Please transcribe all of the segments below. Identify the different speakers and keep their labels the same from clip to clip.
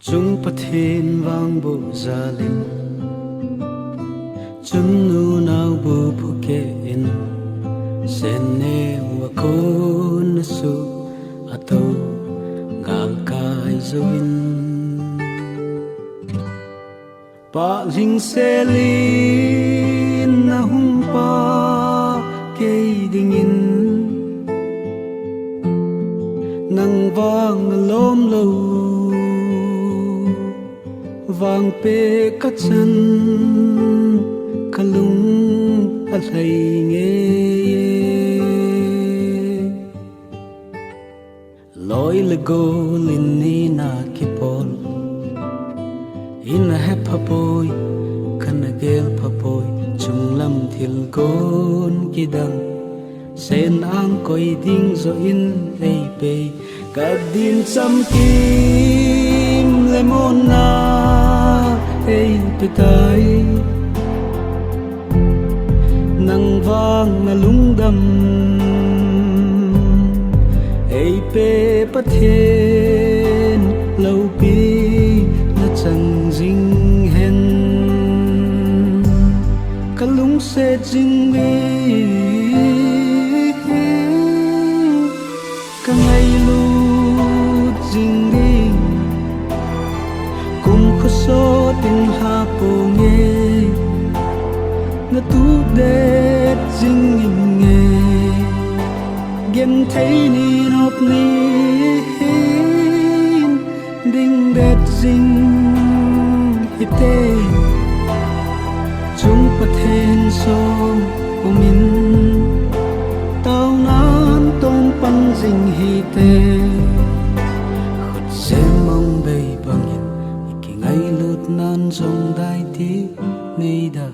Speaker 1: Chung pathin vang bu zalin Chung nu nau bu phuke in Sen ne wa kon su ato gal kai zoin Pa ling selin na hum pa ke dingin Nang vang lom lo vang pe ka chan kalung a hlai nge loi le go lin ni na ki pol in a hep poi kan gel poi chung lam thil gon ki dang sen ang koi ding zo in ei pe ka din cham kim lemon na ei pitai nang vang na lungdam ei pe pathen lâu pi na chang jing hen kalung se jing mi ka ngai lu jing đi cùng khó số tình ha po nghe na tu det jing nghe gem thấy ni nop ni ding det jing hite chung pathen som umin tao nan tong pan jing hite khut se mong bay bangin iki ngai lut nan jong dai ti nei da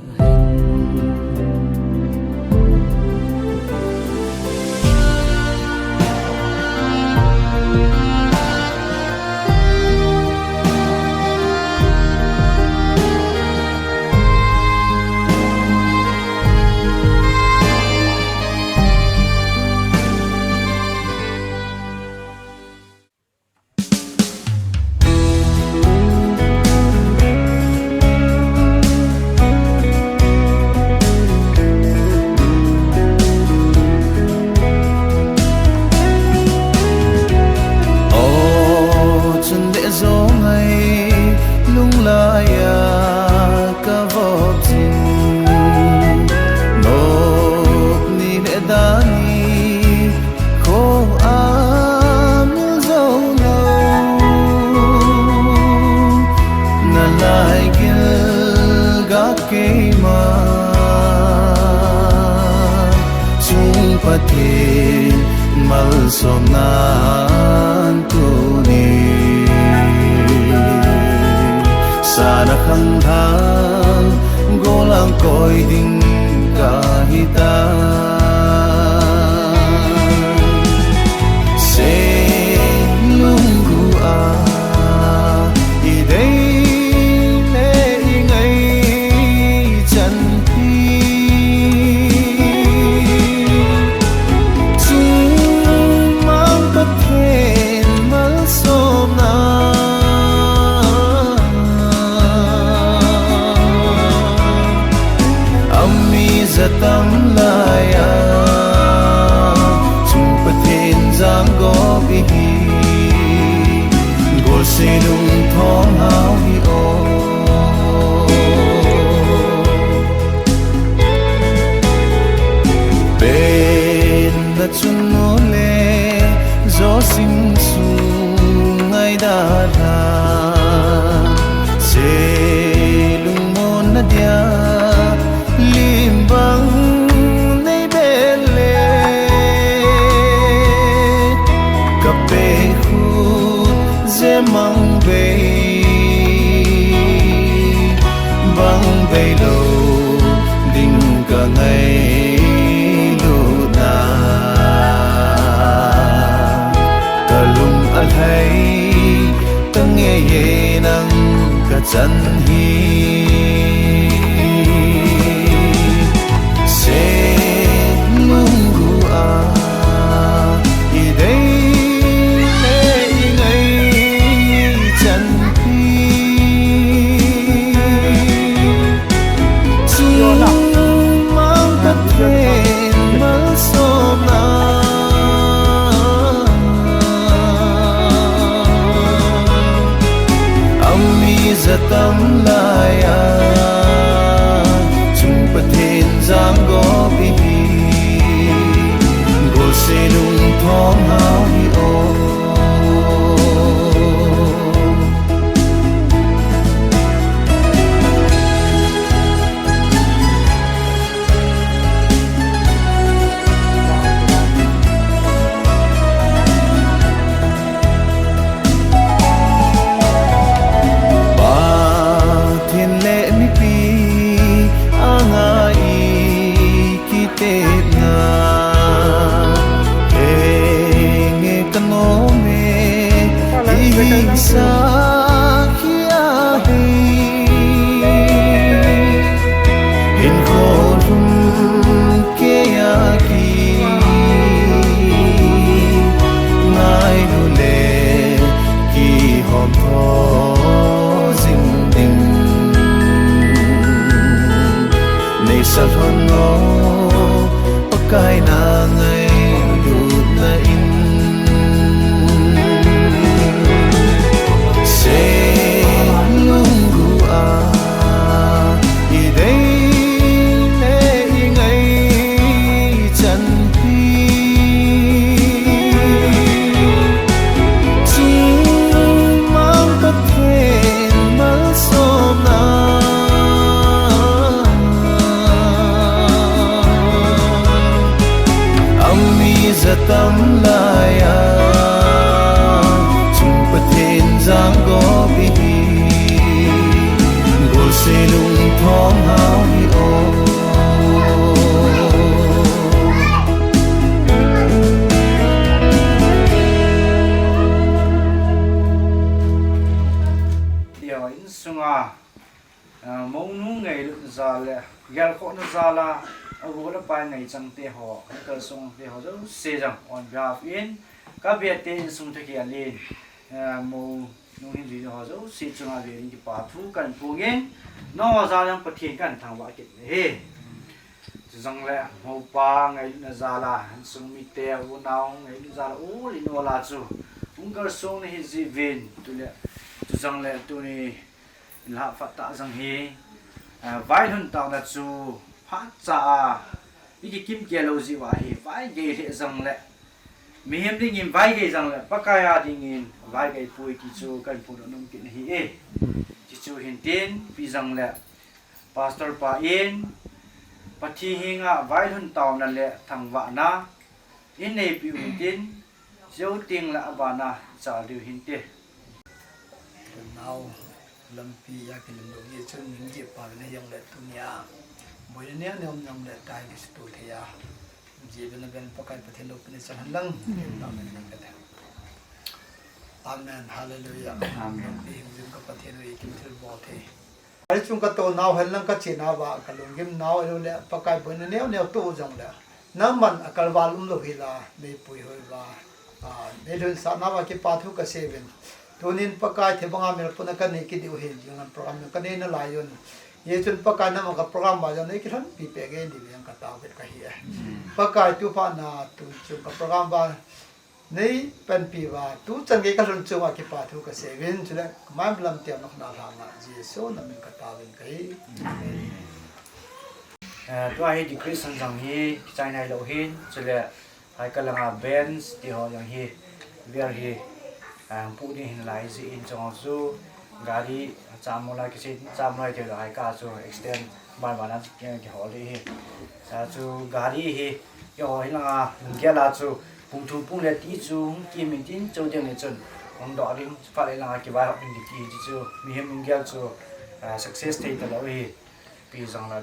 Speaker 2: pathin mal som nan tu ni sana khang thang golang koi ding ka hita se lungu a i dei le ngai chan tam laya chung pathin jang go bi hi gol se lung thong hao hi o ben da chun no le zo sing su ngai da la se lung mon na dia bang nei bele ka pe khu ze mang be bang be lo ding ka ngai lu na ka lung al hai tang ye ye nang ka chan hi i dei le ngai chan pi kanome ihisa kia in khorum ke aki ngai dule ki hom tho zing ding nei sa thon no pakai na ngai du na in se lungu a i dei le ngai chan pi chi mang ta the mal so na zatam laya chung pathen jang go bi gol se lung thom hao hi o
Speaker 3: điều in sunga mong nu ngày lu za le gal ko na za la agu la pa ngày chang te ho ka sung te ho zo se jang on behalf in ka be te in sung te ki alin mo nu hin ri ho zo se chunga le in ki pa thu kan pu nge no za yang pathin kan thang wa ke he jang le mo pa ngày na za la sung mi te u naung ngày za la u li no la chu ung ka sung ni hi ji vin tu le tu jang le tu ni la fa ta jang hi vai hun ta na chu phát ra cái kim kia lâu gì vậy vài cái hệ rằng lệ mình hem đi nhìn vài cái rằng lệ bắc cái đi nhìn vài cái pui kí chú cần phụ nữ nông kiện hi e kí chú hiện tiền vì rằng lệ pastor pa in pati hinga vài hun tàu nè lệ thằng vợ na in này biểu hiện tiền dấu tiền là vợ na trả điều hiện tiền
Speaker 4: nào lâm pi ya cái lần đầu tiên chân những dịp vàoในยังlệ tu nia mỗi ngày nếu nhom lệ tai cái sự tu thế à dịp bên bên pakai pathen lục bên chân lăng nào mình làm cái này amen hallelujah amen đi dùng cái pathen này kim thil bỏ thế ai chung cái tu nào hết lăng cái chuyện nào vậy cái lùng kim nào rồi lệ pakai bên nếu tu giống lệ nắm mình cái valum lục hila để bùi hơi và để luôn sát nào cái pathu cái seven tunin pakai the banga mel puna kan ni ki diu hin yung program kan ni na layon ye chun pakai na mga program ba jan ki than pi pe ge ni yang ka ta bet ka hi pakai tu pa na tu chu ka program ba nei pen pi ba tu chan ge ka run chu wa ki pa thu ka se win chu le ma lam tiam nok na la na ji so na min ka ta win kai
Speaker 3: tôi hay đi Christian rằng hi trái này lâu hin cho nên hay cái là bands thì họ rằng hi việc hi phụ đi hình lại gì in trong số gari chăm lại cái gì chăm lại thì là hai cả số extend ban ban cái họ đi số gari hi cái họ là cái là số phung thu phung lên tí số kia mình tin châu tiền này chân ông đó đi phát lại là cái bài học mình đi tí số mình cái số success thì là hi vì rằng là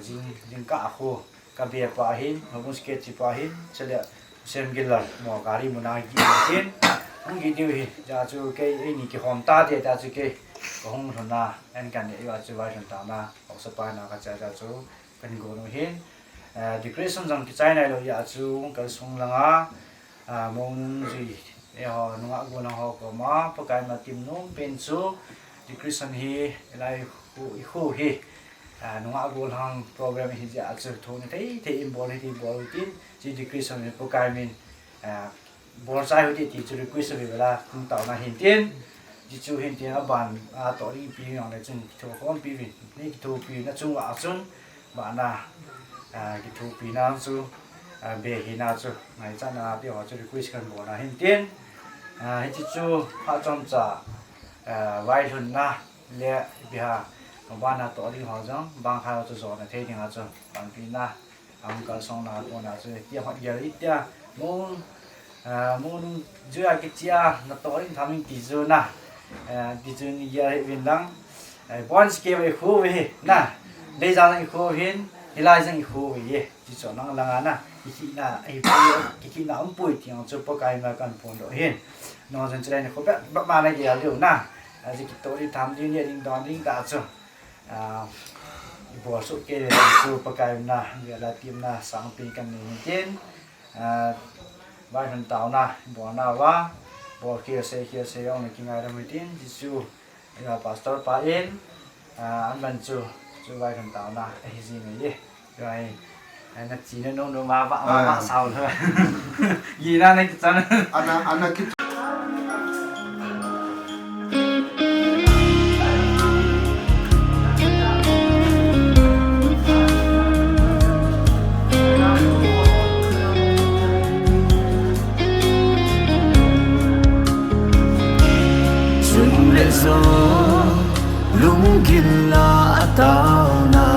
Speaker 3: riêng cả khu cả bia pa hin không sketch pa hin cho nên xem cái là mỏ gari một ngày kia tiền ông cái điều gì, giờ chú cái này cái hòm ta thì giờ chú cái hòm thằng na, anh cần để vào chú vai thằng ta na, học sắp bài na cái giờ chú cần go nó hết, decoration rằng cái trái này rồi giờ chú cái sung lăng mong gì, họ nó go nó học có mà, phải cái mà tìm nó bên chú decoration hi, lại khu hi, nó go hàng program hi giờ chú thôi thấy involve tin, chỉ decoration phải cái mình bor sai hote ti chu request ve la kum taw na hin tien ji chu hin tien ban to ri pi yang le chung tho kon pi vi ni tho pi na chung a chun ba na ki tho pi na chu be hi na chu ngai cha na pi ho chu request kan bo na hin tien ji chu ha chom cha vai hun na le bi ha ba na to ri ho jang bang ha chu zo na the ding a chu ban pi na am ka song na to na chu ti ha ya ri tia mon muốn chơi cái chia nó tối thằng mình tí giờ na tí giờ như vậy viên đắng bọn kia về khu về na đây ra lại khu viên thì lại sang khu về chỉ cho nó là ngán na ขี้น่ะไอ้ขี้น่ะปุ๋ยที่เอาจะปกายมากันปนดอกเห็นนอนจนจะได้เนี่ยเขาแบบมาในเดียวเดียวนะจะกินโตที่ทำที่เนี่ยดิ้งดอนดิ้งตาจ้ะบัวสุกเกลือสูปกายนะเดี๋ยวเราเตรียมนะสังปีกันนี่เจนใบหันเต่านะบัวนาว่าบัวเขียวเสียงในกินอะไรไม่ทิ้งจิจูพาสตอร์ป้าเอ็นอันมันจูใบหันเต่านะไอ้สิ่งนี้rồiนักจีนน้องดูมาบ้าสาวเลยยีน่าในจัน
Speaker 2: Ana kit
Speaker 1: chung lệ gió lung gin la tao na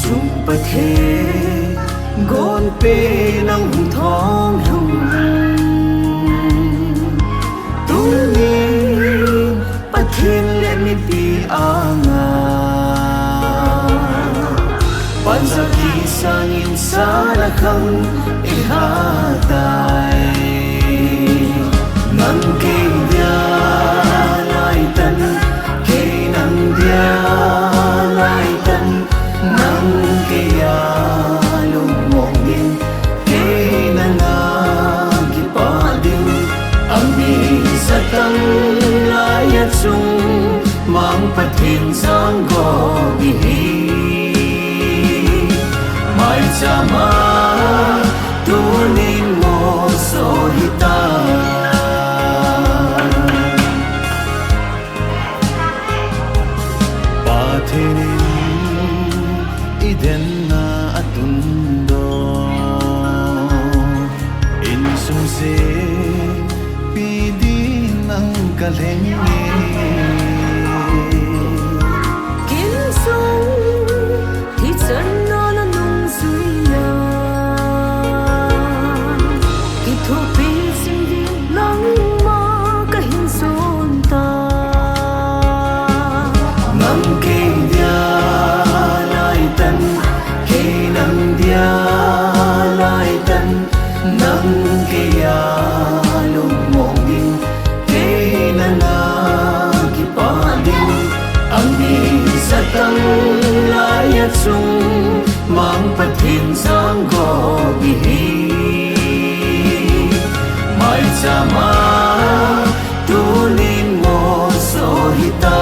Speaker 1: chung bát thế gôn pe nang thong hum tung ni bát thiên lệ mi pi anga ban sa ki sang in sa la khang e ha tai nang ke dia lai tan ke nang dia lai tan nang ke ya lung mong din ke nang gi pa din ang bi sa tang lai at sung mang pathin sang go bi mai chama tu nin mo so hita
Speaker 2: iden na atundo insum se pidi nang kalenge
Speaker 5: kim sung thì chân nó là nung suya ki thu pi sim di long ma ka hin son ta
Speaker 1: nang ke dia lai tan ke nang dia lai tan nang ke ya lung mong din ke nang ki pa din ang ni sa tang lai at sung mang pathin sang go bi mai chama tu nin mo so hita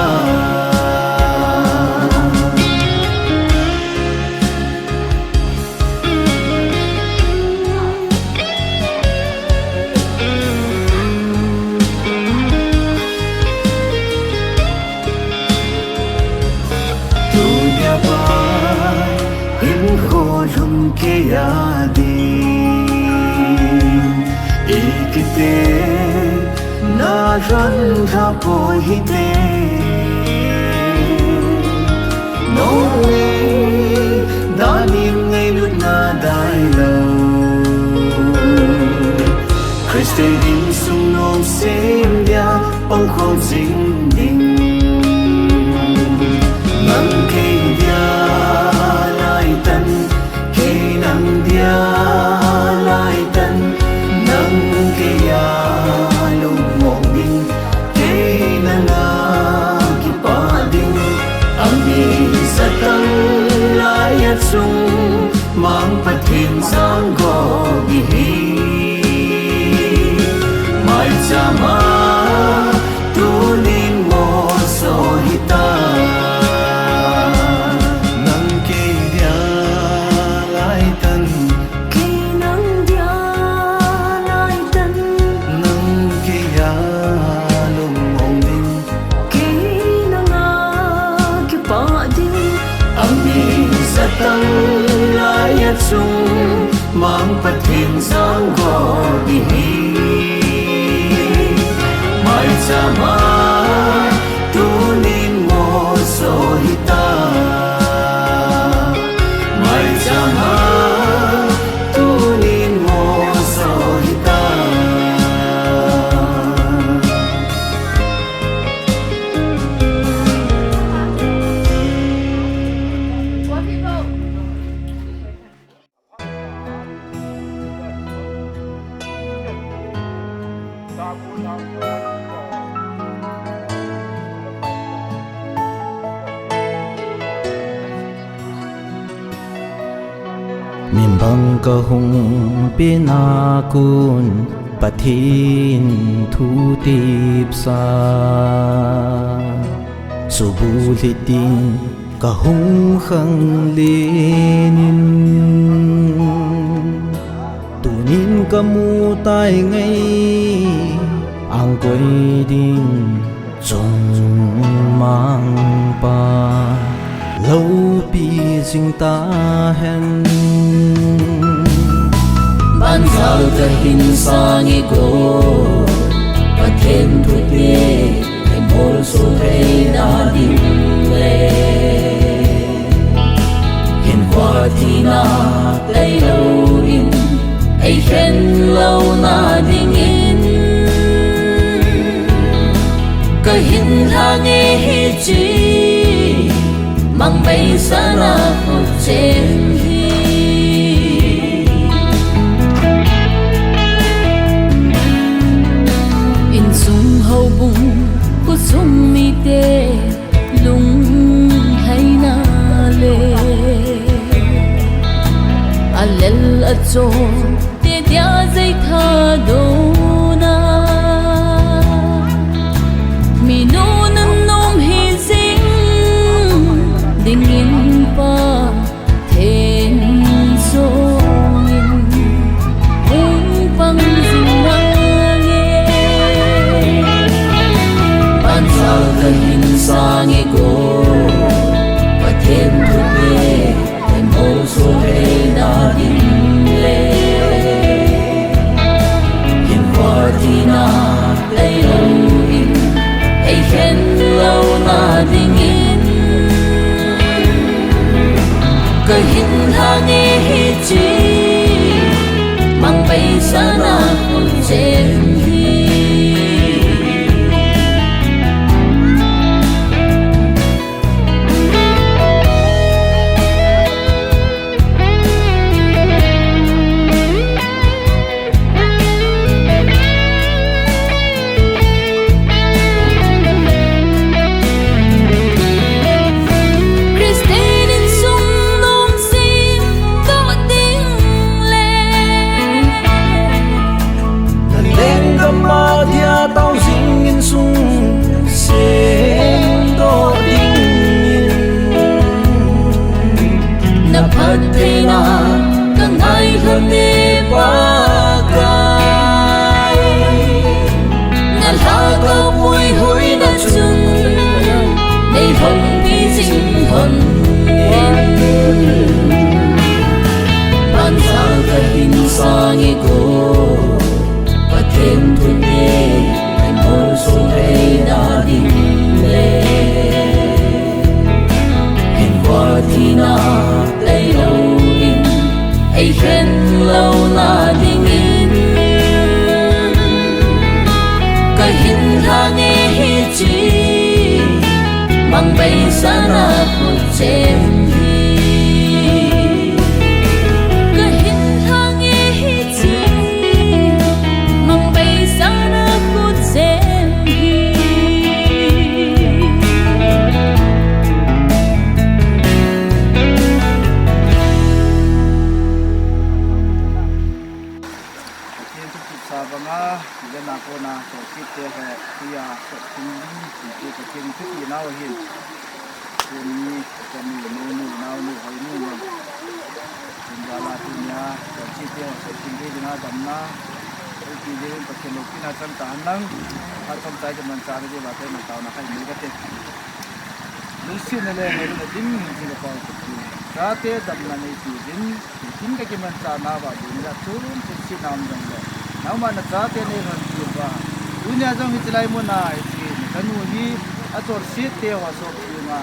Speaker 1: lum ke ya din ikite na ran tha po hi te no we da nim ngai lut na dai lo Christe din sung nom sim dia pang khom sing ding nang ke dia lai tan nang dia lai tan nang ke ya lung mong din ke nang ki pa din ang bi sa tang lai at sung mang pathin sang go bi mai chama tu nin mo so hita tang lai at sung mang pathin sang go bi mai chama tu nin mo so hita mai chama tu nin mo so hita
Speaker 2: Mimbang kahong pinakun patin tutip sa subulitin kahong hanglinin tunin kamutay ngay ang ko'y din chung mang pa lâu pi sinh ta hen
Speaker 5: ban giao ta hin sang ego và thêm tuổi tê em mô số thế đã đi lệ hiền qua thì na tay lâu in ấy khen lâu na đi in cái hin thang nghe hi chi mang bay xa na cuộc trên hầu bùng của sông mi tê lung hay na lê a lel a cho tê tia dây tha đô na mi nô nâm nôm hi dinh đình in pa thêm sông in hung băng dinh cái hình sang ego và thêm thuộc về em mô số thế đã đi lệ hiền qua thì na lấy lâu in ấy khen lâu na đi in cái hình hàng nghe hi chi mang bay xa na cuộc trên mang bay xa ra cuộc trên cái hình thang nghe hi chi mang bay xa ra cuộc trên
Speaker 4: sa banga dan ako na so kit ke tia so tin ke tin ke naw hin ni kami no naw no hoi no ma tin bala tinya so kit ke so tin ke na damna ki je pathe lo kina chan ta nang ha chom tai man cha de ba te na taw na khai ni ga te lu si ne le ne na din ni ga pa ra te damna nei ti din tin ke man cha na ba din ra turun si nam dang le nào mà nó trả tiền này hơn nhiều quá, bây giờ trong cái lái mua này thì cái nuôi hi, ở chỗ xịt tiêu và số tiền mà,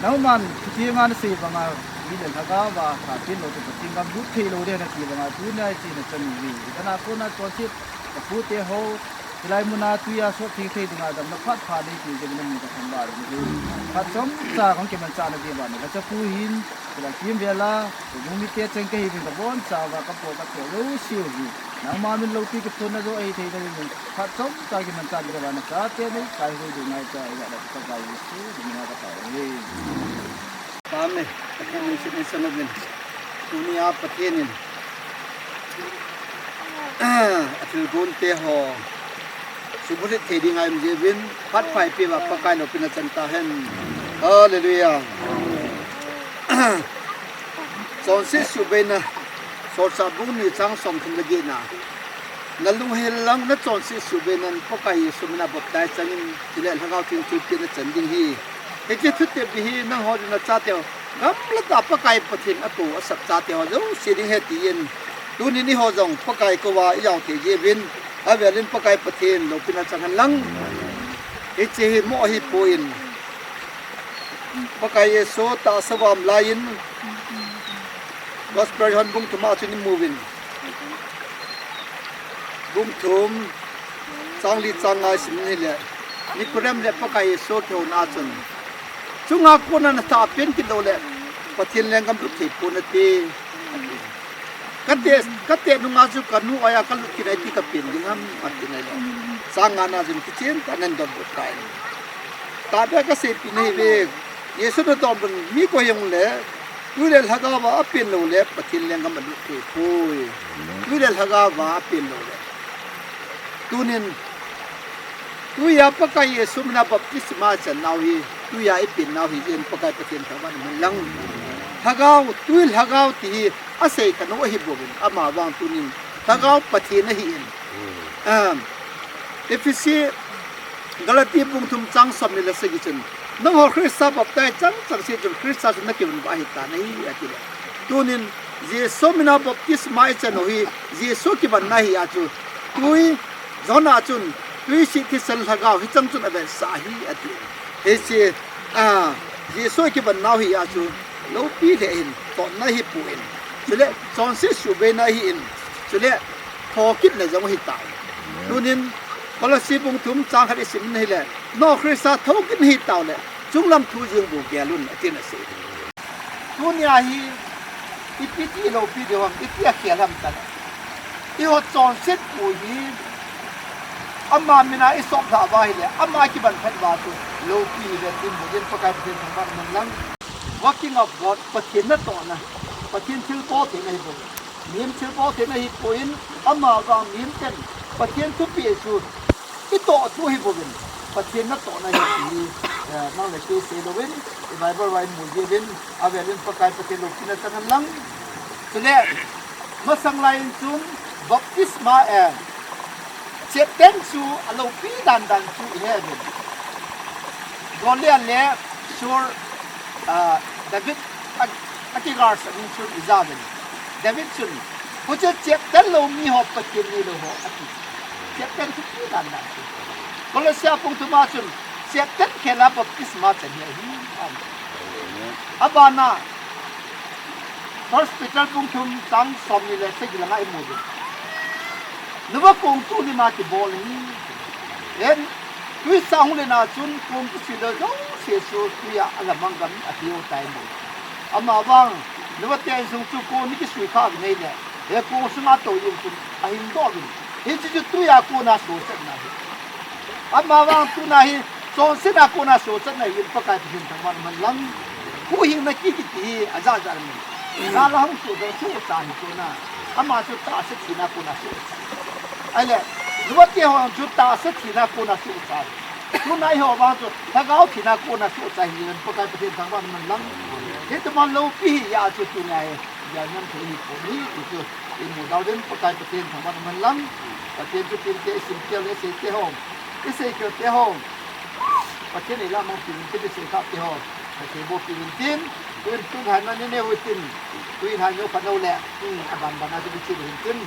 Speaker 4: nào mà thì mà nó xịt bằng à, bây giờ thằng cá và cả tiền lô thì tiền cầm bút thì lô đây là xịt bằng à, bây giờ thì nó chân gì, cái nào cũng là chỗ xịt, cái bút tiêu hậu, cái lái mua này tuy là số tiền thì nó đâm nó phát phá đi thì cái mình có tham bảo được, phát chống trả không cái mình trả được cái bản này, cái chấp phù hin, cái là kiếm về là, cái mua mít tiền trên cái hình cái bốn trả và cái bộ cái kiểu lú siêu gì. nang mamin lo pi ke tuna zo ai thei dai ni khat som ta ki man ta di ba na ka te ni kai ho du ngai ta ga da ka kai su ni na ka ta ni
Speaker 6: Pame, akan ni sin sanadin. Dunia patenin. Atil gonte ho. Suburit thedi ngai mjebin phat phai pe wa pakai no pina chanta hen. Hallelujah. Son se subena so sabun ni chang som thum lagi na. Nalu helang na son se subenan pakai sumna boptai changin tilal hangau ting tu pina chanding hi. Eke thutte bihi nang ho na cha teo gamla ta pakai pathin apo asap cha teo lo siring he tien tu ni ho jong pakai ko wa yaw te je bin avelin pakai pathin lo pina changan lang e che mo hi poin pakai so ta sawam lain gospel hon bung thuma chini moving bung thum changli changai sim ni le ni prem le pakai so theu na chun chunga kona na ta pen ki dole pathin lengam tu thi punati kate nunga ju kanu aya kal ki dai ti ka pin dingam atin ai lo sanga na jin kichen tanan dom kai ta da ka se pi nei ve yesu no dom mi ko yong le tu le haga wa pin lo le pathin lengam du thi pui tu le haga wa pin lo le tunin tu ya pakai yesu na baptisma chan nawi tu ya ipin naw hi jen pakai patien thawan man lang hagau tuil hagau ti asei kanu hi bobin ama wang tunin hagau patien hi in efisi galati bung thum chang som ni la segi chen nang ho krista baptai chang chang se jul krista sun na kibun ba hi ta nei atile tunin jesu mina baptisma chan hi jesu ki ban na hi achu tui zona chun tui si thi sal hagau hi chang chun abe sa hi atile ese Jesu ki ban nau hi achu lo pi le in to na hi pu in chule son se su be na hi in chule tho kit le jong hi ta lunin kolasi bung thum chang khari sim nei le no krista tho kit hi ta le chunglam thu jing bu ge lun atin ase dunia hi ipiti lo pi de wang itia khialam ta i ho son set pu hi amma mina isok tha ba hi le amma ki ban phat ba tu lo pi le tin mo den pakai tin thang man lang walking of god pathin na to na pathin thil po te nei bo nim thil po te nei poin amma ga nim ten pathin tu pi su i to tu hi bo bin pathin na to na hi na le ke se do bin bible wai mo je bin avelin pakai pathin lo pi na thang lang tule masang lain chun baptisma chết đến su alo pi dan su heaven Goliath le sur David akigar sa min sur Isabel David sun ko chết đến lo mi hop patin ni lo ho ati chết đến su pi dan su Goliath pung tu ma sun chết đến khela baptisma chen hi abana hospital pung thum tang som ni le se gila ai mo nuwa kong tu ni ma ki bol ni en tui sang le na chun kong tu si le zo se so tu ya ala mangam atio tai mo ama wang nuwa te sung chu ko ni ki sui kha nei le e ko sunga to yin tu a hin do bin he chi tu ya ko na so chen na ama wang tu na hi so se na ko na so chen na yin pa kai hin thang man lang ku hin na ki ti a za za ni na la hung su de su ta ni ko na ama su ta se ti na ko na so ai le nuwa te ho ju ta se thi na ko na su cha tu nai ho wa tu ta gao thi na ko na su cha hi ren pa kai pa thang wa man lang he to man lo pi ya chu tu nai ya nyam thu ni ko ni tu in mo dau den pa kai pa thang wa man lang pa te tu tin te sim te le se te ho se ke te ho pa te ni la mo tin te se ka te ho pa te bo tin tin tu han na ni ne ho tin tu han yo pa no le aban bana tu chi tin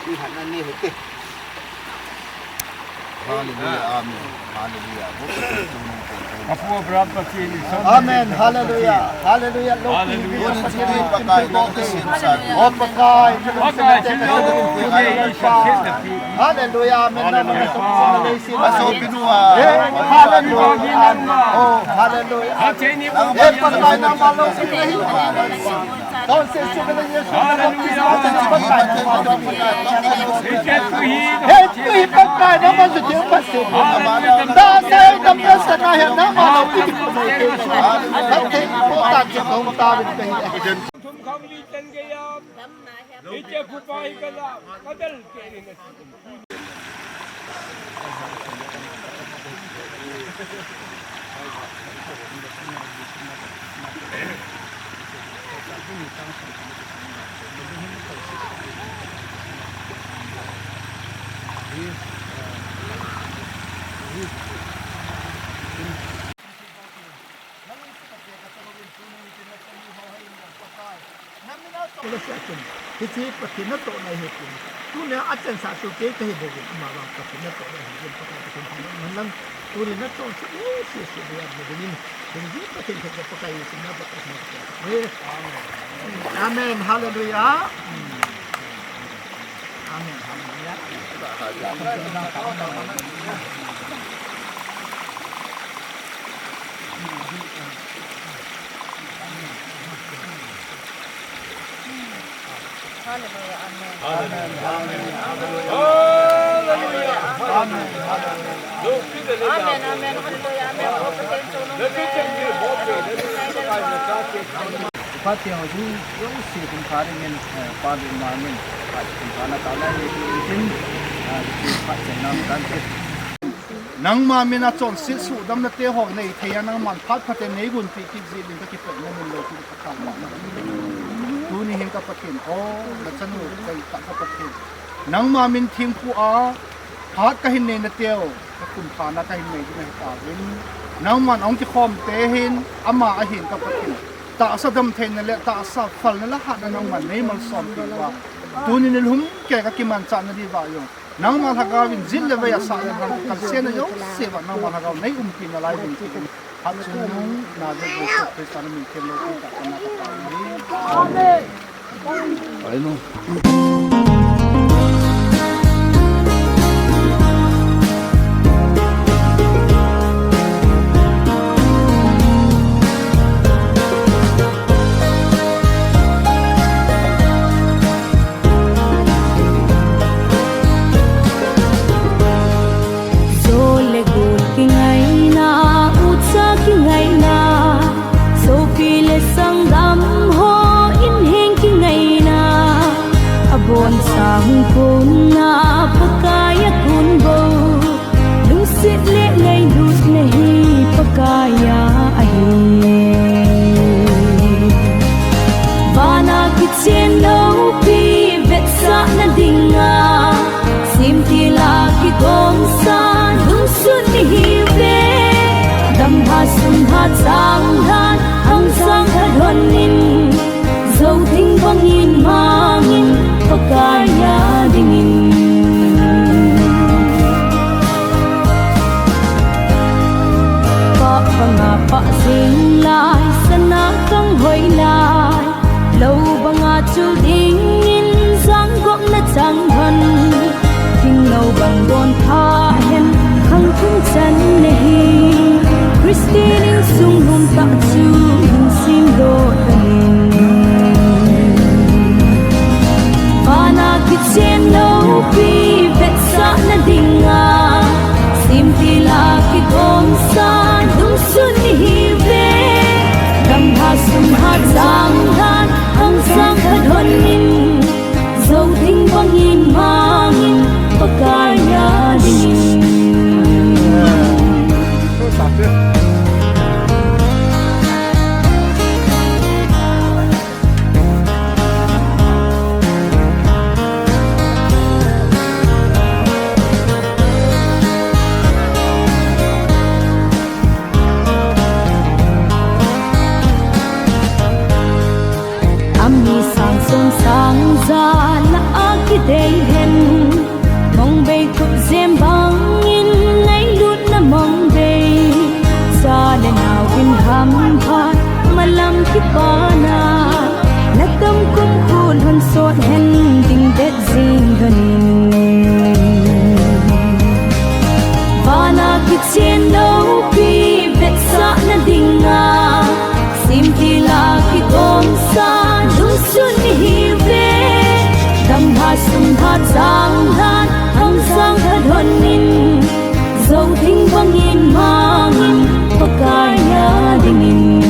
Speaker 6: tu han na ni ho te
Speaker 2: Hallelujah, amen. Hallelujah.
Speaker 6: Amen. Hallelujah. Hallelujah.
Speaker 2: Hallelujah. Pakai na sin sa.
Speaker 6: Oh, pakai. Hallelujah. Amen.
Speaker 2: Aso pinua.
Speaker 6: Hallelujah. Oh, hallelujah. Eh, pakai na malo. Don se su na Yesu na baptism na patay na mga Hey, tu patay na mga su pasi. Da sa na pasa na ya na mga titik mo. At te po ta ke ko ta bin kai.
Speaker 7: Thum kham li tan ke ya iche kupai kala kadal ke ni
Speaker 6: Hiti patin na to na hitin. Tuna acan satu ke hidup malam patin na to na hitin pakai patin man lang tuna na to si biar begini. Jadi patin kita pakai sini pakai sini. Amen, haleluya. Amen, haleluya.
Speaker 7: Hallelujah.
Speaker 3: Phát hiện ở những sự công khai nên qua việc mà mình phải công khai là tạo ra những tin phát triển năng can thiệp
Speaker 6: nang ma mina chon sit su dam na te ho nei theya nang man phat phat nei gun pi ki ji din ka ki pe na min lo ki ka kham na tu ni hin ka patin o na chanu kai ta ka patin nang ma min thing pu a phat ka hin nei na teo ka kum pha na ka hin nei ni ta win nang man ong ki khom te hin ama a hin ka patin ta sa dam the na le ta sa fal na la ha na nang man nei mal som pi wa tu ni lhum ke ka ki man cha na di wa yo nang ma tha gawin zin le ya sa ya han kal se na yo se wa nang ma tha gaw nei pi na lai bin ti hat sun nung na de bo so pe sa min ke lo ki ta na ta amen ai no
Speaker 5: sang han ang sang hadon nin dấu thinh băng nhìn mang nhìn pakaya dingin sang lan hong sang thơ thuần min dầu thinh vang in mang in pakaya ding in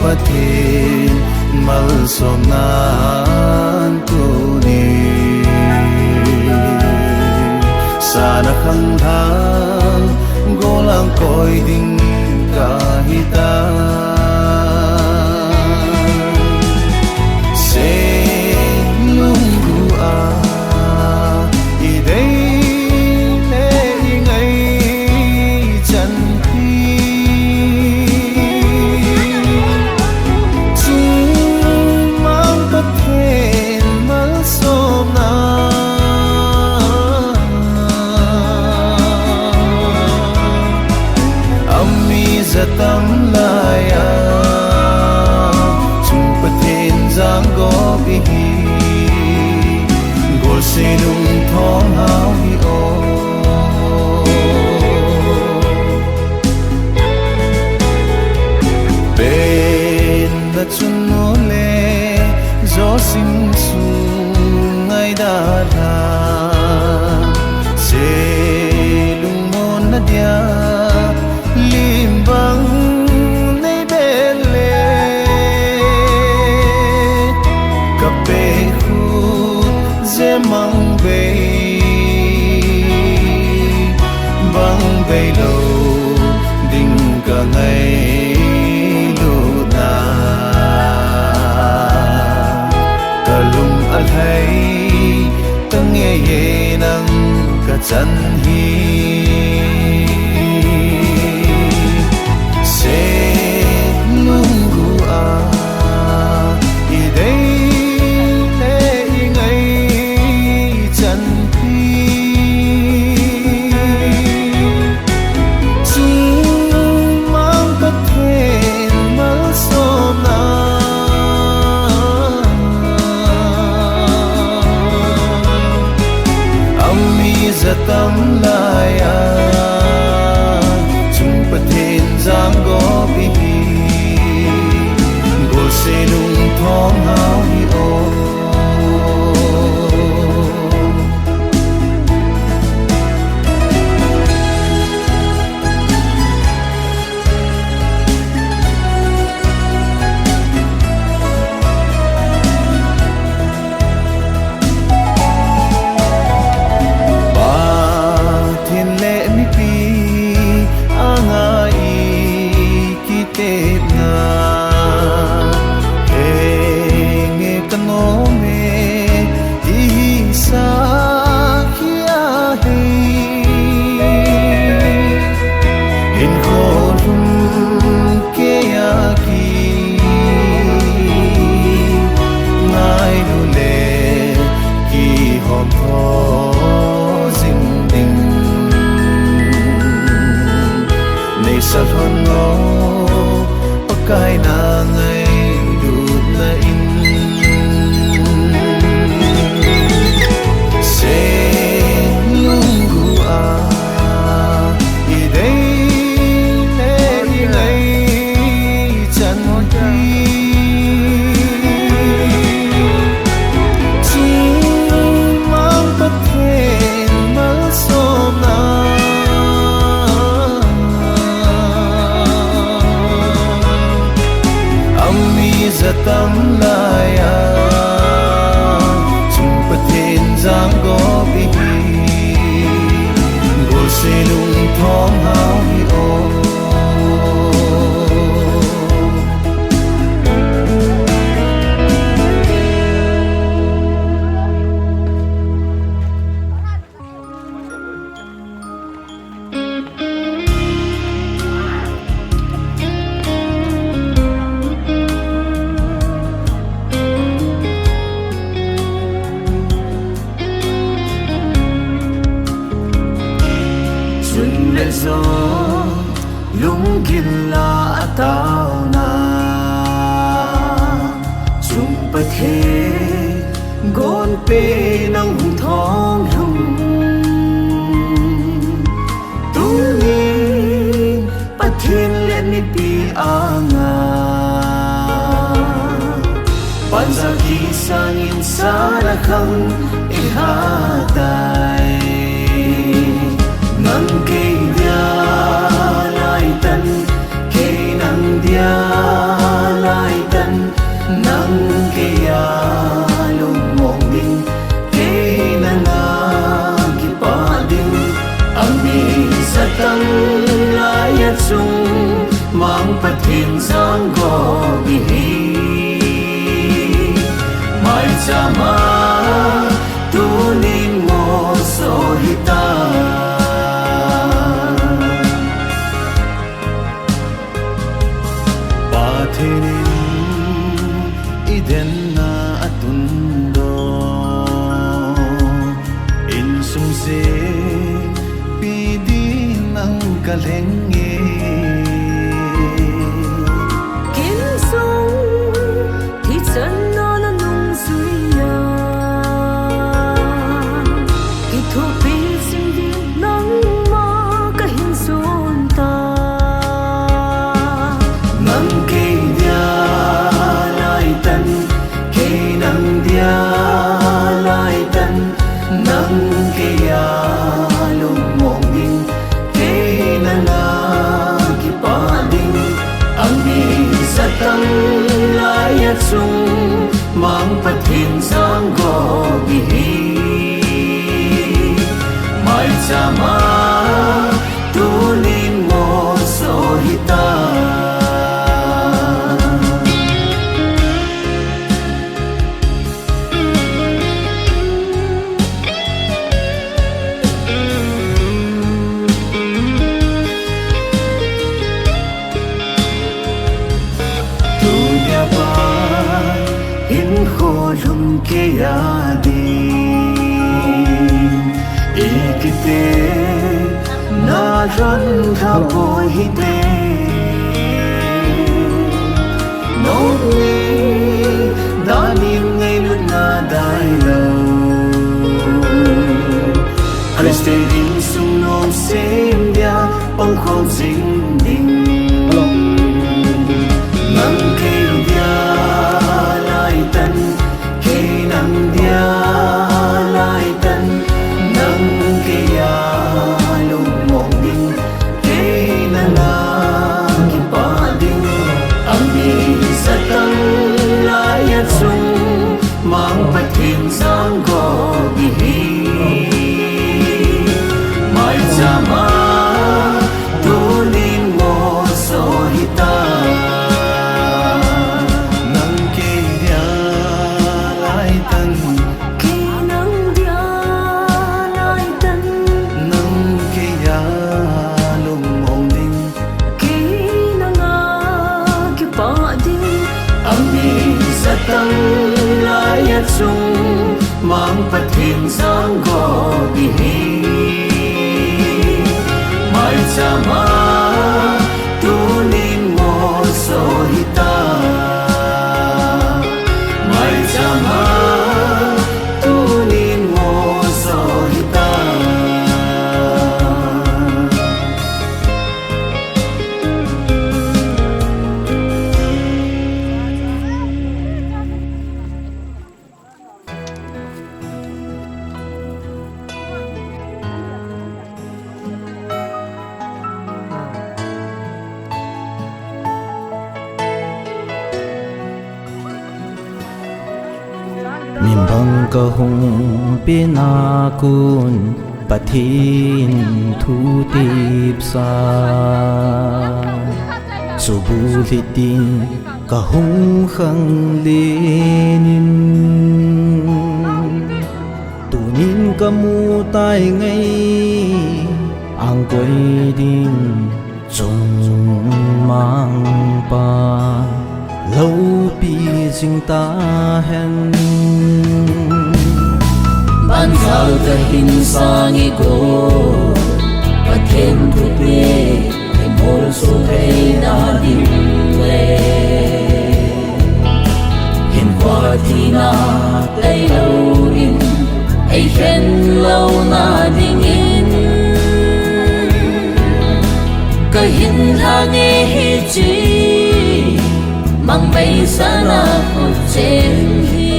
Speaker 2: Pathin mal somnan tuni sana khang thang golang koi ding kahita se lungu a idei le ngai chan tâm laya chung pathin giang go bi hi gol sinung thong hao hi o ben na chun no le zo sing su ngai da ra se lung mon na dia bang nei bele kape khu ze mang be bang be lo ding ka ngai lu na kalum al hai tang ye nang ka chan hi zo lung gilla ataw na chung pathe gon pe nang thong hum tungin pathin le ni pi anga panzaki sangin sara khang ihadai nang ke dia lai tan ke nang dia lai tan nang ke ya lung mong ding ke nang ki pa ding ang mi satang lai chung mang pathin sang go bi mai chama tunin mo so hita pathinin iden na atundo insum se pidi nang kalenge chung mang pathin sang go bi mai chama tunin mo so hita lum ke ya di ikite na ran tha boy hi te no ni da nim ngai lu na dai lo Christe din sung nom sim dia ong khom sing ding nang ke dia lai tan nang dia lai tan nang ke ya lung mong ding ke na na ki pa ding ang mi satang lai chung mang pathin sang go bi mai chama tunin mo so hita tang lai chung mang pathin sang go bi mai chama tunin mo so hita mai chama tunin mo so hita
Speaker 1: Nimbang kahong pinakun pathin thu tip sa subulitin kahong khang lenin tunin kamutay ngay ang ko'y din chung mang pa lâu pi sinh ta hen
Speaker 5: ban giao ta hin sang go pathen thu te ke mol su thei na ding le hin qua thi na lấy lâu in ai khen lâu na ding in ka hin ha nghe hi chi mang bay sa na khu chen hi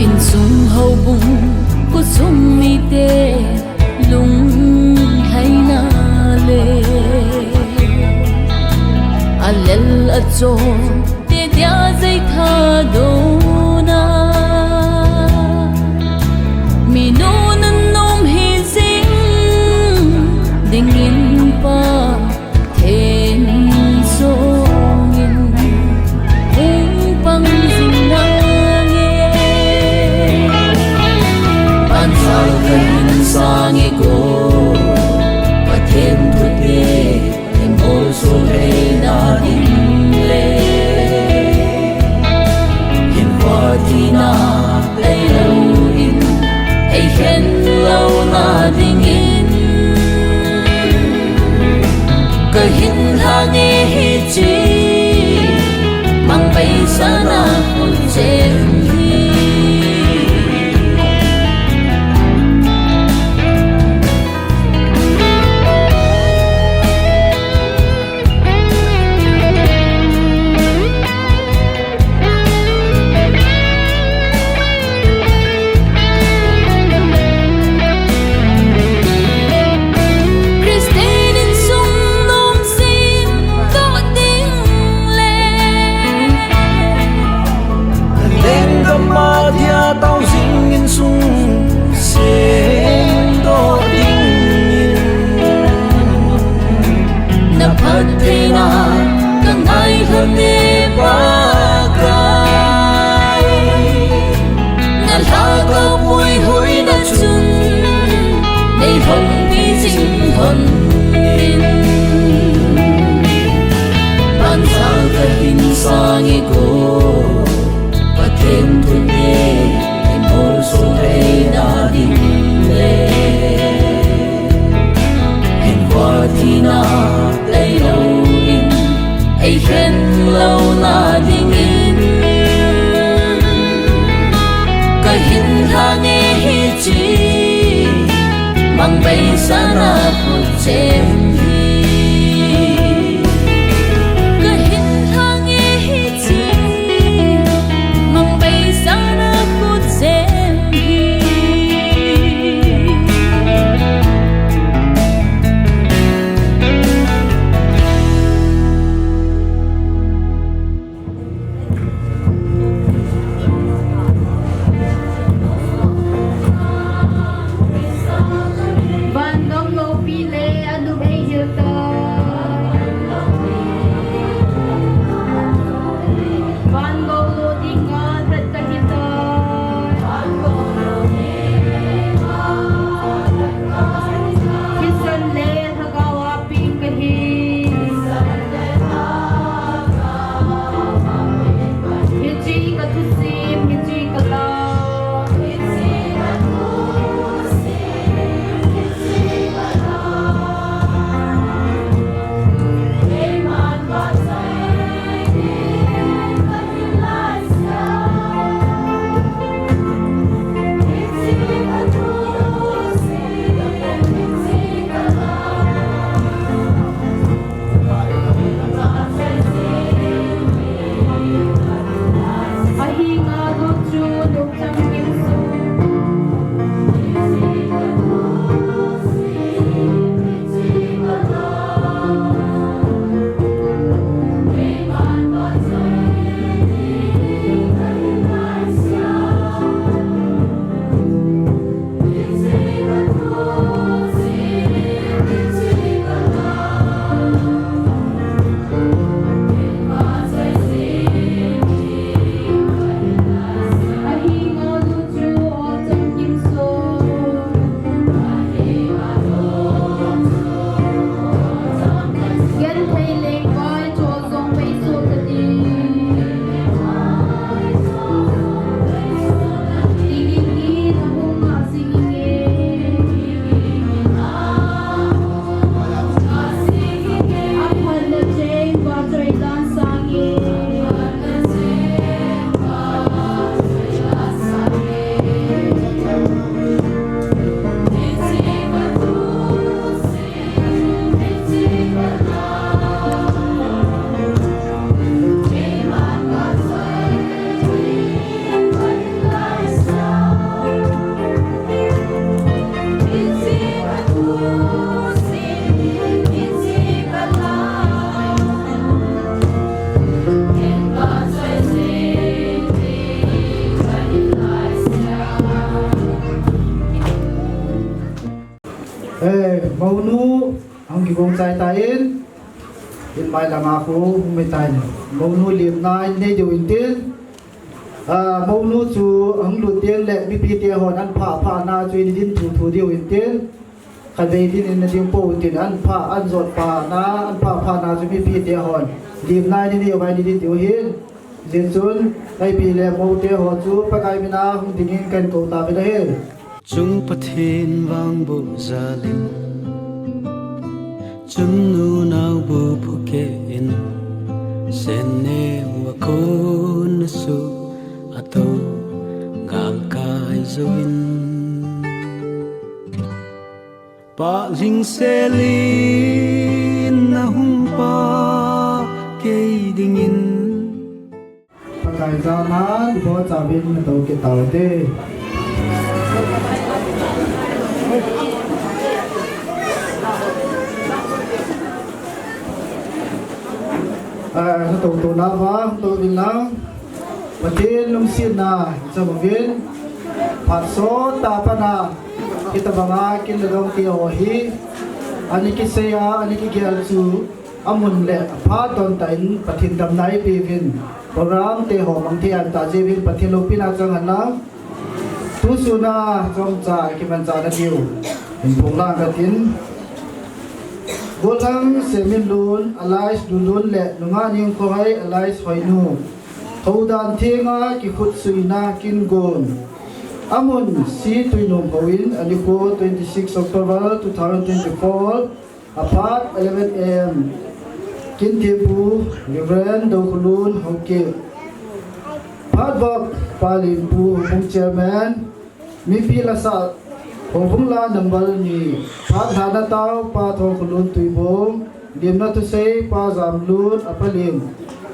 Speaker 5: in sung hậu bung ku sung mi te lung hay na le alel a cho te dia zai tha do na mi no nan nom hi sing ding in pa then song in hung pang sing na nge pan sao kan sang e go pathen thu te em mol so rei na ding le hin qua thi na lấy lâu in ai khen lâu na ding in ka hin ha nghe hi chi mang bay sa na khu chen hi Pathena kang ai hane bagay ngal ha ka mui hui na chun nei hong ni jing hon in ban sa ka hin sang e go pathen thu ne em mol so rei na ding le hin qua thi na lấy lâu in ai khen lâu
Speaker 4: nu ang gibong sai tain in mai la ma khu mai tain mo nu lim nai nei du in tin mo nu chu ang lu tien le mi pi te hon an pha na chu in din thu diu in tin kan ve din in dim po tin an pha an zot pa na an pha na chu mi pi te hon lim nai ni vai ni din diu hin din chun ai pi le mo te ho chu pa kai mi na hung dingin kan ko ta be he
Speaker 1: chung pathin wang bu zalim chung nu nau bu phuke in sen ne wa kon su ato gal kai zoin pa ling selin na hum pa ke dingin
Speaker 4: pa kai za na bo cha bin to ke tau te tổ na va tổ bin lang patin lung sin na sa mavin phat so ta pa na kita banga kin long ti ho hi ani ki seya ani ki gyal chu amun le pha ton tain pathin dam nai pi vin program te ho mang thi an ta je vin pathin lo pina chang an na tu su na chom cha ki man cha na diu in phung la ka tin Bolang semin lun alais dulun le nunga ning ko hai alais hoinu thodan thinga ki khut suina kin gon amun si tuinum hoin aliko 26 October 2024 apart 11 am kin tebu Reverend Dokulun hoke Padbok Palimpu Hong Chairman mi pilasa Hong la number ni Phat hana tau pa thong khulun tuibong dim na tu sei pa zam lut apalim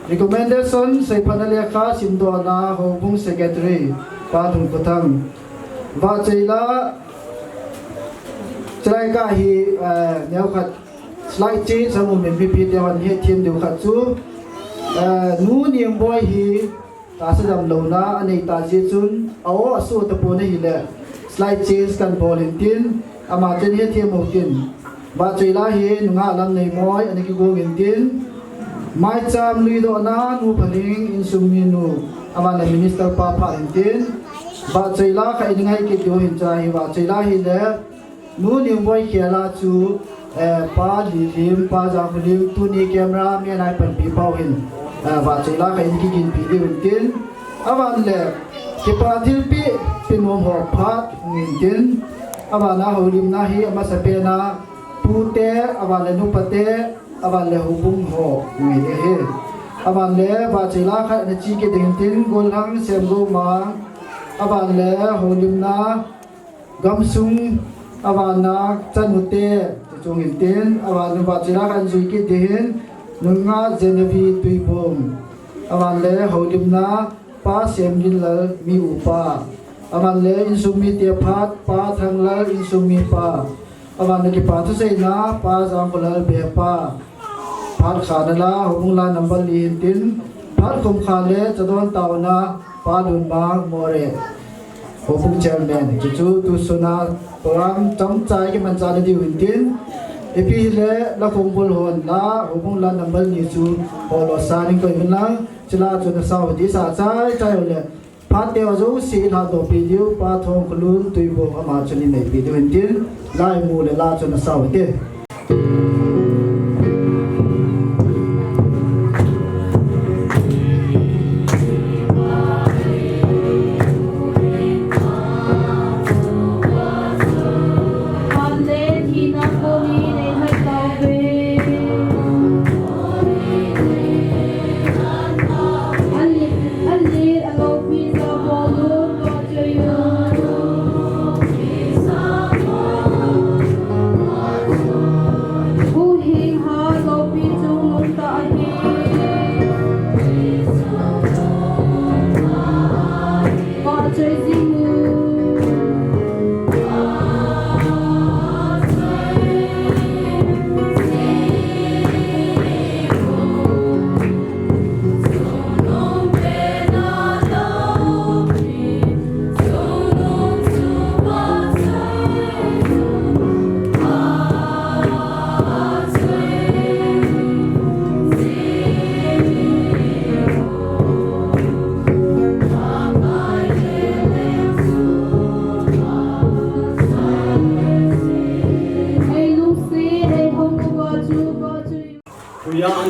Speaker 4: recommendation sei phanale kha simdo na Hong secretary pa thong pathang va cheila chrai ka hi neu khat slide chi samu men pi pi te wan he thim du khat chu nu niam boy hi ta sadam lo na ani ta ji chun aw asu ta po na hi le slide change kan volunteer ama chen he thiam mo tin ba cheila hi nunga lam nei moi ani ki go ngin tin mai cham lui do na nu phaling in summi nu ama na minister pa pha in tin ba cheila ka ingai ki do hin cha hi ba cheila hi le nu ni moi khela chu pa li lim pa ja lim tu ni camera me nai pan pi pau hin ba cheila ka in ki kin pi di tin awan le ki pa thil pi pinom ho phat ngin tin awana holim na hi ama sapena pute awale nu pate awale hubung ho ngai de he awale ba chila kha na chi ke ding tin gol hang sem go ma awale holim na gamsung awana chanute chung in tin awale ba chila kan zui ki den nunga jenevi tuibom awale holim na pa sem gin la mi upa aman le insumi te phat pa thang la insumi pa aman ki pa thu sei na pa jang ko la be pa phat khana la hung la number li tin phat kum kha le chadon taw na pa dun ba more hopung chairman chu tu suna program chom chai ki man cha di win tin epi le la kum bol hon la hopung la number ni chu holo sa ning ko min la chila chu na sa di sa chai chai le Pat teo zo si la do video pa thong khulun tuibo ama chani nei video tin lai mu le la chana saw te
Speaker 8: Who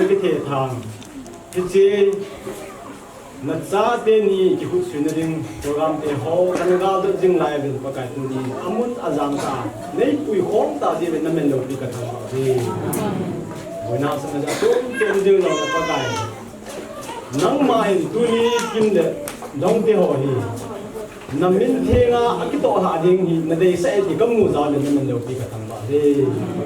Speaker 8: cái thể thang cái chế nó giá tên ni cái hút xuyên đình program để họ căn ga được dừng lại về cái cái tu đi amun azam ta nei pui hom ta gì về nằm mình đâu đi cái thằng bảo đi buổi nào sang ra tôm trên dừng đâu cái cái nắng mai tu ni kim de dòng thế họ hi nằm mình thế nga cái tổ hạ đình hi nãy đây sẽ thì cầm ngủ ra để nằm mình đâu đi cái thằng bảo đi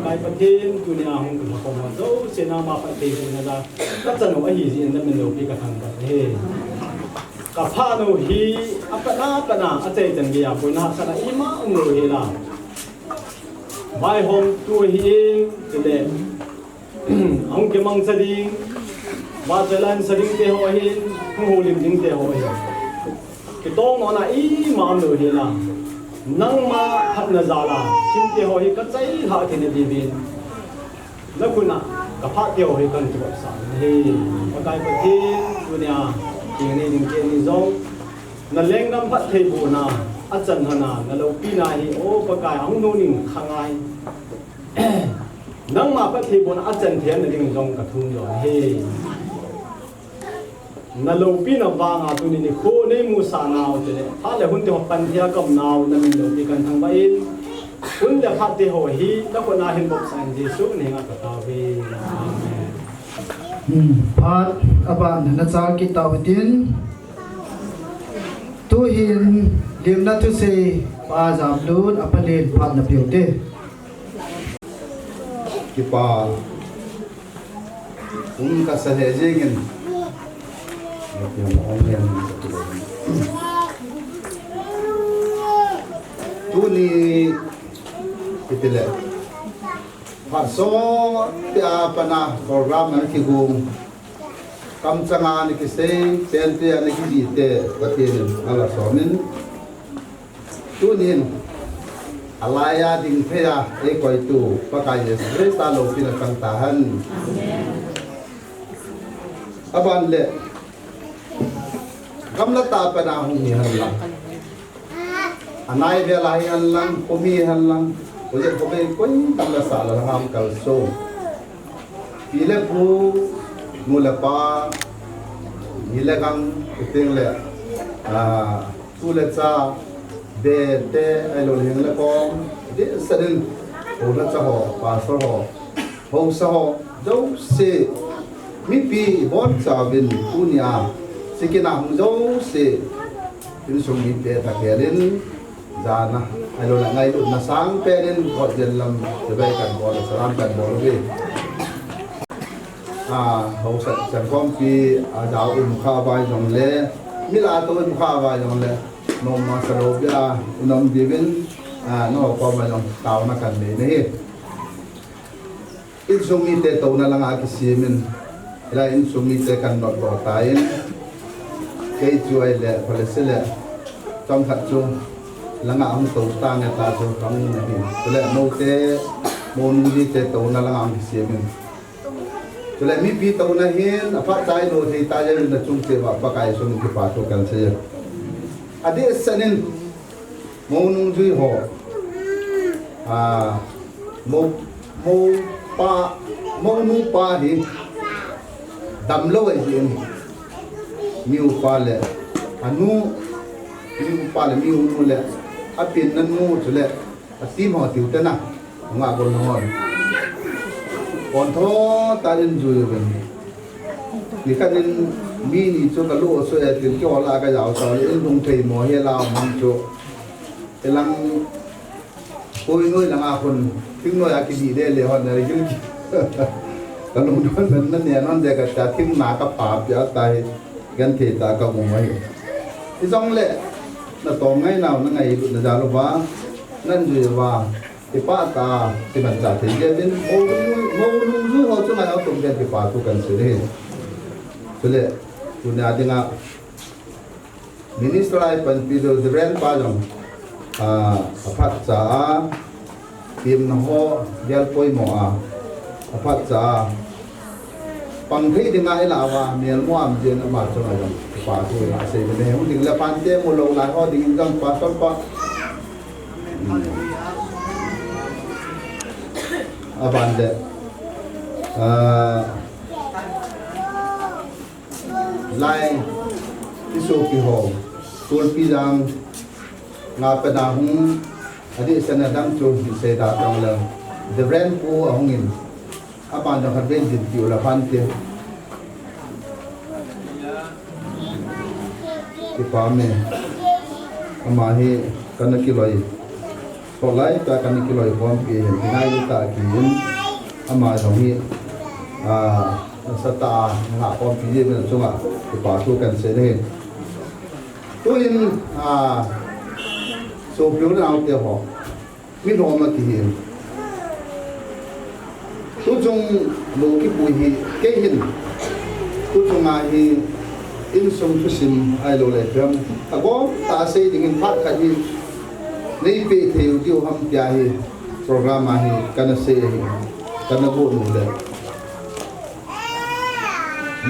Speaker 8: cái phần thiên tu ni ahong cũng không mà dấu sẽ nam mà phần thiên này ra các dân họ hi gì nằm mình đâu đi cái thằng bảo điกับพาโนฮีอัปนาปนาอาเจจังเกียปุณาสนะอิมาอุโนเฮลาบายฮงตัวฮีจะเดอังเกมังสดิงวาเจลันสดิงเตโฮฮินฮูลิมดิงเตโฮฮินกิตองนอนาอิมาอุโนเฮลานังมาหัดนาซาลาชิมเตโฮฮิกัจใจหาเทนดีบินแล้วคุณน่ะกับพาเตโฮฮิกันจุดสามเฮปะกายปะทีตัวเนี้ยyang ni ding ke ni zong na lenggam phat thei bu na achan hana na lo pi na hi o pakai ang no ning khangai nang ma phat thei bu na achan thian na ding zong ka thung lo he na lo pi na wa nga tu ni kho nei mu sa naw te le ha le hun te pan thia kam naw na min lo pi kan thang ba in hun le phat te ho hi la ko na hin bok san jesu ni nga ka ta ve amen
Speaker 4: Pat aban na chal ki tawitin tu hin lim na tu se pa jam lut apalin pat na piute
Speaker 6: ki pa ka sa he jengin tu ni itile Phật số tia pana program này khi gồm cầm changa này cái xe tiền tia này cái gì tia và tiền là số mình tu nín alaya ding phê à ấy coi tu và cái gì sẽ ta lâu pin tăng tahan aban lệ cầm lá ta pana hung ni hal lang anai về lại hal lang komi hal lang bây giờ kami pun tak rasa lah ham kalso. Bila pu mula pa, bila kang iting le, mula cha de alo leheng le kong, de sudden mula cha ho, pastor ho, hong sa ho, jauh se, mipi bon cha bin punya, sekian jauh se, ini sungguh de tak kelin. Jana alo la ngai na sang peren god gen lam de bai kan bol salam kan bol we ho sa chan kom pi dau kha bai jong le mila to kha bai jong le no ma saro bia unom divin no ko ma jong tau na kan ne ne in sumi te to na lang a ki simin ila in sumi te kan no to tain ke chu ai le palesele trong thật chung langa ang to ta ne ta so kang ni tole no te mon ni te to na langa ang siamin tole mi pi to na hin apa tai no thei ta ja na chung te ba kai so ni pa to kan se ade sanin mon jui ho mo nu pa hi dam lo ai hin miu pa le anu miu pa le miu nu le apin nan mu chule atim ho tiu tena nga bol hon on tho talin ju ben ni kanin mi ni chu ka lo so ya tin ko la ka yaw so in dung thei mo he la mang chu elang koi noi la nga kon ting noi akidi de le hon na ri ki ka lo don nan ne non de ka ta ting na ka pa ya tai gan the ta ka mo mai i jong le na to ngay nào nó ngày na ja lo ba nan ju wa ti pa ta ti ban cha ti ge bin mo lu ju ho chu ngai au tum ge ti pa tu kan se le tule tu na dinga minister ai pan pi do the ren pa jong aphat cha tim na ho gel poi mo aphat cha pang thei dinga ila wa miel mo am je na ma chu ngai jong pa tu la se ne hu ding la pan te mo lo la ho ding jang pa son pa
Speaker 9: lai isu pi ho tul pi jang nga pa da hung adi sanadam chu se da tang la the brand pu ahungin apa da kharben din ti ula fan te ti pa me ama hi kana ki loi ko lai ta kana ki loi bom ki ngai ta ki yin ama jong hi sata nga bom ki ye ben chunga ti pa tu kan se ne tu in so pyo na te ho mi no ma ki hin tu chung lo ki pu hi ke hin tu chung a hi in song tu sim ai lo le pram a go ta se ding in phat kha hi nei pe theu tiu ham pya hi program a hi kana se hi kana bo nu le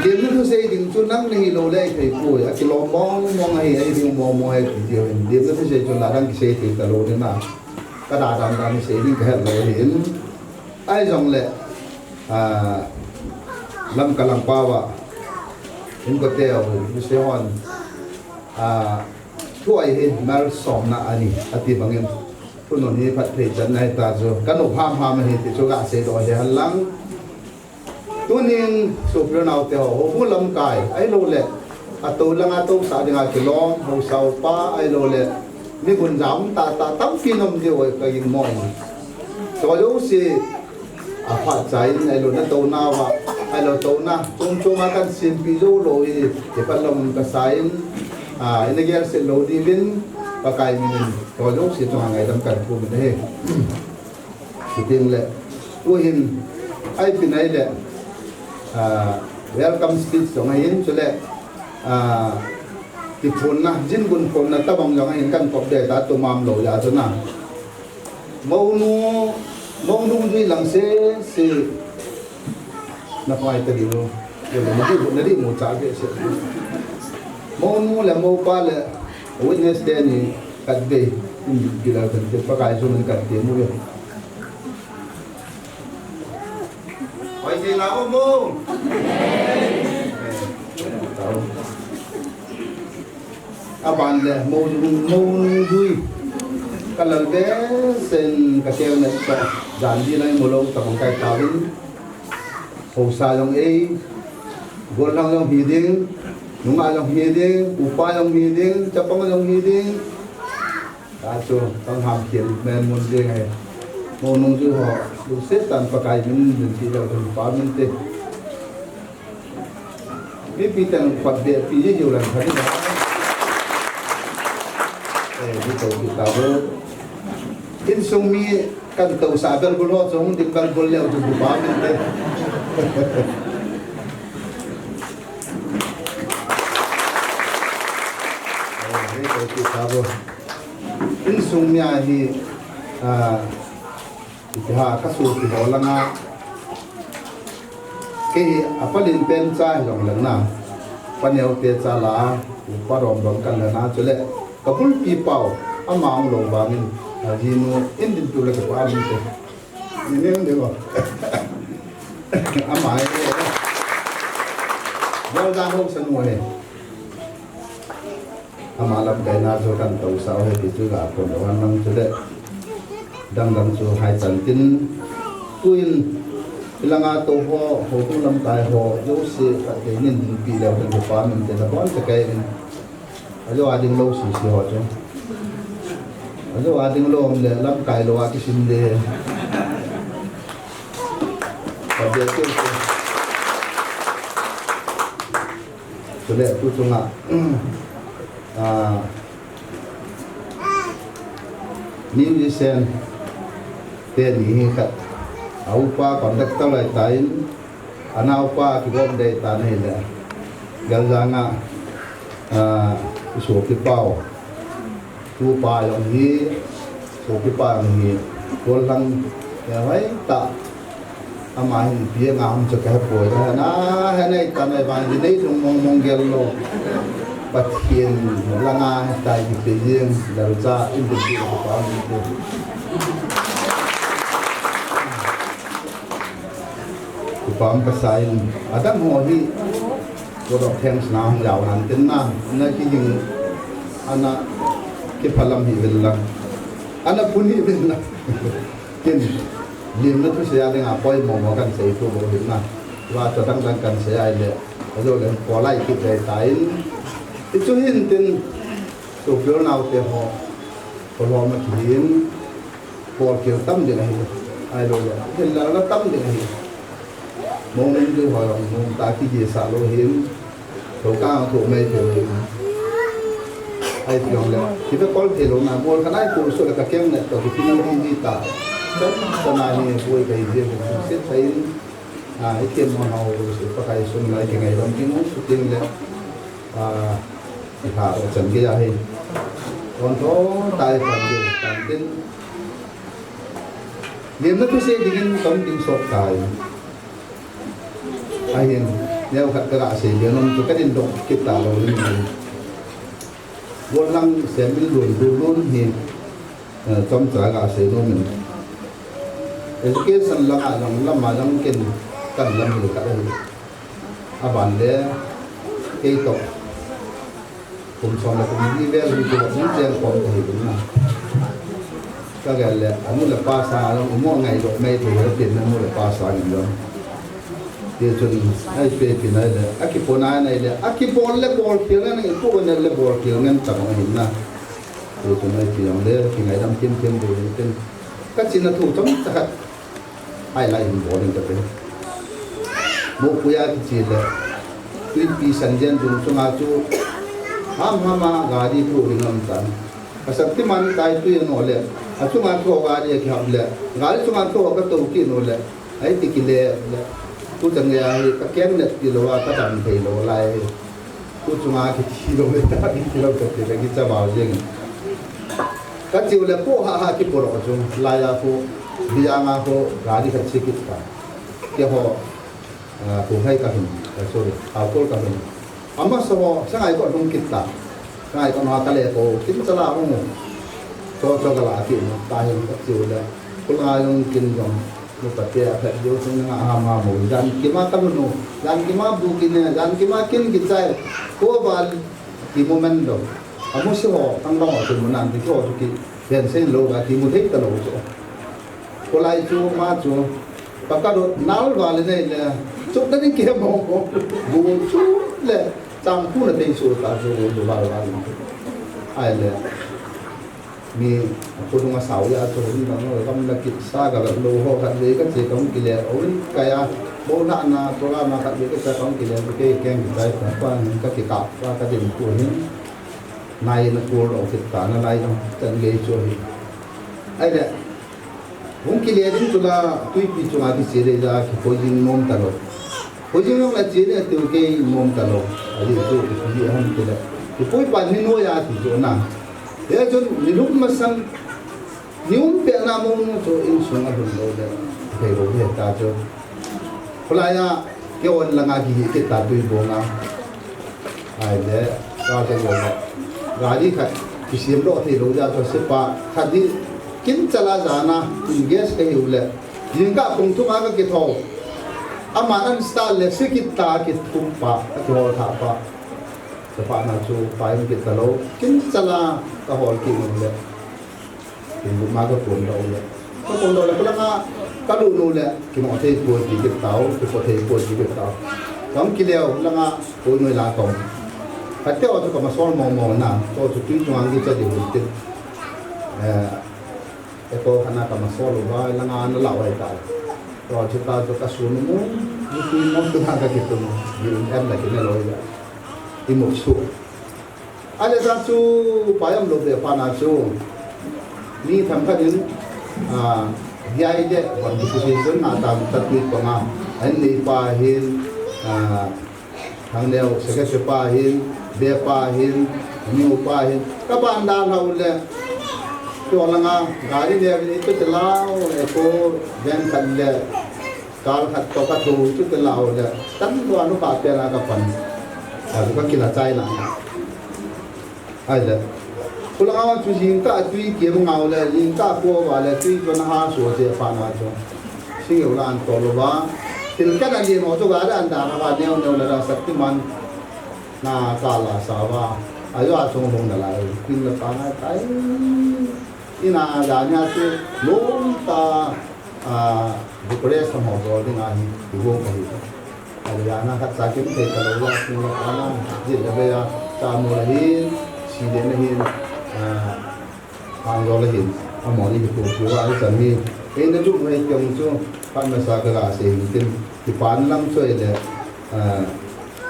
Speaker 9: lian nu se ding chu nang nei lo le thei pu a ki lo mong ai ding mong ai ti tiu in lian nu se chu la dang ki se ti ta lo ni na ka da dang se ding ka lo hin ai jong le lam kalang pa wa in ko te au se hon thuai hi mar som na ani ati bangin punon hi phat thei chan nai ta jo kanu ham hi ti chu ga se do he halang tunin so pro nau te ho hu lam kai ai lo le ato langa to sa dinga kilom ho sau pa ai lo le mi gun jam ta tam finom de oi ka yin moi so yo si a pha chai ai lo na to na wa ai lo to na chung akan sim pi zo lo i te palom ka sain in the year se lo di vin pakai min to lo si to ngai dam kan pu min he si ting le tu hin ai pinai le welcome speech so ngai in chule ti phun na jin gun phun na ta bang jang in kan kop de ta to mam lo ya cho na mong nu duy lang se na phải tự điều rồi nó đi một trái về sẽ mong là mong pa là witness đây này cắt về đi là cần phải cái số mình cắt tiền mua được hỏi gì nào mong bạn là mong duy kalau dia sen kasih nak janji lain mulut tak mungkin kawin Hausa yang Gol yang hiding, Nunga yang hiding, Upa yang hiding, Japang yang hiding. Kaso tang ham kian men mun je ngai. Mo nung ju ho, lu set tan pakai min ti da pa min te. Pi tang pat de pi je ju lan khani ba. Di to di ta bo. In sung mi kan tau sa bel gol ho sung di bel gol leo ju pa min te. In sung mia hi ha kasu ti ho langa ke apalin pen cha long lang na panel te cha la parom dom kan la na chule kapul pi pau amang lo bangin ji no in din tu la ka pa min te ni ne de ko amai wal da ho san mo he amalam kai na zo kan tau sao he ti chu ga ko wan nam chu de dang chu hai chan tin tuin ilanga to ho tu lam tai ho yo se ka te nin pi le kan pa min te da bon te kai in ajo ading lo si ho chu ajo ading lo le lam kai lo a ki sim de ka de ke chu le tu chu nga musician te ni khat au pa conductor lai tain anau pa ki gom dei ta nei le gal janga so ki pao tu pa yong hi so ki pa ni kol lang ya hai ta amai pia ngam cho ka po na ha nei ta nei ban di nei tung mong gel lo bắt khiên langa tại vì tự nhiên đầu ra in được điều có những cái bám cái sai adam hồ đi ก็ดอกแทงสนามยาวนั้นเป็นน้ำนั่นที่ยิงอันนั้นที่พลังหิเป็นละอันนั้นพุ่นหิเป็นละกินเลี้ยงนั้นทุกสิ่งอย่างปล่อยมองกันเสียตัวบ่เห็นนะว่าจะตั้งกันเสียเลยเราเลยพอไล่คิดใจตายที่ช่วยเห็นเป็นสุขเรื่องเอาเตะหอพอรอมาเห็นพอเกี่ยวตั้มเดี๋ยวไหนไอ้เราเลยเห็นแล้วตั้มเดี๋ยวไหนมองมันดูหอยมองตาที่ยีสาเราเห็นถูกก้าวถูกไม่ถูกไอ้ที่ยองเลยที่ตะกอนเทลงมาบอลขนาดกูสุดกับเกมเนี่ยตัวที่นี่ที่ตาจนตอนนี้ป่วยไปเรื่อยๆเสียใจไอ้เกมมันเอาสุดปกติส่วนไหนยังไงตอนที่นู้นสุดจริงเลยที่หาฉันก็จะให้ตอนท้อตายฝันอยู่ตอนเป็นเรียนนักพิเศษที่กินต้องกินสดตายไอ้เห็นเนี่ยขัดกระดาษเสียเดี๋ยวน้องจะกระดิ่งดอกคิดตาเราเรื่องนี้วันหลังเสียเป็นหลุนดูรุ่นเห็นจอมจ่ายกระเสียโน่นมันเอเกสันละอ่ะลังละมาลังกินกันลังหรือกันเลยอาบันเล่เกยตกผมสอนแล้วผมนี่เวลาที่ผมนี่เจ้าของตัวเองนะก็แก่เลยอันนู้นแหละภาษาเรามั่วไงดอกไม่ถือว่าเป็นนั่นนู้นแหละภาษาอย่างเดียวเดี๋ยวจนให้เป็นอะไรเลยอากิปนาอะไรเลยอากิปอนเล่บอลเกี่ยวนั่นไอ้พวกนั้นเล่บอลเกี่ยวงั้นต่างกันเห็นนะเดี๋ยวจนให้เกี่ยวเลยที่ไหนทำเทียมดูเป็นก็จินถูกจังจักไอ้ไรหินบอลนี่จะเป็นโมกุยาที่จีเลยวิปีสัญญาณดูจงอาจูहम गाड़ी को इनम तन असक्ति मान ताई तो ये नोले अचुंगा तो गाड़ी के हमले गाड़ी चुंगा तो अगर तो की नोले आई तिकिले तू जंगे आई ककेन ने तिलवा का दम थे लो लाए तू चुंगा की किलो में ता किलो करते लगी जवाब जेंगे कचिवले को हा की बोरो जो लाया को बियांगा को गाड़ी कच्ची कितना के हो को है का हम सॉरी आपको का हम amma so sangai ko dum kitta sangai ko na tale ko kin chala mo so gala ki no ta hin ka chu la kula yung kin jong no pa te a phet yo sung nga ha ma mo jan ki ma tam no jan ki ma bu ki ne jan ki ma kin ki chai ko bal ki moment do amo so tang lo chu mo nan ki ko ki ben sen lo ga ki mo thik ta lo chu ko lai chu ma chu pa ka do nal wal ne le chuk da ni ke mo ko bu chu le trong khu là tình sự ta rồi đồ vào ai là mi cô đông mà sáu giờ rồi nó không là kịp xa cả là lô họ đặt đấy các gì cũng kỳ lệ ôi cái bố nạn là tôi mà đặt đấy cái cũng kỳ lệ cái kem cái qua các cái cặp qua các điểm của những này là của đồ thịt cả nó này tận ghế cho ai là cũng kỳ lệ đến chúng ta tuy bị chúng ta thì sẽ ra cái phôi dinh môn ta rồi phôi dinh môn là chỉ để từ cái môn ta rồi đi tu đi ham cái đấy thì phôi bản hình nuôi ra thì chỗ nào thế cho những lúc mà sang những Việt Nam môn cho in xuống ở vùng đâu đấy phải có hiện ta cho hôm nay cái ôn là ngay cái ta tùy bộ nào ai đấy ra cho người gari khách thì xem đó thì đâu ra cho xếp ba khách đi kín chala jana in gas cái hiểu lệ những cái công thức ăn cái thầu amanan style le sikita kit kumpa atho tha pa sapa na chu pai mi kit lo kin chala ka hol ki le kin ma ka pon do le ko la ka lu nu le ki mo the ko ki kit tao ko the ko ki kit tao kam ki leo la nga ko noi la ko ka te o to ka ma sol mo na to chu ti chu ang ki cha di ti ko kana ka ma sol wa la nga na la wai ta rồi chúng ta cho các xuống nó muốn như khi nó tương hàng cái kiểu nó dùng em là cái này rồi thì một số ai là chú phải em lột để phá nào chú ni thằng khác đến dạy đấy còn một số dân nào làm tập luyện của ngài anh đi phá hiên thằng nào sẽ cái phá hiên bè phá hiên nhiều phá hiên các bạn đang học là cho là ngà gari dia ini tu telau eko dan khadle kal khat to ka tu tu telau da tan tu anu pa pe na ka pan ka kila chai la ai da kula awa chu jing ka tui ke ngau le jing ka ko wa le tui cho na ha so je pa na cho sing yo lan to lo ba til ka dan di mo to ga da an da na ba neo neo la sakti man na kala sawa ayo achong mong nalai pin la pa tai ina danya chu long ta Bucharest from Hong Kong ai wo ko hi Ariana khat sa kim te ka lo la pin la pa na ji la be ya ta mo la hi si de na hi ang lo la hi amoni ko ko ai san mi en na chu mai kyong chu pan ma sa ka ga se tin ti pan lam choi le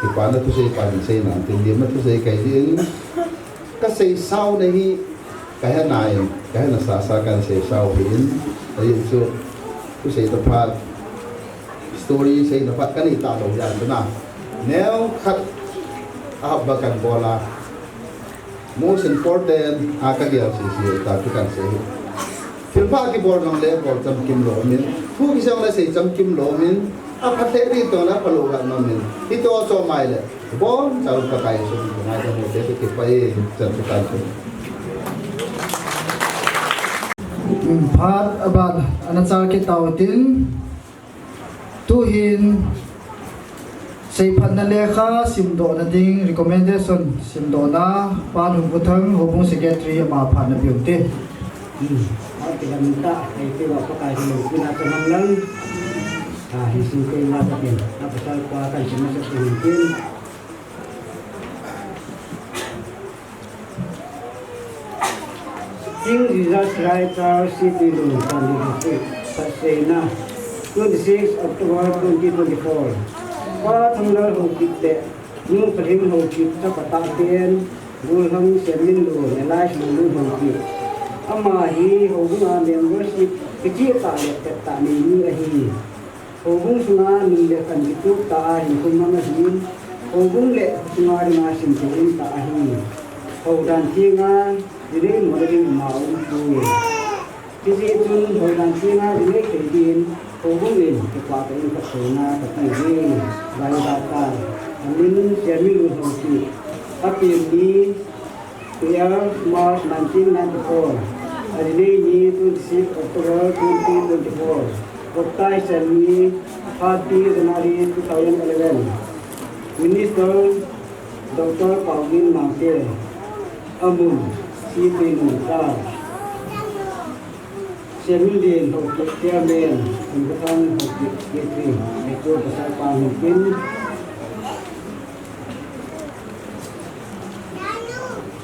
Speaker 9: thì quán là tôi xây quán xây nào tiền điểm là tôi xây cái gì cái xây sau này cái này là sa cái xây sau hiện tại vì tôi xây tập phát story xây tập phát cái này tạo đầu dàn thế nào nếu khách học và cần bỏ là most important cái gì tạo cho cần xây phim phát cái bỏ lòng lẽ bỏ chấm kim lỗ mình thu cái sao là xây chấm kim lỗ mình apa teri to na palugan namin ito so maile bon sa ka kay so na da mo te ke pai sa ka so
Speaker 4: phat abad anachar ke tawtin tu hin sei phan na lekha simdo na ding recommendation simdo na pan hu buthang hobung secretary ma phan na biute
Speaker 10: minta itu apa kayak mungkin akan menang hising kayo natin napasal ko akan siya sa mungkin King Jesus Christ our city room sa Sena 26 October 2024 Patungal hukit de nung paling hukit sa patakin gulhang semin lo elias nung hukit amahi hubungan membership kecil tak letak tak ni ahi hubung sunga nilekan itu tak ahi kumangahin hubung le sunga ringasin tuin tak ahi haudan tinga jadi modern mau tu kisi tun haudan tinga ini kedin hubung ini kepakai kesona ketemu bayi bakal amin semin hukit tapi ini year March 1994 hari ini 26 Oktober 2024 Oktai Semi Hati Januari 2011 Minister Dr. Paulin Mangte Amun Siti Nunta Semilin Hokit Chairman Angkatan Hokit Ketri Ekor Besar Pamimpin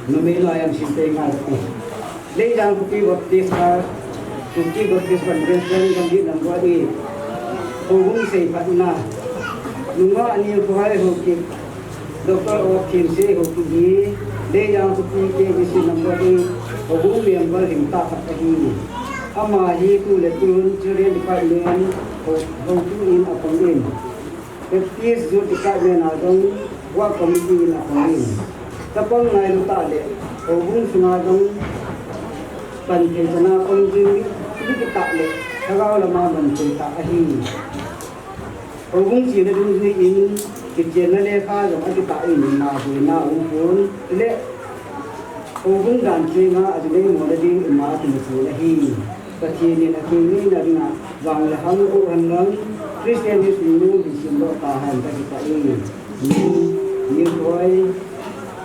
Speaker 10: Nomela yang simpai ngarti. Lei yang kupi baptis ka, kupi baptis convention yang di nangwari. Hubung seipat na. Nunga ani kuhai hukit. Doktor Okin se hukigi. Lei yang kupi ke bisi nangwari. Hubung member himta katahi. Amahi tu letun curian department. Hukingin apangin. Baptis ju department adong. Wa komiti apangin. Tapang nai luta le, hubung sungadong panjana panjing itu kita le, kalau lama mencinta ahi. Hubung cina dulu ini kecina le kah jangan kita ini na umpun le, hubung dan cina ada le modal emas musuh ahi. Kecina kini narina bang lehang urangang Kristianis dulu di sini tahan kita ini. Ni boy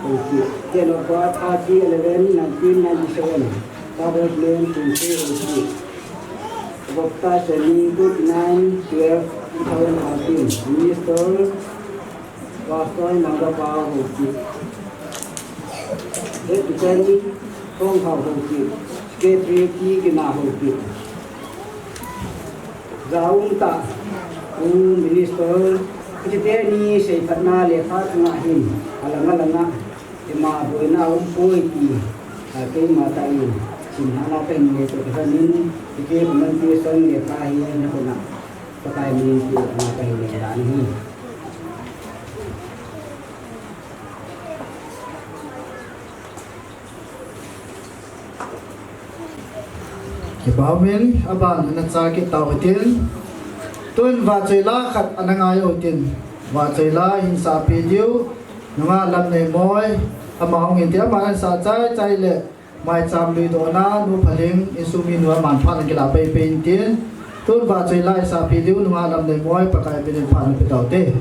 Speaker 10: Okay. January 30, 11, 1997. Tablet name Tuesday okay. Vokta Seni 9, 12, 2014. Minister Pastor Nagapa okay. Deputy Kong Hao okay. Secretary Ki Gina okay. Zaunta Minister Kita ni saya pernah lihat ngahin alang-alang Ima buena umpoi ki kay matain sinhala pen ni to kanin ike manti son ni kahiya na kuna patay ni ki na kahiya dani
Speaker 4: Kibamin aban na sakit tawatin tun va chela khat anangai otin va chela hinsa pidiu nga lam nei moi amahong india man sa chai le mai cham lui do na nu phaling isumi nu man phan kila pe tin tun va chela sa pidiu nga lam nei moi pakai bin phan pe daute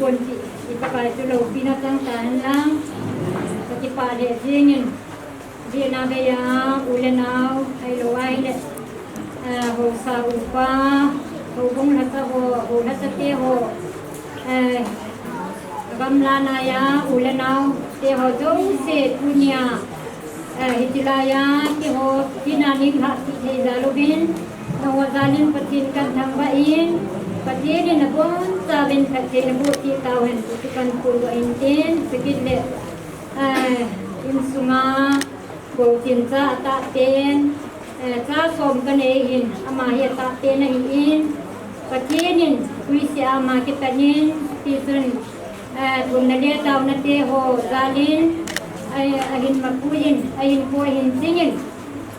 Speaker 11: pun dipakai tu binatang tanah seperti pada sini dia nagaya ulenau ailoai le hosa upa hubung hasa ho hasa te ho gamlana ya ulenau te ho jong se punya hitilaya te ho kinaning hati te zalubin nawazalin patin kan thambain patin na bon sabin patin na buti kawan tukan pulo inten sekile sunga bộ tiền ra tạ tên ra xóm cái này hình mà hiện tạ tên này in và trên hình quý sĩ mà cái tên in thì dân vùng này tàu nó tê hồ ra lên hình mà phụ hình sinh hình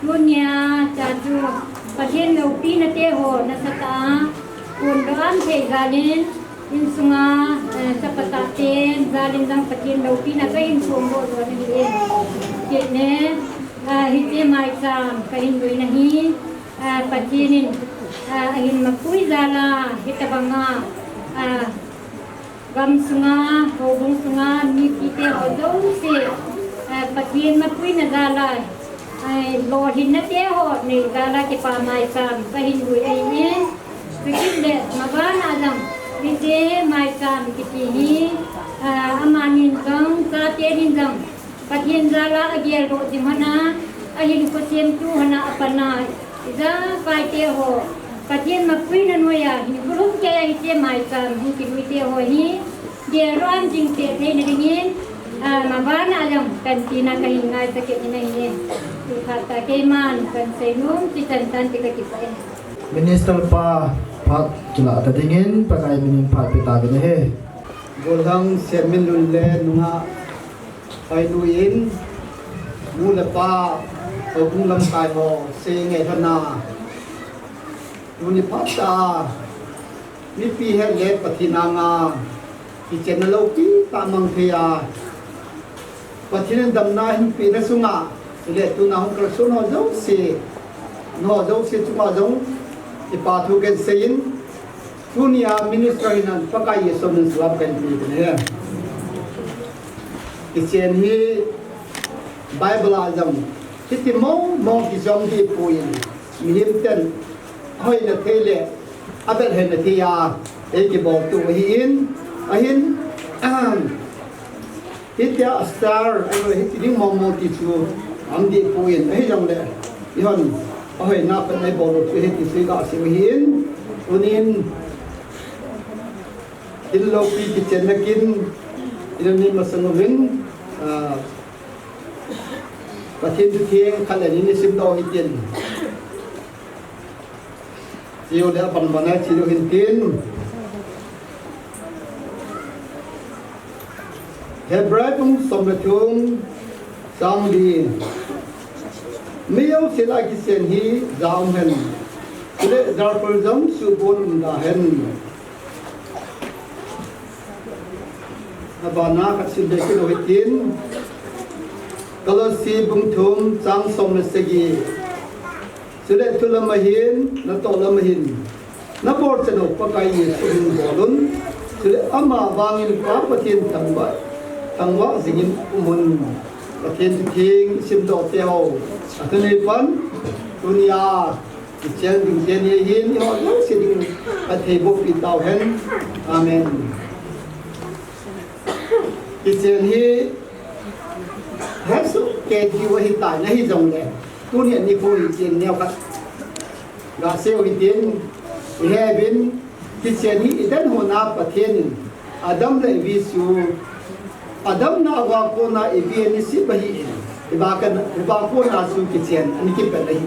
Speaker 11: luôn nhà cha chú và trên đầu pin nó tê hồ nó sẽ ta vùng đoán thể ra lên in sunga sapata tên ra lên răng và trên đầu pin nó cái in xuống bộ rồi này Kene hiti mai sam kahin doi nahi patinin ahin mapui zala hita banga gam sunga hobung sunga ni kite hodong se patin mapui na zala lo hin na te ho ni zala ke pa mai sam kahin doi ai ne pikin de magana adam hiti mai sam kiti hi amanin gang ka tenin gang Patien zala agial ro di mana ahin ko siem tu hana apana iza kai te ho patien mapui na noya ni guru ke ai te mai kam hu ki te ho hi dia ram jing te nei na ringin ma bana alam kan tina kai ngai ta ke ni ni tu khata ke man kan sei num ti tan tan ti ka ki pai
Speaker 4: Minister pa phat chula ta dingin pakai minin phat pita ge he
Speaker 6: Golang semin lulle nunga ai nuin mula pa ông lâm tài hồ se ngày thân na nuni pata mi pi he le pathina nga ki chen lo ki ta mang thia pathin dam na hin pi na sunga le tu na hong kra so no zo se tu ma zo ti pa thu ken sein dunia minister hinan pakai yeso nun slab kan pi ne Kichen hi Bible azam kiti mo ki zom di puin mihim ten hoi na thele abel hen na thia ki bok tu hi in ahin hitia star ai hiti ding mo ti chu am di puin ai jong le ihon hoi na pen ai bol tu hiti si ga si hi in unin illo pi kichen na kin ini masangulin pathin tu thieng khalan ni sim do hitin chiu le ban bana chiu hintin hebrai tung somratung samli miyo sila ki sen hi zaum hen le zarpur zam su bon da hen abana ka sin de ko hitin kalau si bung thum sang som na segi sule tulamahin na tolamahin na bor chano pakai sun bolun sule ama bangin pa patin tangwa zingin umun patin thing sim do teo atune pan dunia chen ding chen yin yo yo siding athe bo pi tau hen amen chen hi hết sự kê chiu hiện tại nó hi dòng này tu hiện đi phôi tiền neo cắt gà siêu hiện tiền he bin thì tiền hi đến hồ na bát thiên Adam lại vi su Adam na wa ko na ibi ni si bahi iba ko na su ki tiền anh ki pe nahi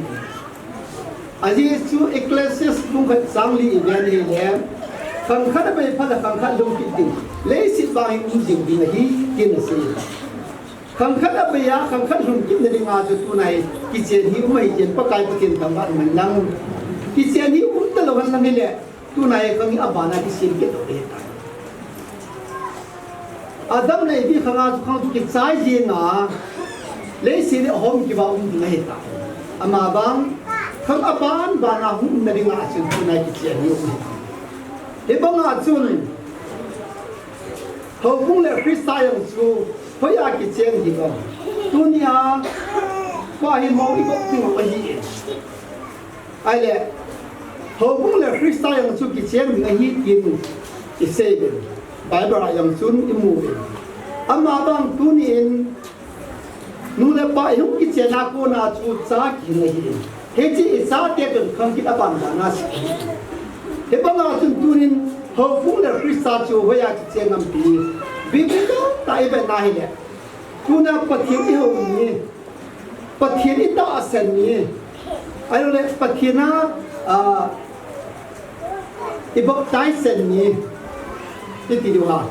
Speaker 6: aji su ecclesias bung khat sang li iben hi le khang khat be pha khang khat lung ki ti le si ba hi jing bi nahi kin na si khang khat abya khang khat hum kin ni nga ju tu nai ki chen hi mai chen pa kai pa kin tam ba man lang ki chen hi ta lo han lang le tu nai khang abana ki sin ke to de Adam này bi khanga chu khang tu ki sai ji nga le si le hom ki ba ngai ta ama bang khang aban ba na hum na ri nga chu tu nai ki chen hi e bang a chun hầu cũng là Christa yang su hoi a ki cheng hi ko dunia qua hi mo i ko ti mo hi ai le hầu cũng là Christa yang su ki cheng ngai hi tin ki se Bible yang sun i mu ama bang tunin nu le pa hu ki chen na ko na chu cha ki ngai hi he chi sa te kan khang ki aban na si he ba na chun tunin hầu cũng là Christa chu hoi a ki cheng nam pi Biblia tai be na hi le tuna pathian i ho ni pathian i ta sen ni ai le pathiana i bok tai sen ni ti ti wa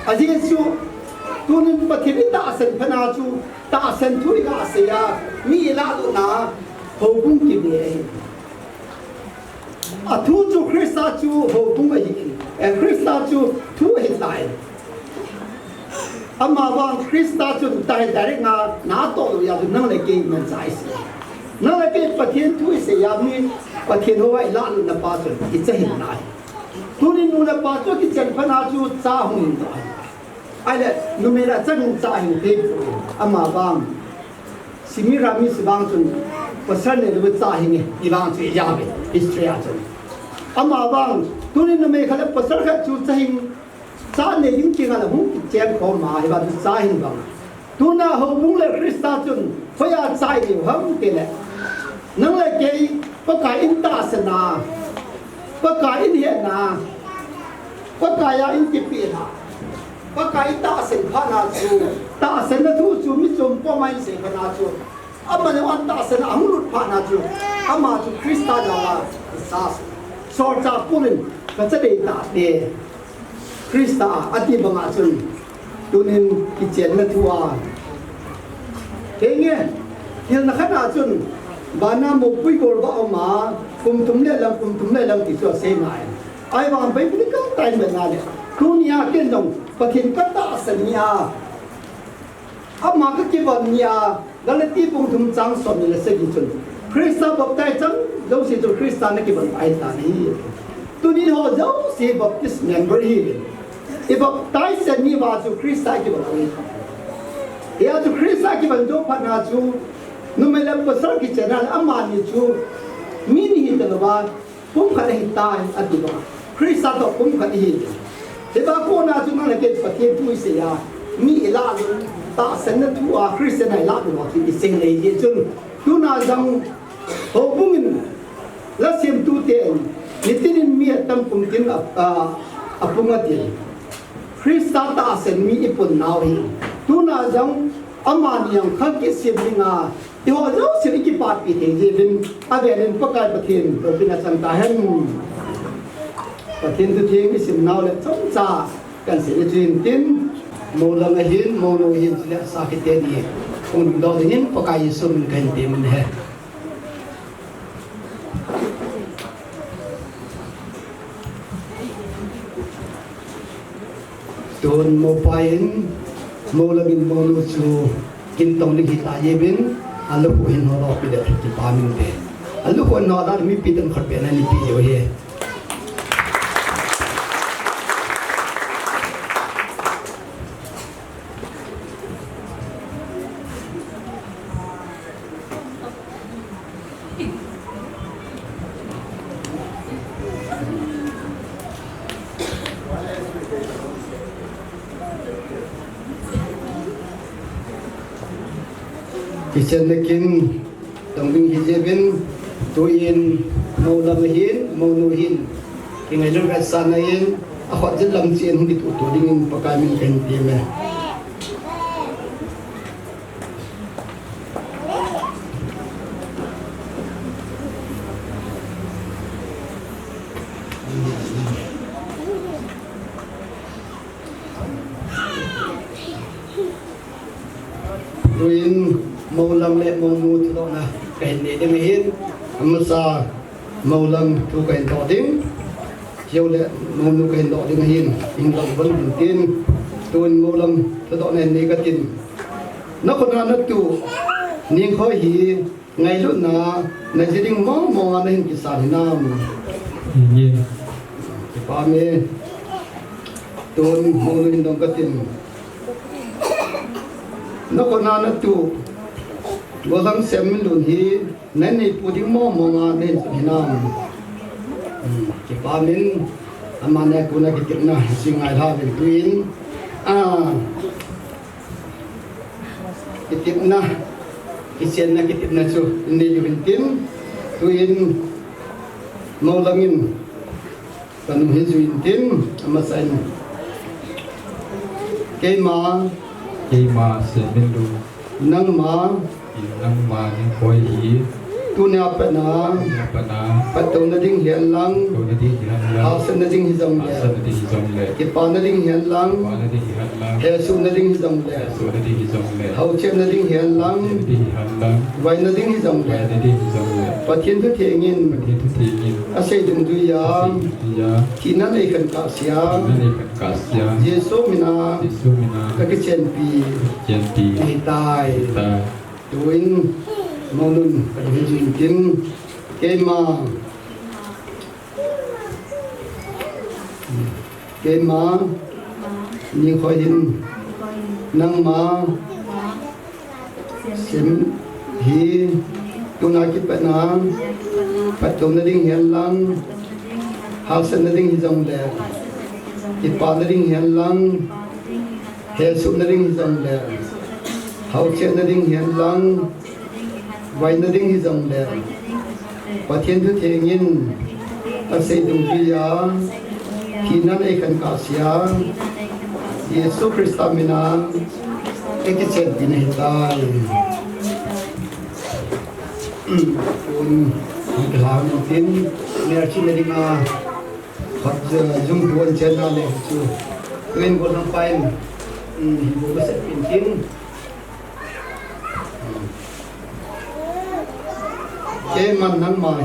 Speaker 6: a ji su tunin pathian i ta sen phana chu ta sen thui ga se ya mi la lu na ho bung ki be a thu chu Christa chu ho bung ba hi Christa chu thu hi tai ama wang Christa chu tai direct na to lo ya nang le ke men sai si nang le ke pathian thu se ya mi pathian ho ai la lu na pa chu ki che hin nai tu ni nu na pa chu ki chen phana chu cha hung do ai le nu me ra chang cha hin te ama wang simira mi si bang chu pasan ne lu cha hin ni bang chu ya be history a chu ama wang tu ni nu me khala pasar kha chu cha hin sa ne yin ki ngala hung ki chen ko ma hi ba sa hin ba tu na ho bung le Christa chun khoya chai ni hum ke le nang le ke pa ka in ta sana pa ka in he na pa ka ya in ki pi na pa ka in ta sen pha na chu ta sen na thu chu mi chum po mai se pha na chu amma ne wan ta sen ang lut pha na chu amma chu Christa da la sa so cha punin ka cha de ta de Christa ati banga chun tunin ki chen na thua henge hil na khana chun bana mo pui gol ba ma kum tum le lam ti so se ngai ai wang bai ni ka tai me na le dunia ken dong pathin ka ta sania ama ka ki ban nia galati pung thum chang som ni le se gi chun Christa bap tai chang do si to Christa na ki ban ai ta ni tunin ho do si baptist member hi Iba tai sen ni wa chu Christa ki ba ni ya chu Christa ki ban do pa na chu nu me la pasar ki chana amma ni chu min hi ta ba pum kha hi tai adu ba Christa to pum kha hi iba ko na chu na ke pa ke tu se ya mi la ta sen na tu a Christa na la no ti sing le ye chu tu na jang ho bungin la sim tu te ni tin mi tam pum tin a pum ti Christa ta sen mi ipun naw hi tu na jang ama ni yang khak ki siblinga ti ho jo sir ki pat pi the je bin aven pakai pathin to pina chang ta hen pathin tu thing ki sim naw le chong cha kan se jin tin mo lang a hin mo no hin le sa ki te ni kung do hin pakai sum kan te min he Tuan mo pain mo lagin mo lu chu kin tong li hita ye bin alu ko hin ho pi de ti pa min de alu ko no da mi pi tan khat pe na ni pi yo ye Kichen lekin tonging hijebin tuin mo lam hin mo nu hin kingai lu rat sanain akhot jin lam chen hu dit tu dingin pakamin kan ti me tuin mo lam le mo nu tu na kan ni de me hin amsa mo lam tu kan to ding chiều lệ mo nu kan to ding hin in dong vẫn bình tin tuin mo lam tu to ne ni ka tin nó còn là nó tu niên khói hi ngày lúc na chỉ ding mo mo anh hin ki sa ni nam pa me
Speaker 10: tôn mô linh đông cát tin nó còn na tu vô lăng xem mình luôn hi nên này phụ tiếng mò ngà nên chỉ nam cái ba mình mà này cũng là cái chuyện na sinh ngày ha về tuyến cái chuyện na cái chuyện na cái chuyện na số nàyอยู่เป็นtim tuyến mò langin kan hin ju tim ama sain cái mà sẽ bên đủ nang mà ni koi hi tu ne apana patau na ding hian lang asan na ding hi jong le ke pa na ding hian lang he su na ding hi jong le hau chen na ding hian lang vai na ding hi jong le pathian thu thengin asai dung du ya thina nei kan ka sia jesu mina ka ke chen pi ni tai tuin monun kadin tin kema ni khoi hin nang ma sim hi tuna ki pana patom na ding hian lang hausan na ding hi jong le ki pa na ding hian lang he su na ding hi jong le hau chen na ding hian lang vai na ding hi jong le pathian thu thengin asai dung ya hinan ai kan ka sia yesu krista mina ek chen din hi tai un glam tin ner chi na ding a khat jung buan chen na le chu len bon nam pain bo ba se pin tin cái man nang mai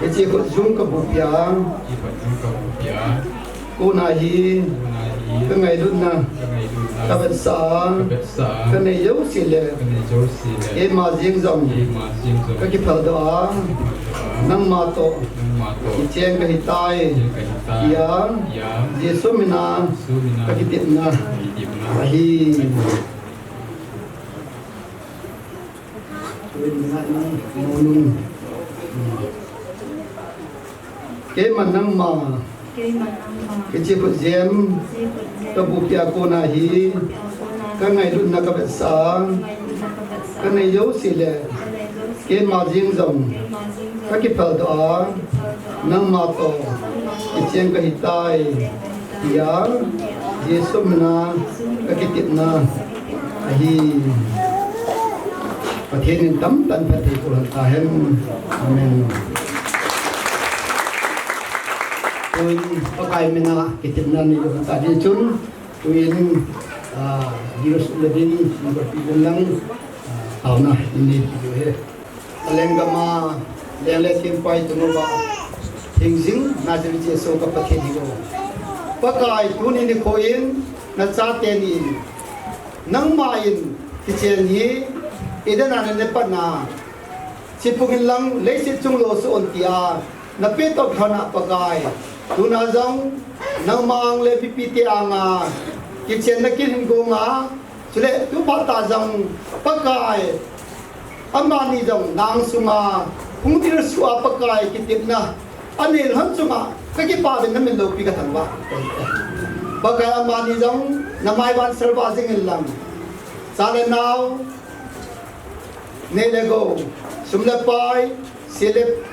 Speaker 10: cái chi có dung cái bụng ya cô na hi cái ngày lúc na cái vật sa cái này dấu xì lệ cái mà riêng dòng cái phật đó nang ma to cái chen cái tai ya Giêsu mina cái tiệm na hi cái mà nang mà cái chiếc quần diêm cái bục ya cô na hi cái ngày lúc na cái bát sa cái này dấu xì lệ cái mà riêng dòng cái phật đó nang ma to cái chen cái tai ya Giêsu mina cái tiệm na hiประเทศนี้ตั้มตันประเทศกุลตาเห็นอาเมนตุยปกายมินากิจนันนี่กุลตาดีจุนตุยดิรุสเลดินมันก็ปีกันลังเอานะiniอยู่เฮalengama lele timpai tunuba thingzing na jeri che so ka pathe di go pakai tuni ni khoin na cha te ni nang main ki chen hi idan an ne pana chipugin lang leisi chunglo so ontia na pe to khana pakai tuna jong nang mang le pipiti anga ki chen na kin go nga chule tu pa ta jong pakai amani jong nang sunga kungtir suwa pakai ki tipna anil han sunga ka ki pa den men lo pi ka thanwa pakai amani jong na mai ban serva jing lang sale now Nelego sumlepai silip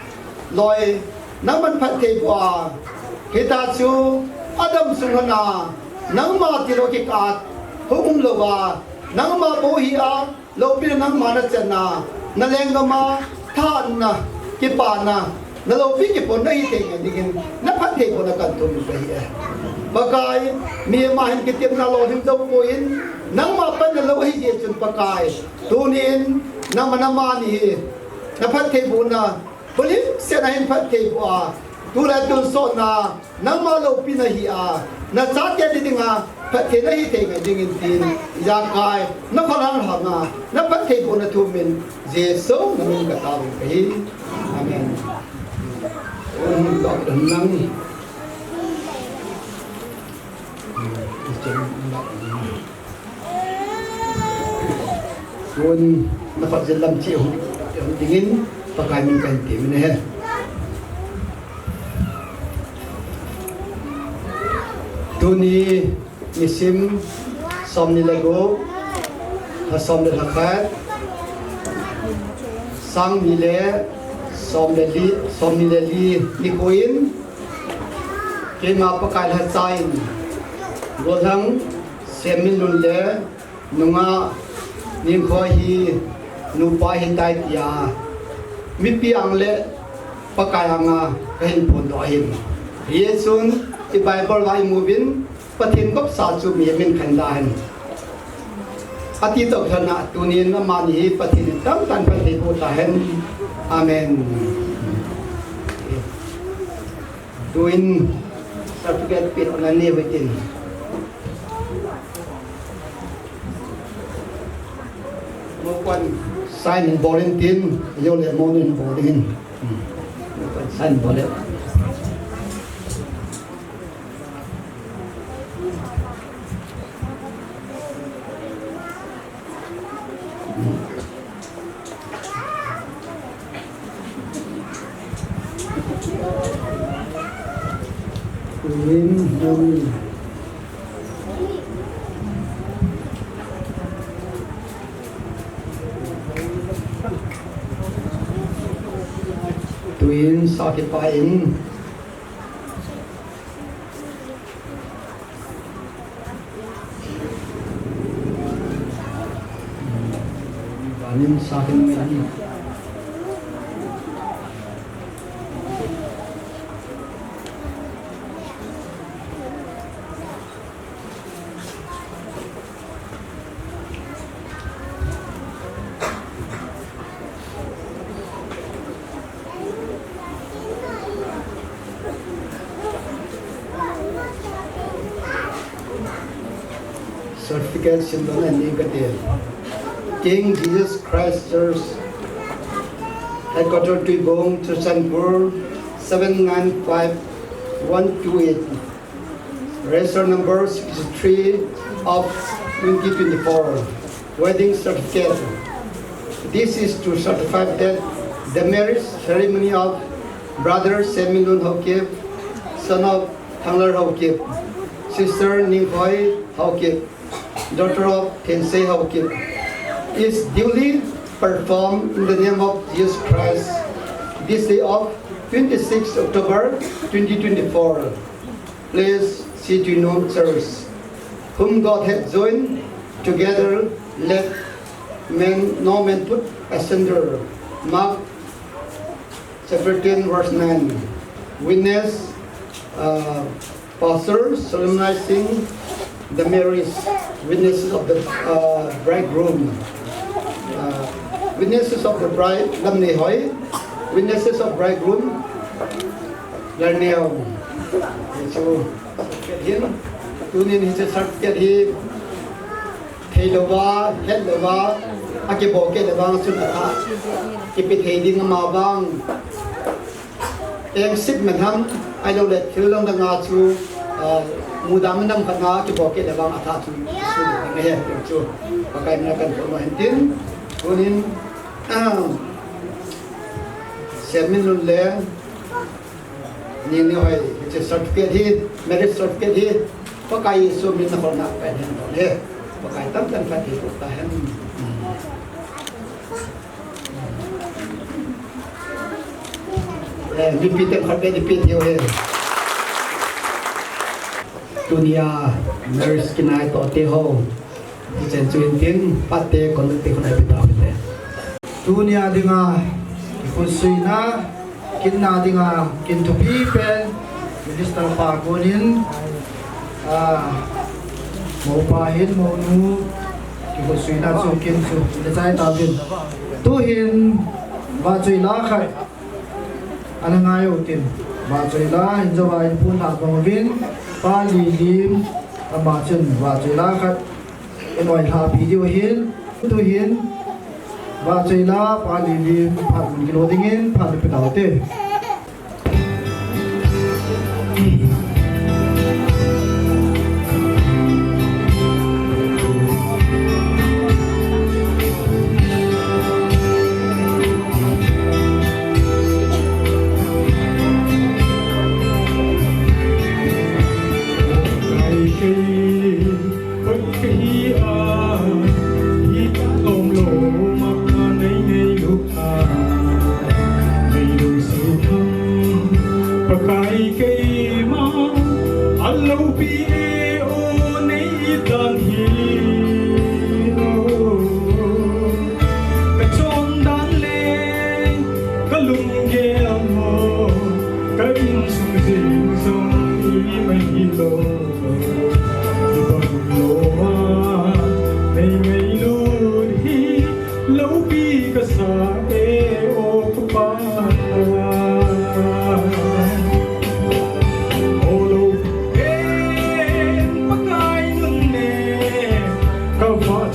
Speaker 10: loy naman phathei bua hitachu adam sunghana nangma tiroki kat hum lowa nangma bohia lopi nangma na chana nalengama thanna kipana nalopi ki pon nahi te ngin na phathei pon kan tum bai bakai mi ma hin ki tim na lo dim do poin nangma pan na lo hi je chun pakai tunin namanamani na phathei buna bolim se na hin phathei bua tu la tu so na nangma lo pi na hi a na cha te dinga phathei na hi te ngai dingin tin ya kai na khalang ha na na phathei buna thu min jesu na min ka ta ri amen คนดอกนังคนนักฟังเสียงลำเชี่ยวdingin pakai minkan tim ni he tu ni misim som ni lagu ha som le hakhat sang ni le som ni le li ni koin ke ma pakai ha sain godang semin lun le nunga ni khoi hi nu pa hin dai tia mi pi ang le pakayanga kahin pon do hin yesun ti bible vai movin pathin kop sa chu mi min khanda hin ati to thana tunin na mani pathin tam tan pati ko ta hen amen tuin certificate pit on ani wetin mo kwan sign in volunteer yo le mo in volunteer sign volunteer Twin occupying Banin sakin ini certificate symbol and negative. King Jesus Christ Church, headquarters to Bong to Sanpur 795128. Register number 63 of 2024. Wedding certificate. This is to certify that the marriage ceremony of Brother Semilun Hokip, son of Thanglar Hokip, Sister Ninghoi Hokip, daughter of Tensei Hokip, is duly performed in the name of Jesus Christ this day of 26 October 2024. Please see to know church, whom God hath joined together, let no man put asunder. Mark chapter 10 verse 9. Witness pastors solemnizing the marriage, witnesses of the bridegroom, witnesses of the bride, Lamne Hoi, witnesses of bridegroom, Larneo. So, here, tunin his certificate here, Taylova, Headlova, Akiboke, the Bang Sunata, Kipit Hading Mabang, and Sigmanham, I know that Kilong the Natu. Mudah menang karena kita boleh dalam atas tu, ni tu, pakai menakan pemaintin, kunin, semin lulle, ni hoi, itu certificate hi, marriage certificate hi, pakai suami nak nak peden boleh, pakai tam kat itu tahan. Dipit khutbah dipit yo he. Dunia nurse kinai to te ho chen chuin tin patte kon te kon ai pita pite dunia dinga kusuina kinna dinga kin to pi pen minister pa gonin mo pa hin mo nu kusuina chu kin chu le chai ta bin tu hin ba chui la khai anangayo tin ba chui la hin zo ba in pun ta bang bin pa li lim ama chen wa chui la khat enoi ha pi diu hin tu hin wa chui la pa li lim pha ki lo dingin pha pe ta te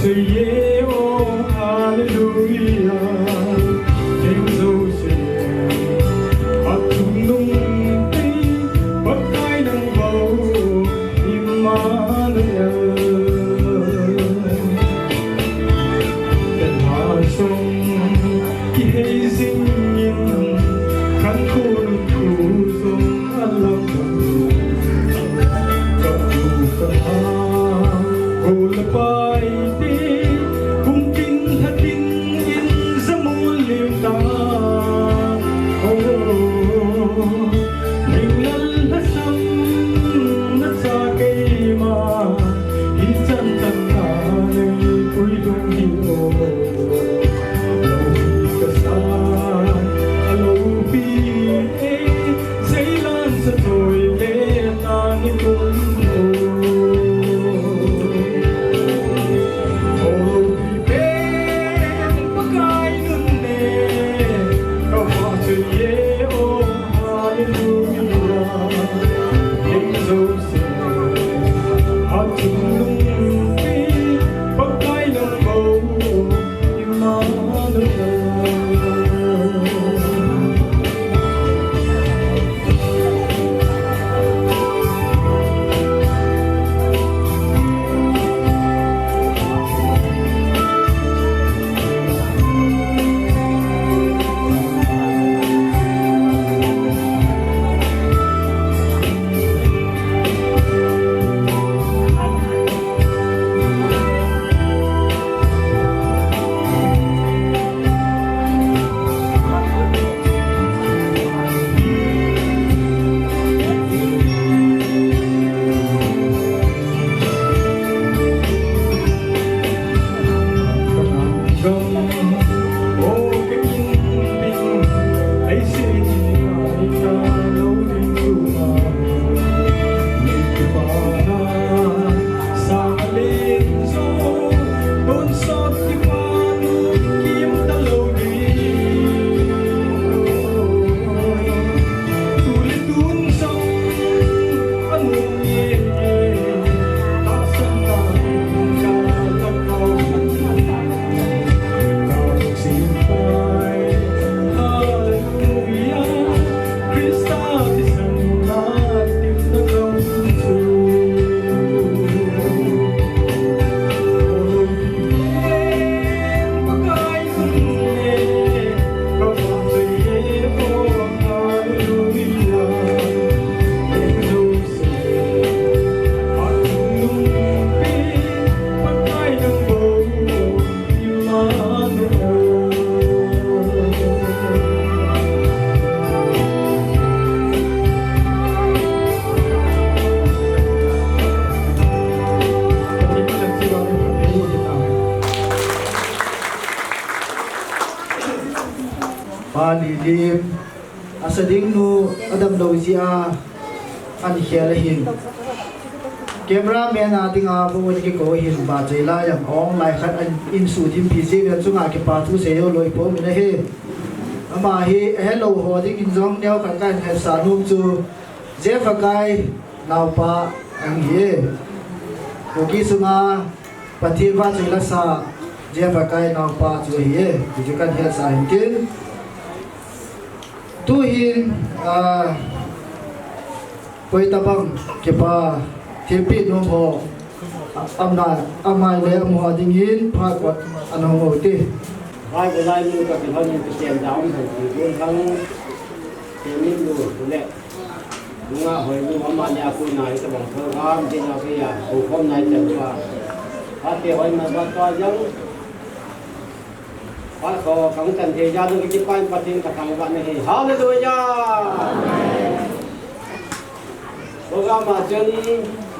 Speaker 8: ye oh hallelujah em dấu sẽ atung nung ti bất ai nang bầu Emmanuel den har song ki hei sing in kan khôn khu song alam ka du ka ha hol pai ti kum tin thakin in zamul lim ta ning lal hasam na sa kai ma in chan tan na nei pui dung hi o ka sa alo pi e sei lan sa toi le ta ni kun
Speaker 4: Lilim asading nu adam dozia an hiala hin camera man ating a bo ni ko hin ba jela yang ong lai khat an in su tim pc ga chunga ke pa thu se yo loi po mi na he ama hi hello ho ding in jong neo kan kan he sa num chu je fa kai naw pa ang hi ko ki sunga pathir wa jela sa je fa kai naw pa chu hi ju kan he sa hin tin tu hin koi tabang ke pa thipi no ho amna amai le mo ding hin pha kwat anong mo ti
Speaker 10: vai cái lai nu ka cái hơn cái tiền giáo mình thì luôn thắng tiền mình đủ lệ đúng không hồi nu mà nhà cô này cái bằng thơ gam trên nào kia hôm nay chẳng qua phát tiền hồi mà bắt to giống phát có cống trần thì ra được cái quan phát triển cả thằng bạn này hallelujah program mà chân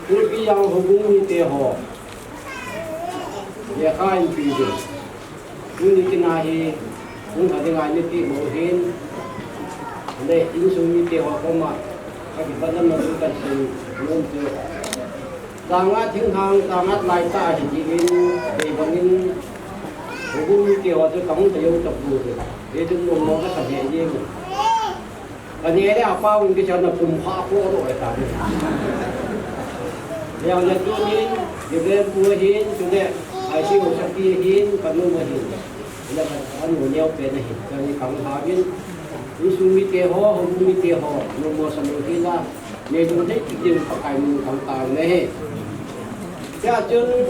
Speaker 10: cứ cái yang hùng như thế họ để khai phi được như thế này cũng phải thế này như thế một hiện để in số như thế họ không mà các cái vấn đề mà chúng ta sử dụng được tăng áp thiên hàng tăng áp lại ta thì chỉ để bằng những hùng như thế họ sẽ cống tới yêu tập vụ được để chúng dùng nó cái thực hiện gì anh nghe đấy à bao cái chuyện là cùng hoa phố rồi cả đấy. Yang itu ni, juga buah hin, juga ai siêu sắc kia hiến cần luôn mà hiến là anh muốn nhau về này cho nên không tháo biến những suy nghĩ kia họ không suy nghĩ kia họ nhưng mà sản phẩm kia là nên chúng thấy cái gì phải mình không tài này cái chân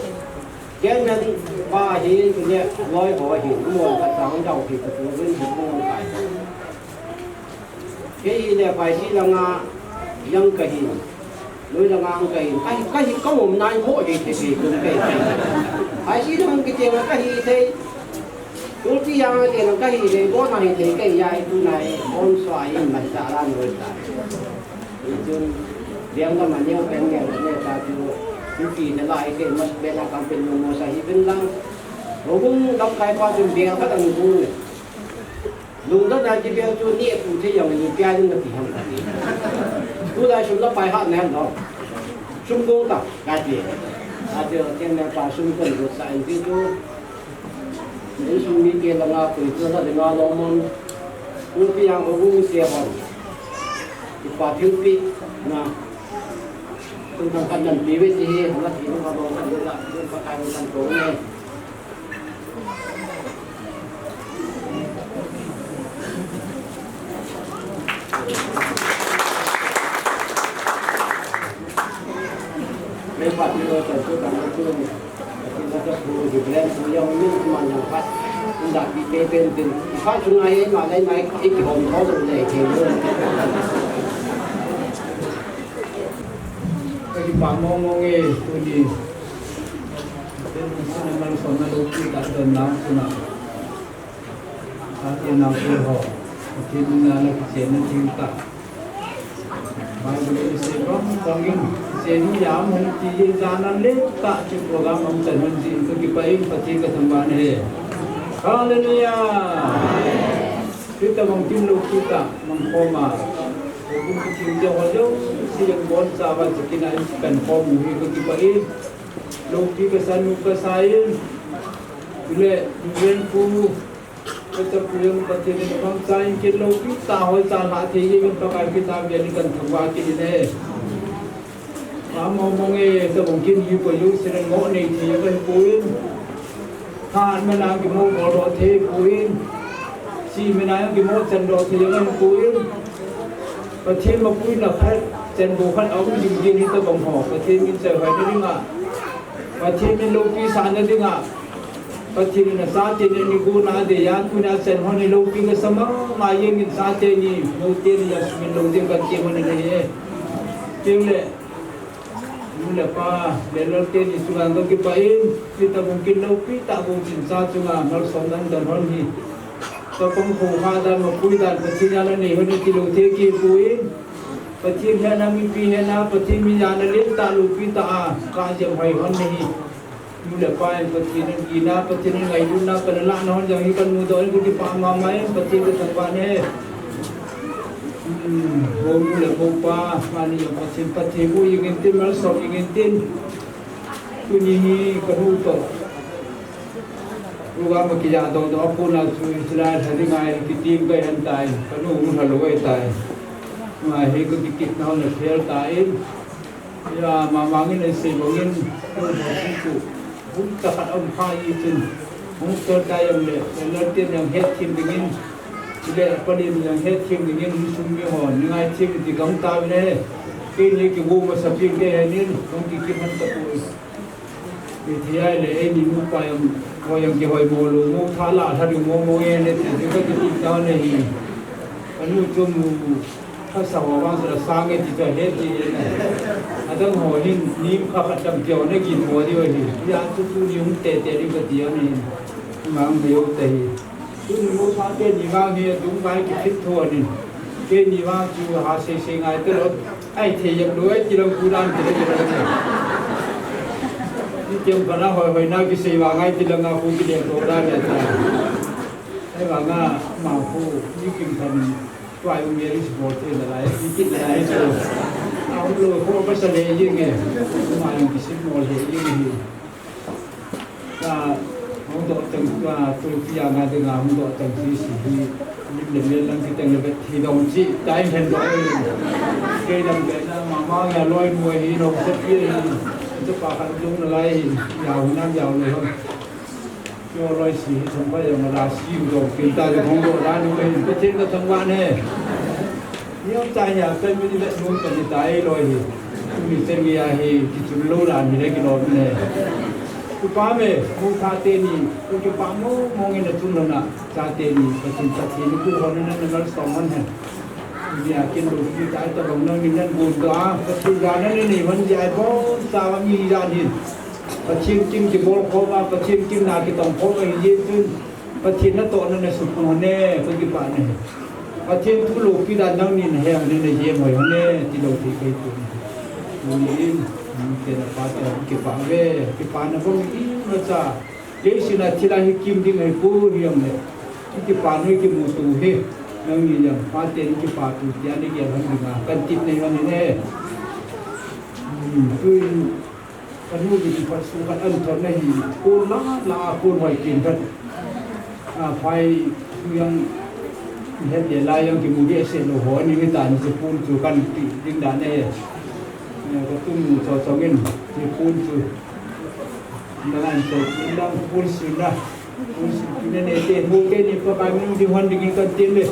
Speaker 10: cái nhân ba hiến cái này nói họ hiến muốn cái sáng đầu thì cái vấn đề không phải cái gì này phải chỉ là nga yang cái hiến nói là ngang cái có một nai mỗi thì cũng cái hay chỉ là cái chuyện là cái thế tôi chỉ rằng cái là cái thì có này thì cái dài tu này ôn xoay mà trả ra người ta chứ riêng cái mà nhiều cái nghèo người ta chứ kỳ thế lại cái mất bên là công trình một sai bên lăng rồi cũng đóng cái qua chuẩn bị các thằng ngu luôn đó là chỉ biết cho nhẹ phụ thế giờ mình kia nhưng mà thì không tôi đã xuống lớp bài hát này rồi xung công tập cái gì giờ trên này bà xung quanh của sai cái chỗ nếu xung đi kia là ngã tuổi thơ là ngã lo mòn cũng bây giờ cũng sẽ vào thì bà thiếu phi na tôi đang cần nhận phí với gì không là thì nó vào đó là tôi phải thay một số này mấy bạn thì tôi tôi cảm ơn tôi thì nóจะพูดอยู่แล้วผมยังไม่รู้มันยังพัดมันดับปีเป็นพัดช่วงไหนมาได้ไหมอีกคนเขาจะได้เขียนเรื่องก็ที่ปากมองเงี้ยตัวดีเป็นสิ่งมันสมมาลูกที่ตัดเดินน้ำสนะถ้าเที่ยวน้ำเที่ยวหอที่มึงงานแล้วเสียนั่นที่ตัดมาบริสุทธิ์ร้อนจังยิ่งSeni yang menjadi jalan letak di program Mamsan Menjin kegibain pasti kesembahan he. Haleluya. Kita mungkin lu kita mengkoma. Hukum kecil jauh siang bon sahabat sekian kan komu kegibain. Lu kita sanu kesain. Bila duenku tetap yang pasti Mamsan kita lu kita hoi salah tiada yang pakai kita jadikan sebuah kini. Mong nghe tôi cũng kinh nghiệm của những sự ngộ này thì vẫn cố in hạn mà làm cái môn bỏ đó thế cố in si mà làm cái môn chân đó thì vẫn cố in và thêm một quy là khác chân bộ khác ống dùng gì thì tôi bằng họ và thêm cái trở phải nó đi ngạ và thêm cái lô ký sản nó đi ngạ và thêm là sát trên này cô na để yan cô na chân họ này lô ký cái sắm mà yên cái sát trên này đầu tiên là mình đầu tiên cần kiếm mình này kiếm lệ mula pa lelar ten isungan to kipain kita mungkin laupi tak mungkin sa chunga mal somdan dan hon hi to pong kho ha dan mo pui dan patinya la nei honi ti lo the ki puin patin he na mi pi he na patin mi ya na le ta lu pi ta ka je hoi hon nei mula pa patin ni na patin ngai dun na kan la na hon jang hi kan mu do ni ki pa ma mai patin ke tang pa ne Bom mula bopa mani yang pasti bu ingin tin mal sok ingin tin kunyi kehuto luar makiya do pun la sudah hari ngai kitim kai hantai kanu haloi tai ma he ko kit na na khel tai ya mamangin ai se bongin ku hum ta khat om khai tin hum to tai am le tin yang het kim dingin Jadi apa ni yang head team dengan sumber hon, dengan team di kaunta ini, kini kita buat saping dia ni, mungkin kita tak boleh. Dia ini muka yang kihoi bolu, muka thala, thari momo ini, juga kita tahu ni. Anu cuma pasal orang sudah sangat kita head ni. Ada orang ni kakak jam jauh ni kita buat dia ni. Dia tu ni tete dia dia ni, memang dia teh. Chúng mua sáng trên gì vang kia đúng cái thích thua đi trên gì vang chú hà xì ngày tới đó ai thì dập đuổi chỉ đâu cú đan chỉ đâu đi chừng còn nó hồi nào cái xì vào ngay chỉ là ngà phu cái điện đồ đan này thế và ngà mà phu như kim thần quay ông nghe đi sport thế là lại đi chích lại rồi ông lôi phu có sợi dây như nghe mà làm cái xí mồi dây như gì Ông độ từng tôi bây giờ ngay từ ngày ông độ từng khi thì những điểm lên cái từng là thì đồng chí trái hình loại cây đầm cái mà nhà lôi mùi thì đồng rất kia จะปากันลุงอะไรยาวน้ำยาวเลยครับโยร้อยสีทำไปอย่างราศีอุดมกินตาจะของโบราณนู่นเลยประเทศก็ทั้งวันเนี่ยนี่ใจอยากเป็นไม่ได้นู่นกันตายลอยมีเส้นมีอะไรที่จุดโลดานมีอะไรกินออกเนี่ยคือป้าเมย์มูทาเตนีคือป้าโมมองเห็นจุดนั้นนะชาเตนีประสิทธิ์สักทีนี่คือคนนั้นนั่นสองมันเห็นมีอากินดูที่ใจตลงนั่งนั่นบุญตัวประสิทธิ์การนั่นนี่มันใหญ่พอสาวมีญาติประชิมจิ้มจิโบลพอมาประชิมจิ้มนาคิดต้องพบไปยืนขึ้นประชิมนั่นตัวนั้นในสุดหัวเน่เป็นกี่ป่านเนี่ยประชิมทุลุกิดานนั่งนินแหงในเยี่ยมหัวเน่ที่เราที่เคยพูดมูลินเกิดปัจจัยกี่ป่าเว่กี่ป่านนั้นพวกนี้นะจ๊ะเดี๋ยวสินะที่เราให้กิมดิ้งให้กูเรียมเนี่ยกี่ป่านนี้กี่มูตูเฮนั่งนี่ยังป่าเต็นกี่ป่าตุยานี่เกี่ยวกับอะไรกันติดในวันนี้เนี่ยคือกันนู้นที่พัฒนาอันตรายกูลากูไว้กินกันไฟยังเห็นเดี๋ยวลายยังกินมูเดียเสร็จโอ้โหนี่ไม่ต่างจะพูนสู่กันดิ้งด่านเนี่ยก็ตุ้มสองเงินที่พูนสู่นั่นเสร็จแล้วพูนสู่นะพูนสู่เนี่ยเต็มมูเกนี่ก็ไปมันที่วันดิ้งกันเต็มเลย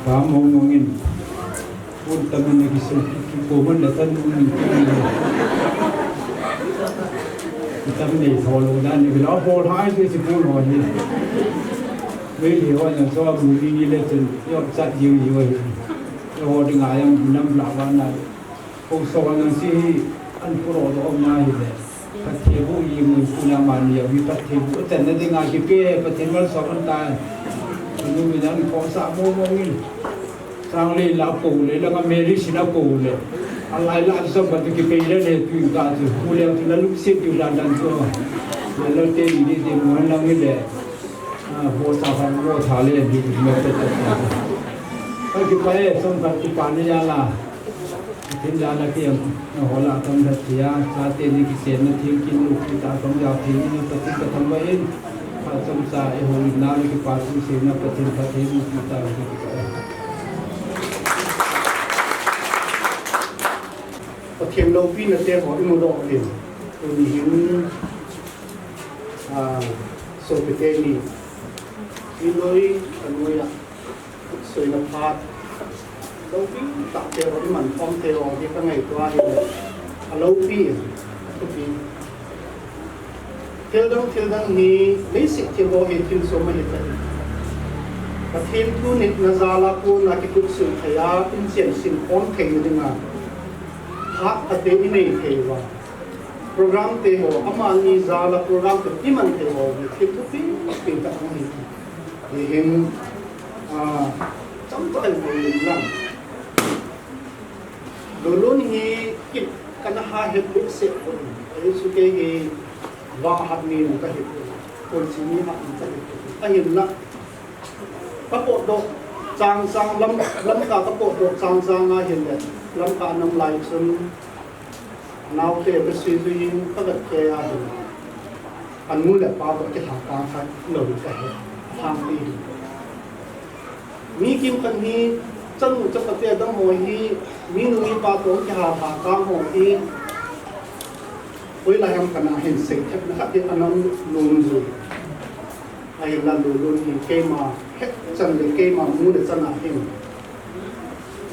Speaker 10: ฟ้ามองเงินพูดแต่มันในกิจกูมันเดือดร้อนมันแต่มันในทอลงด้านนี้แล้วพอท้ายที่จะพูดหน่อยนี่ไม่เห็นว่าอย่างชอบมือดีเลยจนยอดจัดยิวเลยแล้วพอถึงอายังน้ำหลับวันนั้นพงศวรรณสิอันพูดออกมาเลยพัฒเทบุยิมุคุณามันเนี่ยวิพัฒเทบุแต่นั่นถึงอาคิเป้พัฒเทมันสองคนตายนี่มีนั้นของสามโมงนี่สร้างเลยลาปูเลยแล้วก็เมริสินาปูเลยอะไรล่ะสมบัติที่เป็นเรื่องคือการที่ผู้เลี้ยงที่นั้นลูกศิษย์อยู่ด้านนั้นตัวแล้วเตยดีดีมันนั่งนี่แหละหัวสาวหัวทาเลยดีไม่เป็นไรก็คือไปสมบัติปานิยาลาทิ้งยาละเกี่ยงหัวละทำทัศน์ยาชาเตนิกิเศษนั่นทิ้งกินลูกที่ตาของยาทิ้งนี่ปฏิกทำไว้พระสมสายหัวลินาลิกิปาสุเสนาปฏิปฏิมุขตาลิกิปา
Speaker 6: ประเทศเราพี่นั่นเองของอิมโรเองตัวนี้หินโซเปเตนีอินโดยอันนี้สวยนับพาดเราพี่ตัดเทวที่มันพร้อมเทวที่ข้างในตัวเองเราพี่ทุกทีเที่ยวดังนี้ไม่สิเที่ยวเห็นที่สมัยนั้นประเทศทุนิดนาซาลาคูนักกุศลขยะอินเสียนสินพร้อมเทงดึงมาฮักอเตอินเองเทวะโปรแกรมเทวะอามานีซาลาโปรแกรมตัวที่มันเทวะที่ทุกปีเป็นแบบนี้เห็นจำตัวเองเป็นหลังโดยล้วนนี้กิจกันหาเหตุผลเสียคนสุดที่ว่าหัดมีมันก็เหตุคนสิ่งนี้หัดมันก็เหตุก็เห็นละกระโปดดอกจางลำกากระโปดดอกจางมาเห็นเลยลำกาน้ำลายซึมนาวเตะไปซีซีนก็แบบแก่อันนู้นแหละปลาก็จะหาปลาใครเหลือแก่ทางดีมีกิมกันนี้จังจะประเทศตั้งหอยที่มีนุ่ยปลาตัวจะหาปลากลางหอยที่เวลาทำกันเห็นสิ่งที่นะครับที่อันนั้นลุนอยู่ไอ้ลันลุนที่เกมาเฮ็ดจังเลยเกมามูเดจันอาเห็น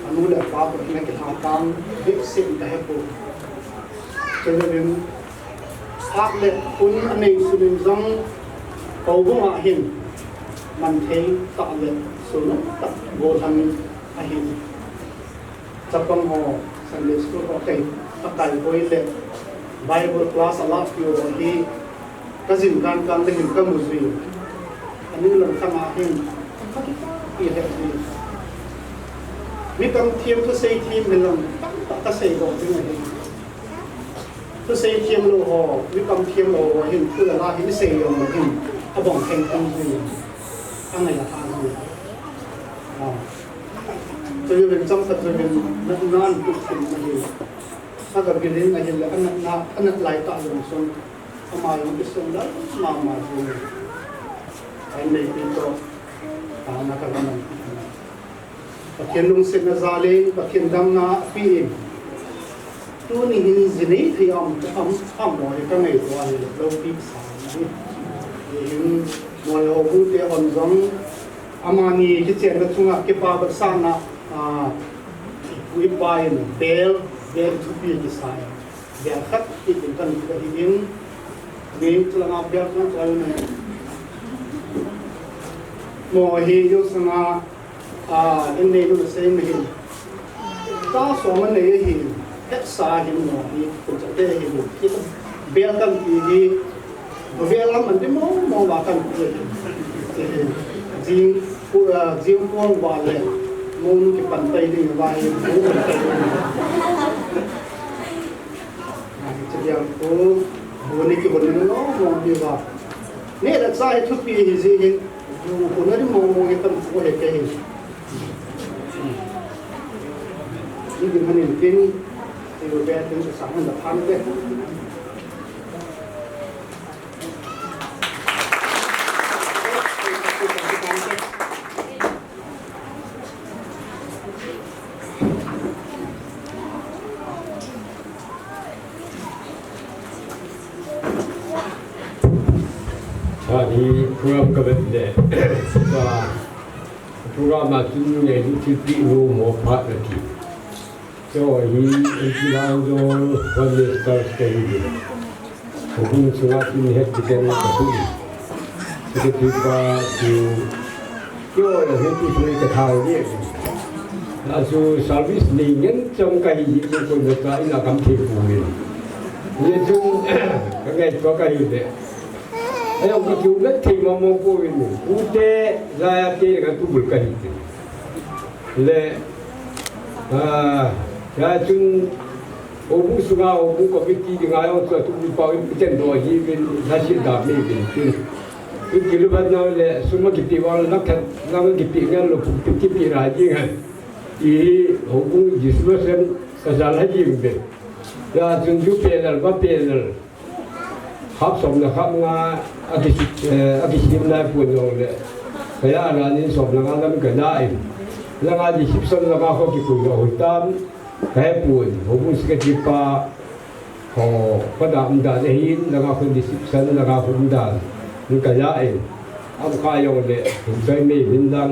Speaker 6: อันนู้นแหละปลาตัวนี้จะหากลางเด็กสิ่งแต่ให้ปุ๊บจะเป็นภาพเล็กคุณอันนี้สุดจังเขาบุ้งอาเห็นมันเทตัดเลยส่วนตัดโบทันอาเห็นจับปังหอสันเดสกุลโอเคตัดไก่โอยเล็กBible class Allah purely kazin kan lehim ka muzwi ani lan khama hin i he mi kam thiam to sei thim melam
Speaker 10: ta xây đồ thế này ta xây thiêm lô hồ với cầm thiêm lô hình cứ là hình xây đồ một hình ta bỏng thành công gì ăn này là thang gì tôi về trong thật rồi mình non cũng tình mà gìถ้าเกิดกินลิ้นอะไรแล้วอันนั้นไหลต่อลงส่วนเอามาลงไปส่วนแล้วมาดูไอ้ในปีโตตามนักการเมืองปะเขียนลงเส้นนาซาเลงปะเขียนดังนาปีตัวนี้หินจีนี่ที่อ้อมหน่อยก็ไม่ตัวนี้เราปีสามนี่หินหน่วยเอาบุตรอ่อนจงอามานีที่เจนกระทุ่งเก็บปลาแบบสร้างนะวิบายเบลทุบีที่สายเบลคัดที่เป็นกันก็หินมีพลังงานเบลนั่นก็เลยโมหิยุสนาอินเดียดูเซมหินตาสองมันเนี่ยหินเอ็กซ์หินโมหิคุณจะได้หินที่เบลกันที่เบลมันจะมองว่ากันจิงพวงว่าเลยมุนที่ปั่นไปดีว่ามุนจะยังวันนี้กี่วันนี้เนาะมองดีว่าเนี่ยแต่ใจทุกปีสิเห็นอยู่คนนั้นมองกันตั้งหัวเด็กเห็นนี่คือมันเห็นจริงที่เราแบกถึงจะสั่งมันจะพันเลย
Speaker 7: 이 프로그램 가는데 프로그램 중에 루티피 노모 파트기 저이 인지라도 원래 스타트인데 그분 중앙인 했기는 그분이 그러니까 그 해주시니까 다행이에요. 아주 서비스 내년 정까지 이제 그것도 이나 감기 보면 이제 좀 그게 좋아가는데 ayam kejubat ti mampu ini, ute saya ti dengan tu berkah itu. Le, saya cun obu sungai obu komiti dengan ayam tu berpau itu dua hibil hasil dami itu. Itu keluar le semua kita wal nak kita kan lo kita raji kan. Ini obu jisu sen salah hibil. Ya cun jupelal bapelal. ครับสมนะครับงาอากิชิมนายปุ่นองเลยขยะร้านนี้สมงานนั้นก็ได้แล้วงานที่ชิบสนแล้วก็เขาคิดคุยกับหุ่นตามแค่ปุ่นผมมุสกจิปาขอประดับดาเหินแล้วก็คนที่ชิบสนแล้วก็หุ่นดามันก็ได้เอาข้ายองเลยผมใจไม่หินดัง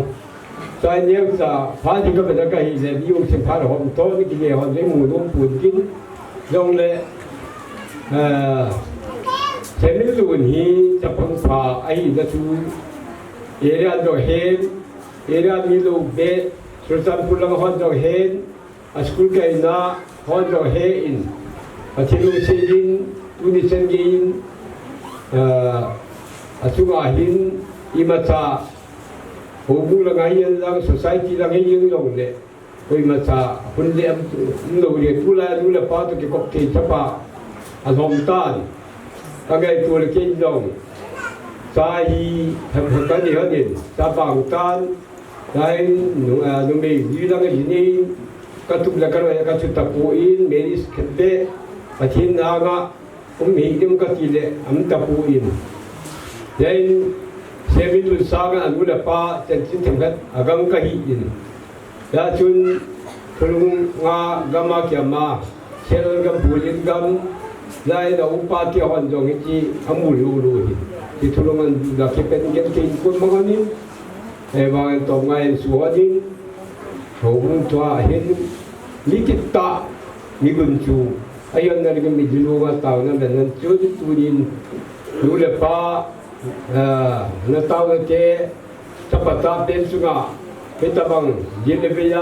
Speaker 7: ใจเนี้ยจะพาที่ก็เป็นอะไรเลยยุ่งสิพาเราผมโตนี่กินเนี่ยเขาได้หมูต้มปุ่นกินลงเลยเช่นนี้ลูกนี้จะพังพาไอ้นั่นคือเอริอาโดเฮนเอริอามีลูกเบสสุดท้ายพูดแล้วก็ฮอนโดเฮนสกุลเกย์น่าฮอนโดเฮนที่ลูกเชยินตุนิเซนกินสุกาหินอิมาชาหูบุลงายันลังสังคมลังยังลงเลยอิมาชาคนเลี้ยงลูกเลี้ยงทุลาลูกป้าตุกิกบที่จับปะอารมณ์ตันตั้งแต่ตัวเล็กยิ่งลงใจทำกันเดียวนี่จะบางตันได้นุ่มมียืนตั้งแต่ที่นี่ก็ทุกเรื่องอะไรก็ชุดตะปูอินเมริสเข็มเบ้ปะทินนางะผมมีที่มันก็ทีเละอันตะปูอินยัยเซมิตุสากันดูแลป้าเจ็ดชิ้นถึงกันอากังก็หินยาจุนพลุงงากามาเกียมาเชลล์กันปูลินกันได้เราอุปาที่หันจงที่อามูลูลูที่ทุลมันดักเป็นเก็บที่คนมังนี่บางตรงไงสวดินเขาคงตัวเห็นลิขิตตามีบุญชูอายุนั้นก็มีจิโลกันตาวนั้นเป็นนั้นจุดตุดินดูแลป้านั่นตาวเจจับตาเป็นสุงาเป็นตะบังยินเบีย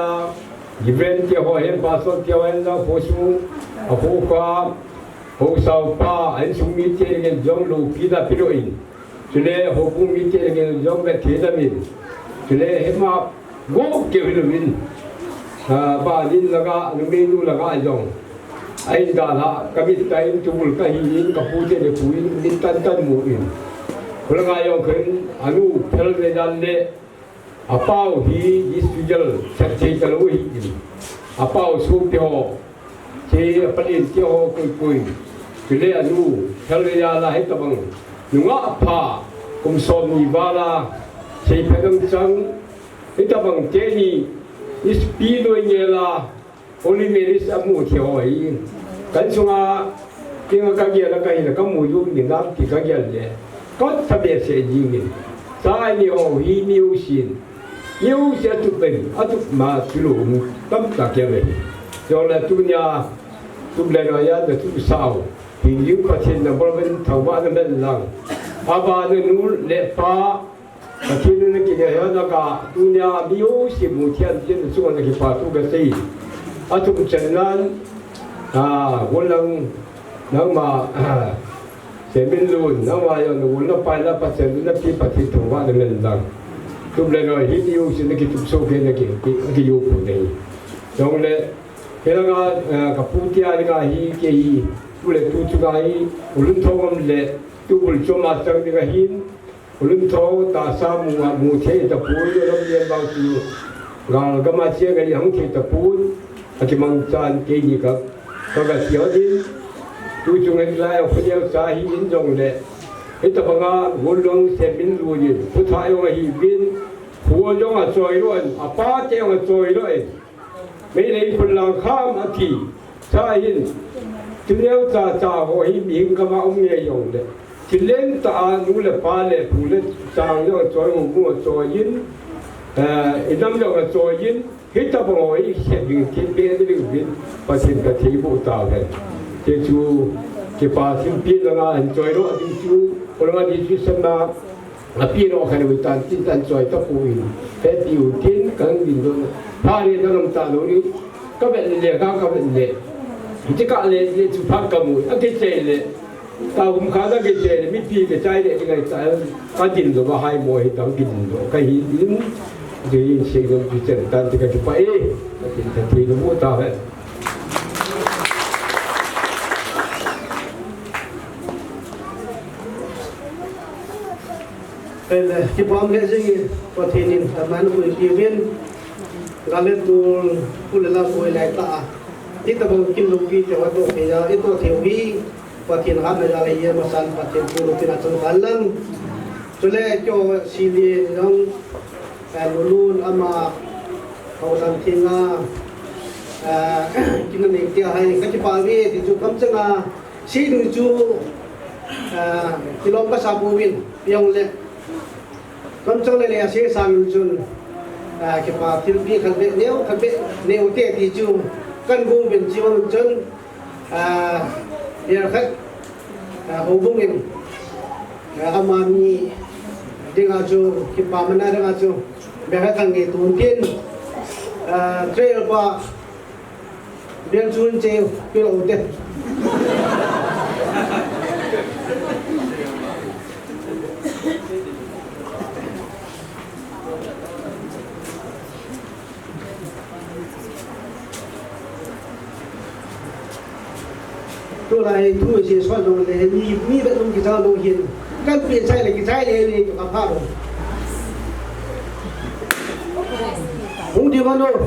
Speaker 7: ยิบเรนที่หัวเห็นป้าสดที่หัวเห็นแล้วผู้สูงผู้กว่าผู้สาวป้าอันสูงมีเจริญจงลูกพิดาพิโรอินจุเลหูปุ่งมีเจริญจงแบบเทดามินจุเลเห็นมาโง่เกี่ยวกับวิน ba din laga numenu laga jong ai dala kami tain tubul kahin kapute de puin din tan mu in kulanga yong khen anu phel le dan le apau hi isujal chache chalo hi apau su pyo che apalin tyo koi kile anu phel le ya la hai tabang nunga pha kum som ni wala sei phagam chang itabang te ni ispido nyela oli meris amu theo ai kan sunga tinga ka gia la kai na kamu yu ni na ti ka gia le ko sabe se ji ni sai ni o hi ni u sin yu se tu ben atu ma tulu tam ta ke le yo la tu nya tu le no ya de tu sao hi yu ka chen na bol ben thau ba na ben lang aba de nu le pa ka chen na ki ya na ka tu nya bi u si mu tian chen su na ki pa tu ga sei atu chen nan walang nang ma semin lun nang wa yo nu na pa la pa sen na pi pa ti thong wa de men lang tu le no hi yu sin na ki tu so ke na ki yu ko nei dong le ke la ga ka pu ti a ga hi ke hi tu le tu chu ga hi ulun thong le tu ul cho ma chang ni ga hin ulun tho ta sa mu the ta pu yo ram yen bang tu ga ma che ga yang the ta pu aki mang chan ke ni ka ga xiao din tu chung ai lai o phia sa hi in jong le ita banga golong se bin lu ni pu tha yo hi bin hu jong a choi ron a pa che a choi ro e me le phun lang kham a thi sa hin tu neu cha cha ho hi ming ka ma om ye yong le ti len ta nu le pa le pu le chang yo choi mu mu choi yin idam yo ga choi yin hita bangoi hiện những thiên biến cái điều biến và thiên cả thế bộ tạo thành thế chú cái bà thiên biến là ngài enjoy đó thì chú orang ngài đi chú xem na là biến nó khai được tan tin tan enjoy tập vui thế điều thiên cần gì đó hai người nó làm tan rồi đi các bạn lệ các bạn lệ chỉ cả lệ chú phát cầm mũi cái chế lệ tao cũng khá là cái chế lệ biết cái trái lệ cái trái cái tiền rồi và hai mồi tao tiền rồi cái gì thì sẽ được chỉ chân tan thì cái chụp ấy thì nó mua tao hết
Speaker 10: cái bom cái gì có thể nhìn tầm ăn của địa viên làm lên tu tu là coi lại ta ít tầm bằng kim lục kỳ cho hoạt động thì ít tu thiếu vi và thiên hạt là lại gì mà san và thiên tu lục kỳ là trong khán lăng cho nên cho xí đi trong luôn ama hậu làm thiên chúng ta nên tiêu hay các cái bảo vệ thì chúng cấm chân xí đường chú thì lo cái sao bùn yang lệ cấm chân này là xí sang chun cái bảo thiên vi khăn vệ nếu thế thì chú căn bùn biển chiêu chân để khách hậu bùn mình ama mi dengan chú cái bảo mình dengan chú mereka kan gitu mungkin trail apa biar sun cewek biar udah tu lại tu chỉ soạn rồi để mi bên ông kita đâu hiện các biển sai là cái sai này thì gặp phải rồi không đi vào đâu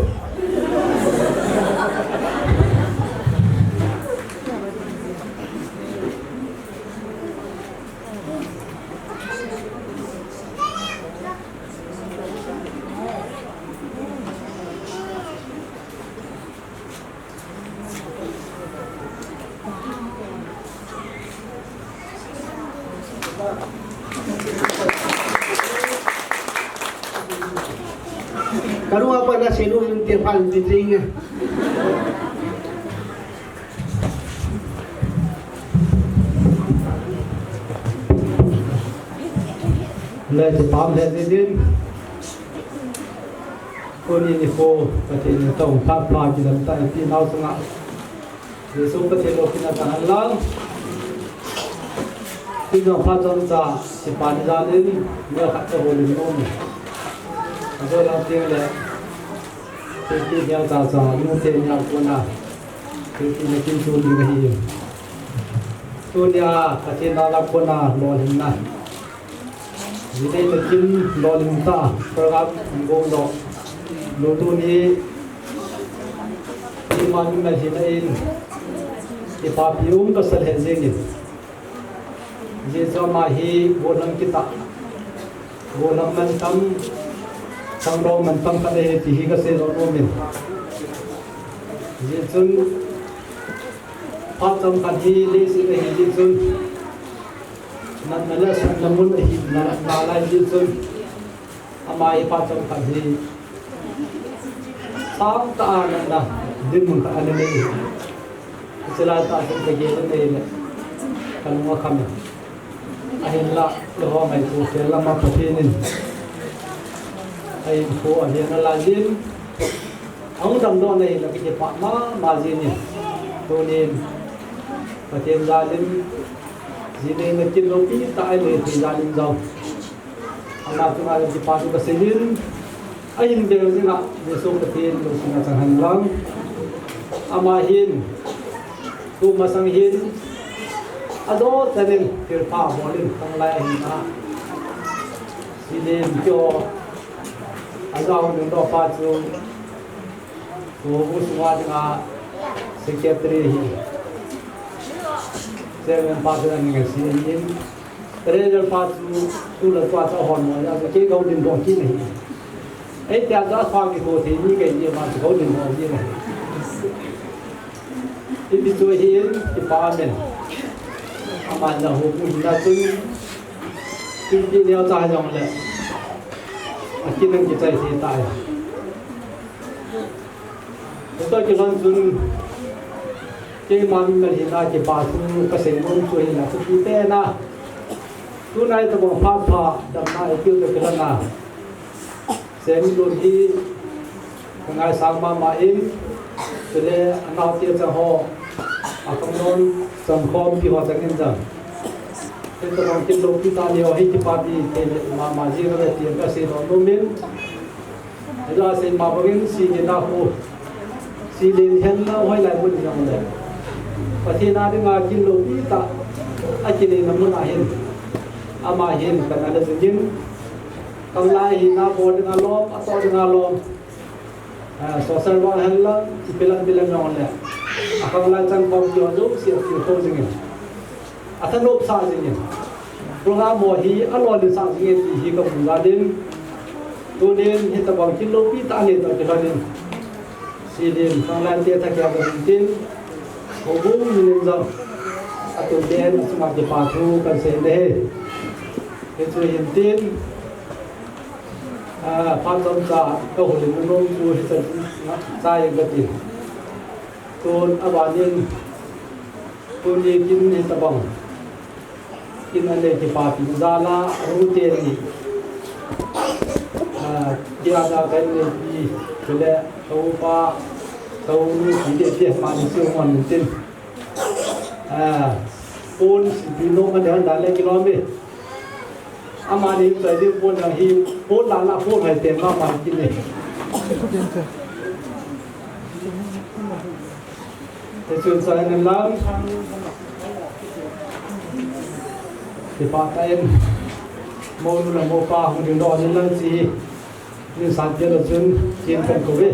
Speaker 10: kalau apa nak selu yang tiap hari ditinggal
Speaker 12: là chỉ bám lên đến con nhìn phố có thể là tổng pháp là chỉ làm tạiที่เราสงบในสุขที่เราคิดว่าการล้างที่เราพาจนจะสิปานจานินเมื่อขัดจะโหลิมนุ่มเราเตียงเลย ที่เดียวจ่าจ่าลูกเทียนยาวคนน่ะที่ในกินชูดีกันหิมตัวยาประเทศนาลักคนน่ะรอลิมนะวิธีจะกินรอลิมตาประกับโกงดอกลูตัวนี้ที่มันไม่เห็นเองที่พาพิวก็เสด็จเองเยซูมาฮีโบนังกิตาโบนังมันตั้งเรามันตั้งกันเลยที่ฮิกเซโรโนมินเยซูพาตั้งกันที่เลสิเอเยซูนั่นนั่นแหละสันน้ำมันฮินาลายเยซูอามาฮีพาตั้งกันที่สามตานั่นนะดินมันกันอะไรนี่เสลาตาเป็นไปเกี่ยวกับนี่กันว่าคำนี้ahinla loho mai tu kela ma pathinin ai ko ahina lazim ang dam do nei la ki pa ma jini tonin pathen zalim jine na kin lo pi ta ai le ti zalim zau ama tu ma ki pa tu ka selin ain de zina yeso pathen lo sina changhan lang ama hin tu masang hin ado tanin kirpa bolin tanglai hina sinin jo agaw ng do pa chu uswa nga secretary hi seven pa chu ng sinin regional pa chu la pa cha hon mo ya ke gaw din do ki nei ai tia ga fa ki ko thi ni ke ni ma gaw din do ki nei ti chu hin ti pa men aman là hồ bùn là tôi đeo dài dòng lệ khi năng cái chạy thì tại tôi chỉ cần dùng cái màn mình hiện nay cái bà tôi cái sinh môn tôi hiện là tôi đi té na tôi này tôiบอกphát phá đâm na tiêu được cái na xem luôn đi ngày sáng mà in tôi để anh nào tiêu cho họ không nóiสมคมที่ว่าจะเงินจังเป็นตัวของกินโลกิตาเลียวให้ที่ปาร์ตี้เตมาจีก็เลยเตรียมก็เสียโนมินเวลาเสียมาบริเวณสีเงินดาวสีเดือนเห็นแล้วให้หลายบุญยังเลยประเทศนาที่มากินโลกิตาอากินน้ำมันอาเห็นอามาเห็นเป็นอะไรสิ่งยิ่งกำไรหินาโบดึงอารมณ์อัตโตดึงอารมณ์โซเชียลวันเห็นแล้วbilang yang oleh akan lancar komputer tu siap siap jengin atau lop sah jengin program mohi alor di sah jengin hi ke buladin tunin kita bangkit lopi tak ni tak kehanin silin sang lain dia tak kaya berhenti hubung minjam atau dia semua dipatu kan sendeh itu hintin panjang dah kau boleh menunggu saya gati tuan abanin tuan ni kin ni tabang kin ane kipati zala rutin ni dia ada kan ni bila tahu pa tahu ni dia dia manusia manusia pun bino kan dah dalam kilometer amani tadi pun yang hiu pun lala pun hai tema makin ni Tesun saya nelam dipatain mau nula mau pa hong do nelam si ni sanjay tesun kin kan kowe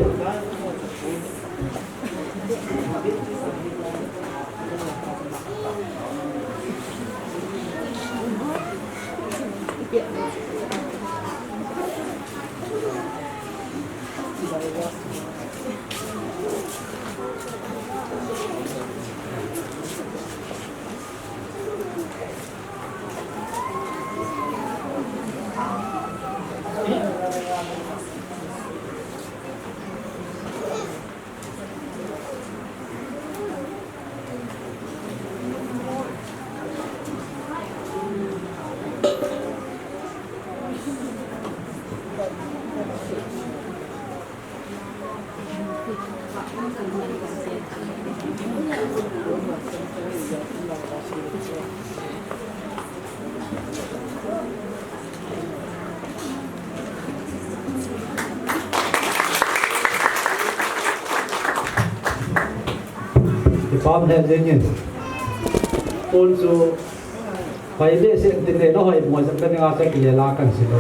Speaker 12: pam he jengin pon su pai le se tin le no hoi mo sa kan nga sa ki la kan si lo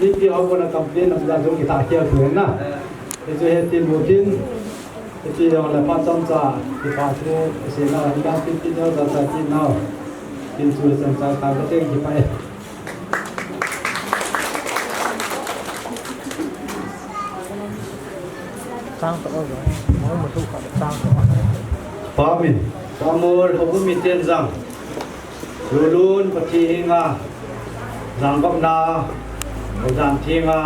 Speaker 12: ni ti ho bona complain am da jo ki ta kia tu na e jo he tin mo tin e ti ho la pa cham cha ki pa tu se na ga tin tin no da sa tin no tin su san sa ta ba te ki pa
Speaker 4: sang to rồi mỗi một thu còn sang to
Speaker 12: pa min pamor ho mi ten jang lulun pathi hinga jang bak na o jan thinga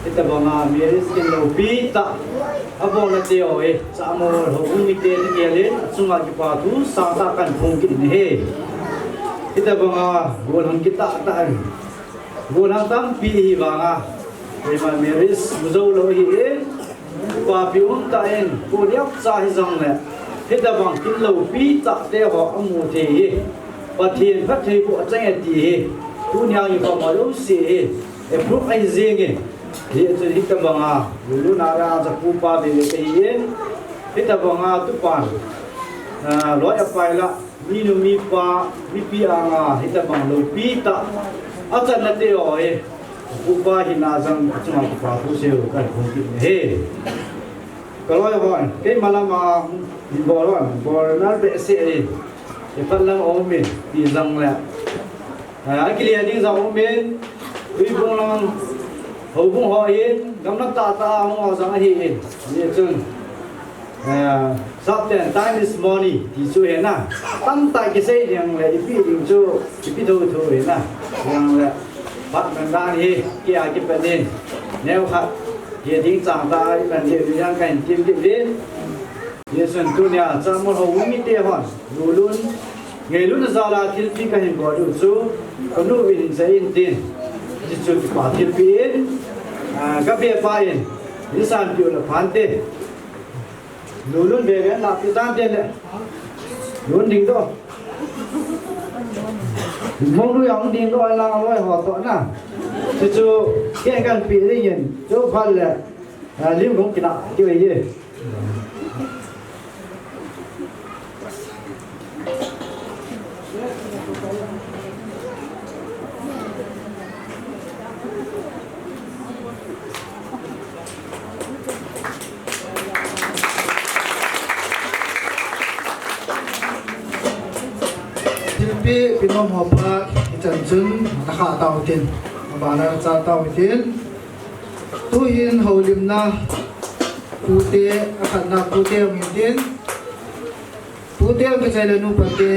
Speaker 12: ita banga miris kin lo pi ta abo na ti oi samor ho mi ten gelin sunga ki pa tu sa ta kan phung kin he ita banga gon han kita ta an gon han tam pi hi banga ma miris muzo lo hi e pa pi un ta en ko diak sa hi jang le ita bang kin lo pi ta te ho amu the hi Pathian phát thầy của tranh thì tu nhau như vậy mà lúc xí em lúc anh riêng ấy thì tôi hít tâm bằng à lúc nào raจะพูดba về cái gì hít tâm bằng à tu pan nói ở phải là mi nu mi pa mi pi à hít tâm bằng lâu pi ta ở chân là tiêu ấyพูดba thì nào rằng chúng ta phải tu sửa cái công việc này kalau ya kawan cái malam di bawah bawah bệ sẽ thì phát lăng ôm mình thì rằng là cái liền đi rằng ôm mình vì vùng lăng hậu vùng họ yên gắm nó ta không họ rằng hi như chân sắp đến time is money thì chú hiện na tăng tại cái xe rằng là ít điểm cho ít thôi hiện na rằng là bắt mình ra đi kia cái vấn đề nếu khác thì tiếng chẳng ta vấn đề thì đang cảnh tìm kiếm đến Yesus dunia zaman hawumi tehon lulun ngelun zala tilpi kahin bodu su kanu win zain tin jisu pa tilpi in gabe pain lisan piu la phante lulun bebe la pitan ten le lun ding do mong lu yang ding do la loi ho to na jisu ke kan pi ri yin jo phal le lim gong kina ki ye
Speaker 4: pinom hopa chan chun nakha taw tin bana cha taw tin tu in holim na pute akhan na pute min tin pute ke chale nu pate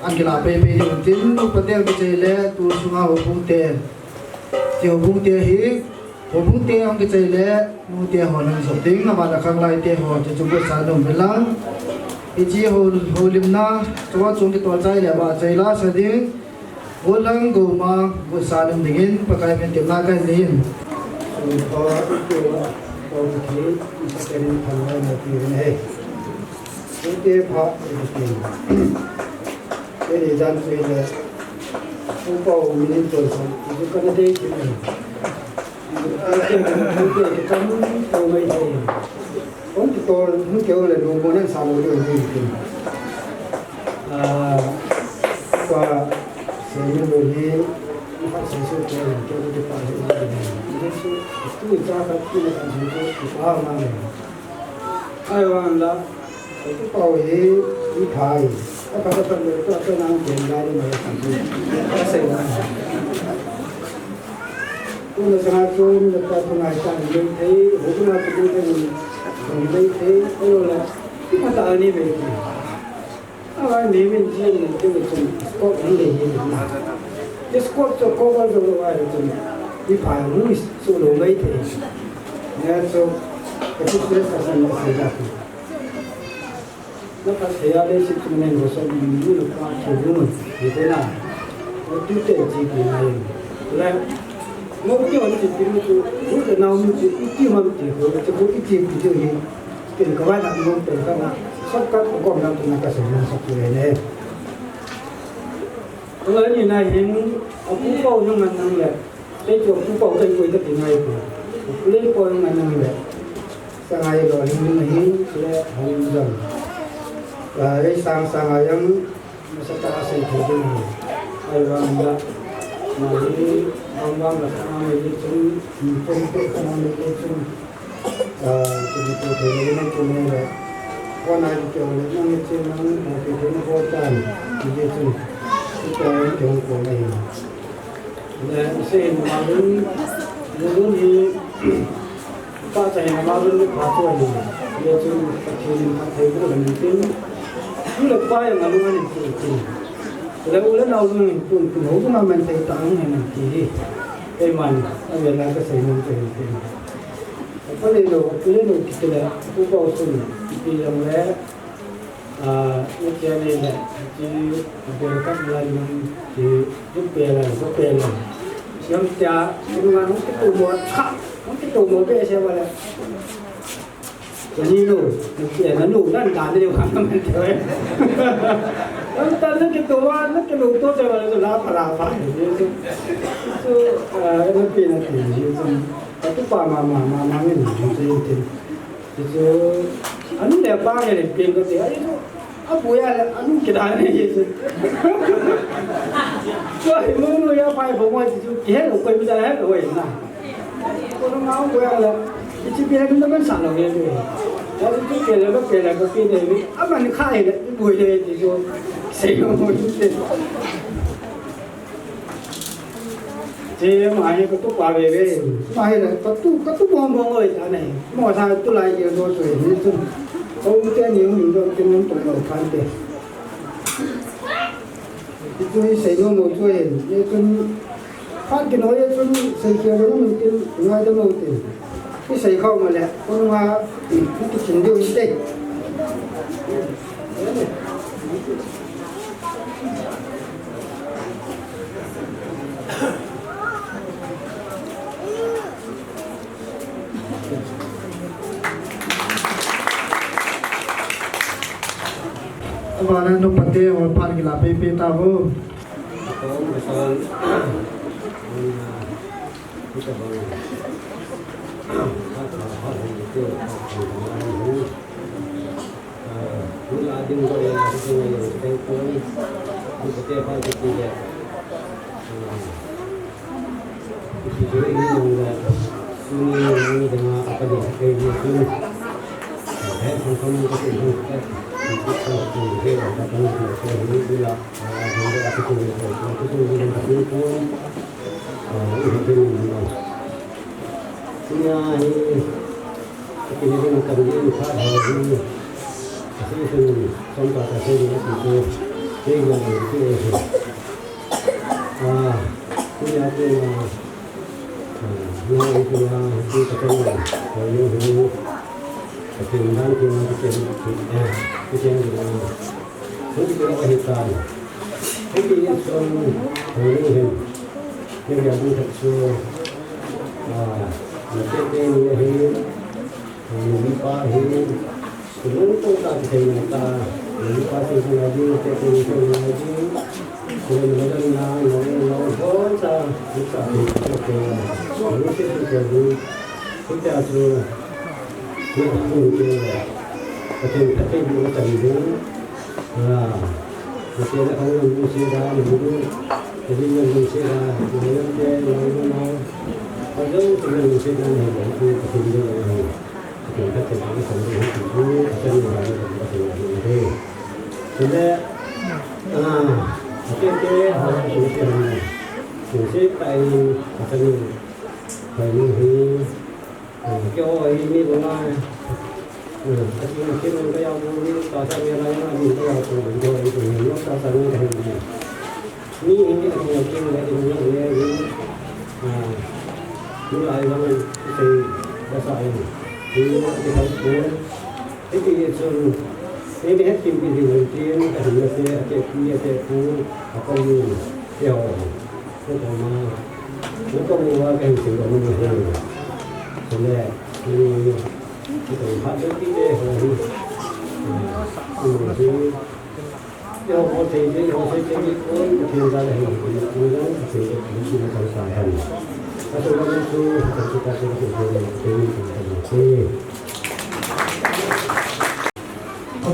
Speaker 4: angila pe pe tin nu pate ke chale tu sunga ho pute ti ho pute hi ho pute ang ke chale nu te ho nan so ting na bana khang lai te ho chu chu sa no melang Iji holim na tuwa chung ki tuwa chay liaba chay la sa ding ulang goma gusalim dingin pakai mentim na kan din
Speaker 12: so ito ki isa kerin phalai na pirin hai ite pha ite eri jan se le upa minin to sa isu kana de ki ne ite kam to mai hai ông chỉ tôi muốn kêu là đồ món ăn sao được gì thì qua sẽ những đồ gì phát sinh số cho cái phần này những số tôi ra các cái là những cái bao mà ai hoàn là cái bao gì đi thay các cái phần này tôi đang tiền ra đi mà thành cái sẽ là tôi là sao tôi là tôi ngày sang mình thấy hôm nay tôi thấy mình thấy là cái mặt ta này về ai này mình chỉ là cái chuyện có vấn đề gì mà cái scope cho có bao giờ là ai rồi đi phải muốn số lượng mấy thế nên cho cái stress là sao nó xảy ra nó phải xảy ra đấy sự mình nên có sự mình được qua chủ luôn như thế nào nó tiêu tiền gì cái này là nó cái vấn đề gì nó cũng cái nào mình chỉ cái mà chỉ có cái gì cái gì cái cái vai làm luôn từ cái nào sắp cắt của con nào từ cái sự mình sắp về này ở như này hiện ở phú cầu nhưng mà năng lực cái chỗ phú cầu trên quê cái gì này của lấy coi mà năng lực
Speaker 10: sangai lo hin hin le hin jam ai sang ayam masata asal thudin ai ram la mari bang la sama me chun pon pe sama me chun chun to thele na chun ne wana ke le na me chun na mo ke ne ko tan ye chun ke jong ko nei le se ma lun ni ta chạy là bao nhiêu khá tuổi rồi, giờ chúng ta thấy cũng là những cái như là quay mà luôn anh chị, là lần đầu mình cũng hổ cũng mà mình thấy tăng này thì cái mình bây giờ là cái sự mình thấy có lên đồ cái là cũng bao xuân thì làm lẽ như thế này là chỉ về các lần thì giúp về là có về là nhưng cha nhưng mà nó cái tụ một khác cái tụ một cái xe vậy là như nó đủ nó đàn đều khám mình thôi nó cái tụ nó cái đủ tốt cho nó là phải như nó kia là thì như cái bà mà mình thì anh đẹp ba cái này tiền có thể ấy bùi anh cái đàn này gì rồi mới phải phục hồi thì hết rồi quay bây giờ hết rồi nè con máu bùi là chỉ biết là nó vẫn sẵn rồi vậy đó cái là cái này mình khai đấy bùi này thì rồi xây một chút thì mà hay có túc vào về mà hay là có túc bom rồi cái này mà sao tôi lại giờ rồi như thế không cái nhiều mình đâu cho nên tụi nó phản đề tôi xây dựng một chuỗi như tôi phát cái nói tôi xây kia nó mình tin ngay trong đầu tiền cái xây không mà lẽ con hoa cái chuyện điều gì đây
Speaker 4: Mana no pate or par gila pe ta ho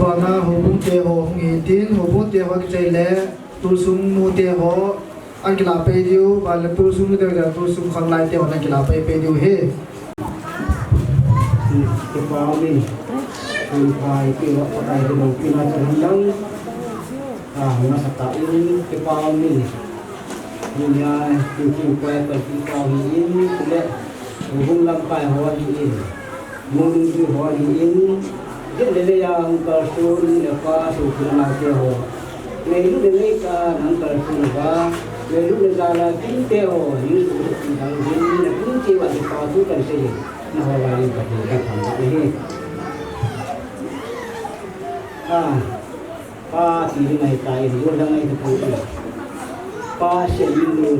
Speaker 13: bana hobung te ho ngi tin hobung te ho ke le tu sum mu te ho an kila pe diu ba le tu sum te ga tu sum khang lai te ho na kila pe diu he
Speaker 10: ke pa min kun pai ke wa pa ai de ki na chan lang na sa ta in ke pa min ni ya tu ki pa pa ki pa in le hobung lam pai ho di in mun di ho di in dia le yang ka sun le pa su na ke ho le lu le ka nan ka sun ba le lu le ga la tin te ho ni su dang din ne kun che wa pa tu kan se na ho la ni ka ka tham ba ni pa ti ngai tai ru la ngai tu pa se ni lu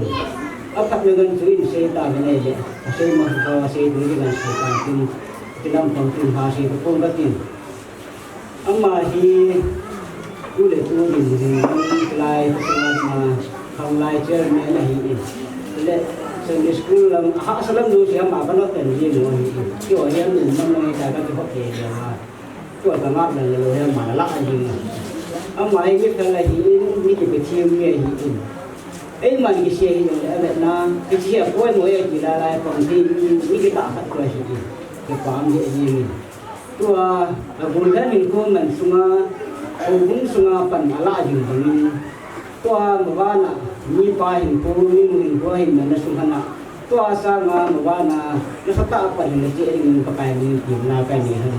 Speaker 10: apat le gan su in se ta ne le se ma ka se ni gan se ta tin tinam pang tin ha se tu pon ba tin amma hi tu le tu din din lai ma khang lai cher me la hi le Sunday school lam ha salam nu sia ma ba no ten ji nu hi ki o yan nu man ngai ta ka ki ho ke ya ha tu ta ma na le ya ma la an ji amma hi mi ka la hi ni ki pe chi mi hi ai man ki sia hi le na ki sia ko mo ya ki la lai pang ti ni ki ta ka ko hi ki pam ye ji ni tua bulhan min ko man sunga bung sunga pan ala jing ni tua mawana ni pa hin ko ni min ko hin na sunga tua sa nga mawana na sa ta pa ni je ring pa kai ni ki na kai ni han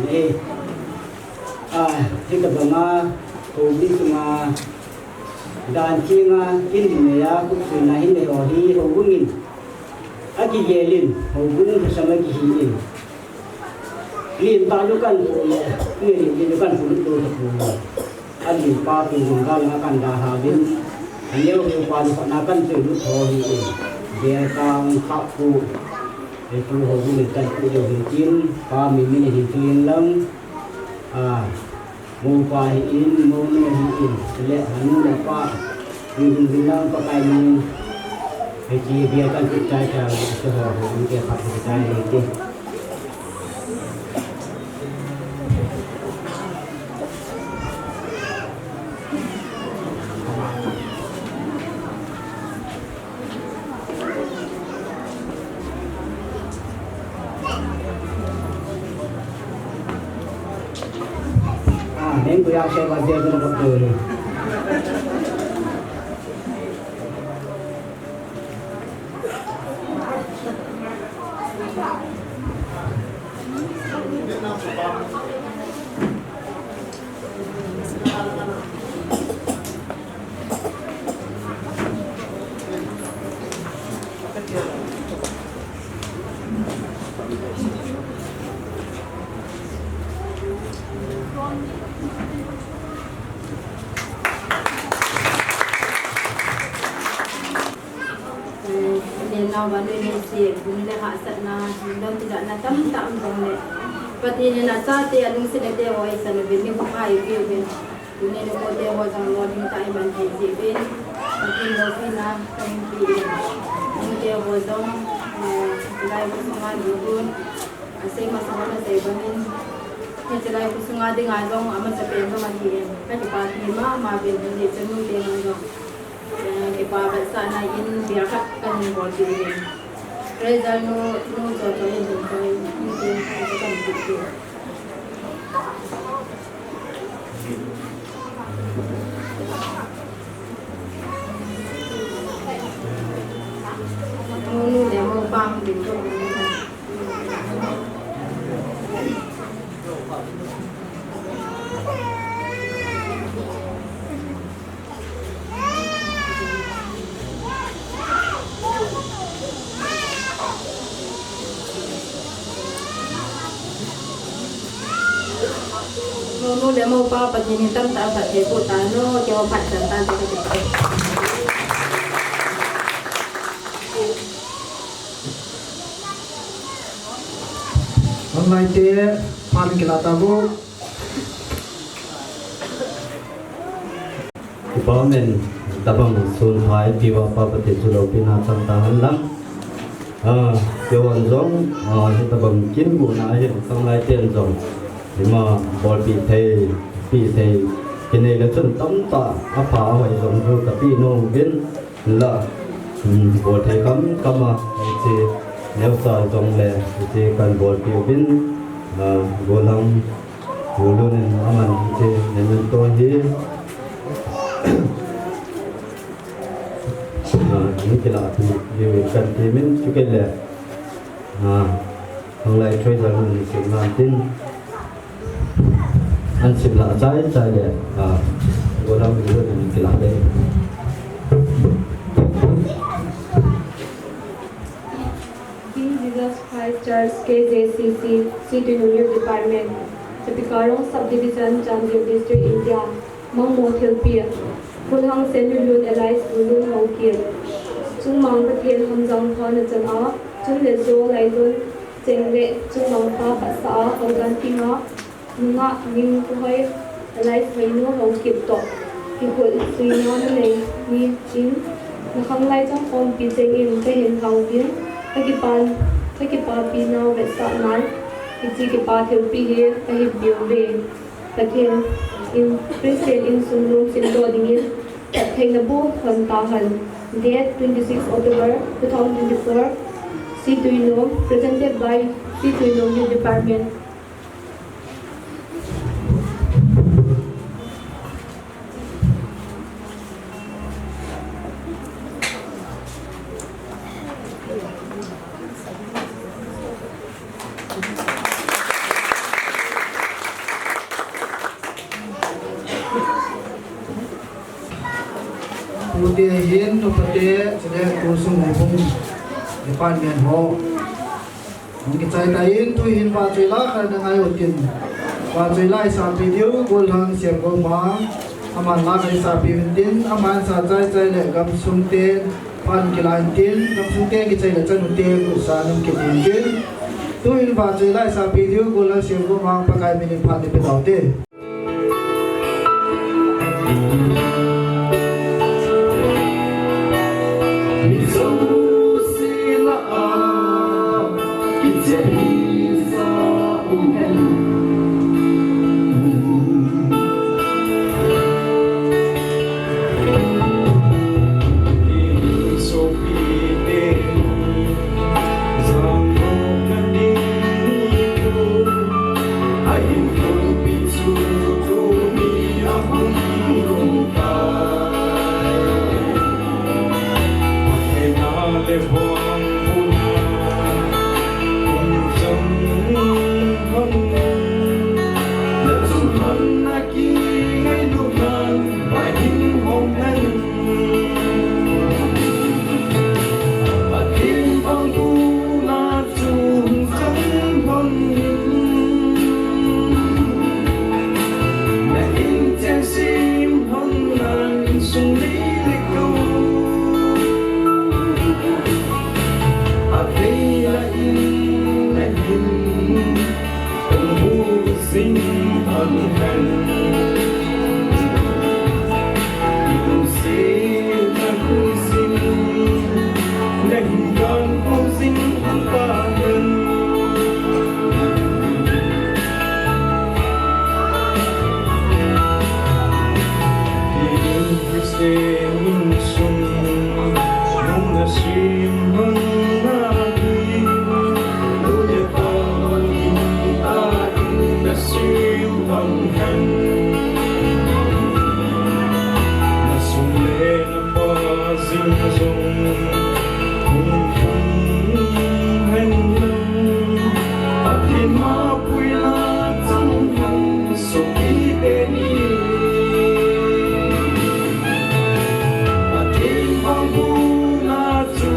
Speaker 10: hi ka ba ma ko ni sunga dan chi nga kin ni ya ku na hin le ho hi ho bungin aki yelin ho bung sa ma ki hi lin ta lu kan pu ni lin lu kan pu lu tu pu an lin pa tu jung ga la kan da ha bin an leu hu pa lu na kan se lu tho hi dia tang kha pu e tu ho bu ni kan pu yo hin tin pa mi mi ni hin tin lam mu pa in mu ni hin in le anu le pa ni hin lam pa kai ni e ji dia kan pu chai cha so ho ni ke pa pu chai ni ke nên tôi sẽ vào chơi cho nó có cười
Speaker 14: nào và nơi này sẽ cũng là hạ sát na đông thì đã tâm tạm rồi này và thì là sao thì anh sẽ để hỏi sao về những cái việc về nên nó có để hỏi rằng lo những cái bản chất gì về và thì nó phải là công việc những cái hỏi rằng lại có sự ngại buồn sẽ mà sao nó sẽ bên thì sẽ lại có sự ngại đi ngại rằng mà sẽ bên trong anh chị cái part thì mà bên thì sẽ nuôi tiền rồi cái part sana in biar kat kan body ini result no cho ini cho ini kan gitu nu để mau bang di tu nu để mau pa pati ni tam ta pati puta no cho pat dan tan ta ta
Speaker 13: online te pan kilata bu
Speaker 15: Ipamen tabang sul hai piwa pa pati sulo pina tantahan lang Kewan zong tabang kin bu na hin sang lai ten zong lima bol pi thei pi thei cái này là chân tấm ta áp phá hoài giống như cái pi nông viên là bộ thầy cắm mà thì nếu sao trong lệ thì cần bộ tiêu viên bộ lòng bộ luôn nên aman thì nên tôi thì những cái là thì cần thì mình chú cái lệ hôm nay chơi ra mình sẽ làm tin anh xin là trái lệ bộ lòng thì những cái là đây
Speaker 16: Jesus Christ Church KJCC City Union Department Tepikarong Subdivision Changjung District India Mangmo Thilpia Phunhang Senulun Elias Bulun Hongkien Chung Mang Pathian Hamjang Khan Chan A Chung Le Zo Laizun Chengle Chung Mang Pha Pasa Ogan Tinga Nga Ning Kuhai Elias Vainu Hongkip To Kihul Suina Nei Ni Chin Nakhang Lai Chang Khom Pi Cheng In Pe Hin Thang Bin Takipan Pinao Vetsanan Ichikipa Thilpi Hi Tahi Biuve Takhin in President in Sunlum Sinto Dingin Takhainabu Hantahan Date 26 October 2024 C2 presented by C2 Youth Department.
Speaker 13: Pute hiền no pate sẽ tu sung hong department ho hong ki chai tai in tu hin pa chela khar na ngai otin pa chela sa video gol hang siam go ma aman la kai sa pi tin aman sa chai chai le gam sung ten pan ki lan tin gam sung ten ki chai le chan te ku sa nam ki tin tu hin pa chela sa video gol hang siam go ma pa kai min pha ni pe dau te
Speaker 2: Hãy subscribe cho kênh Ghiền Mì Gõ để không bỏ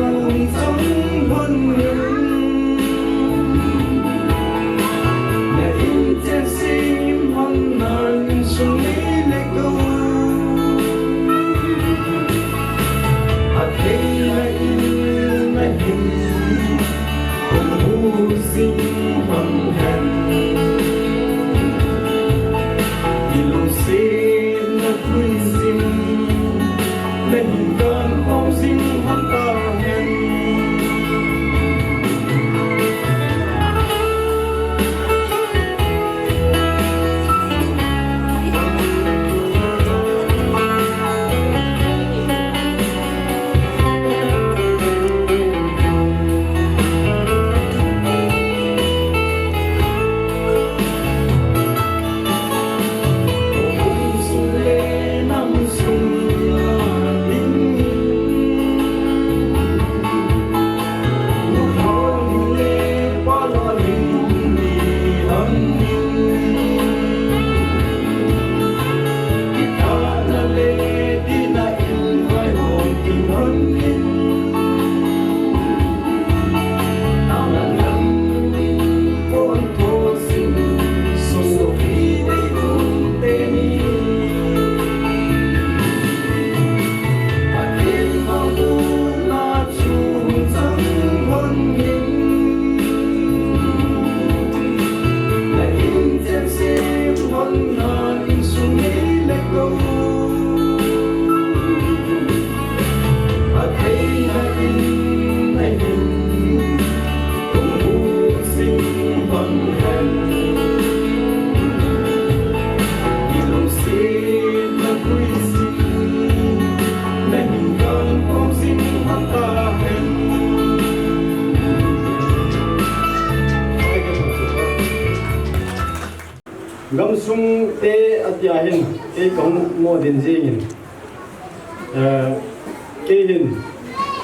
Speaker 2: lỡ
Speaker 8: sung te atia hin te kong mo din jingin ke hin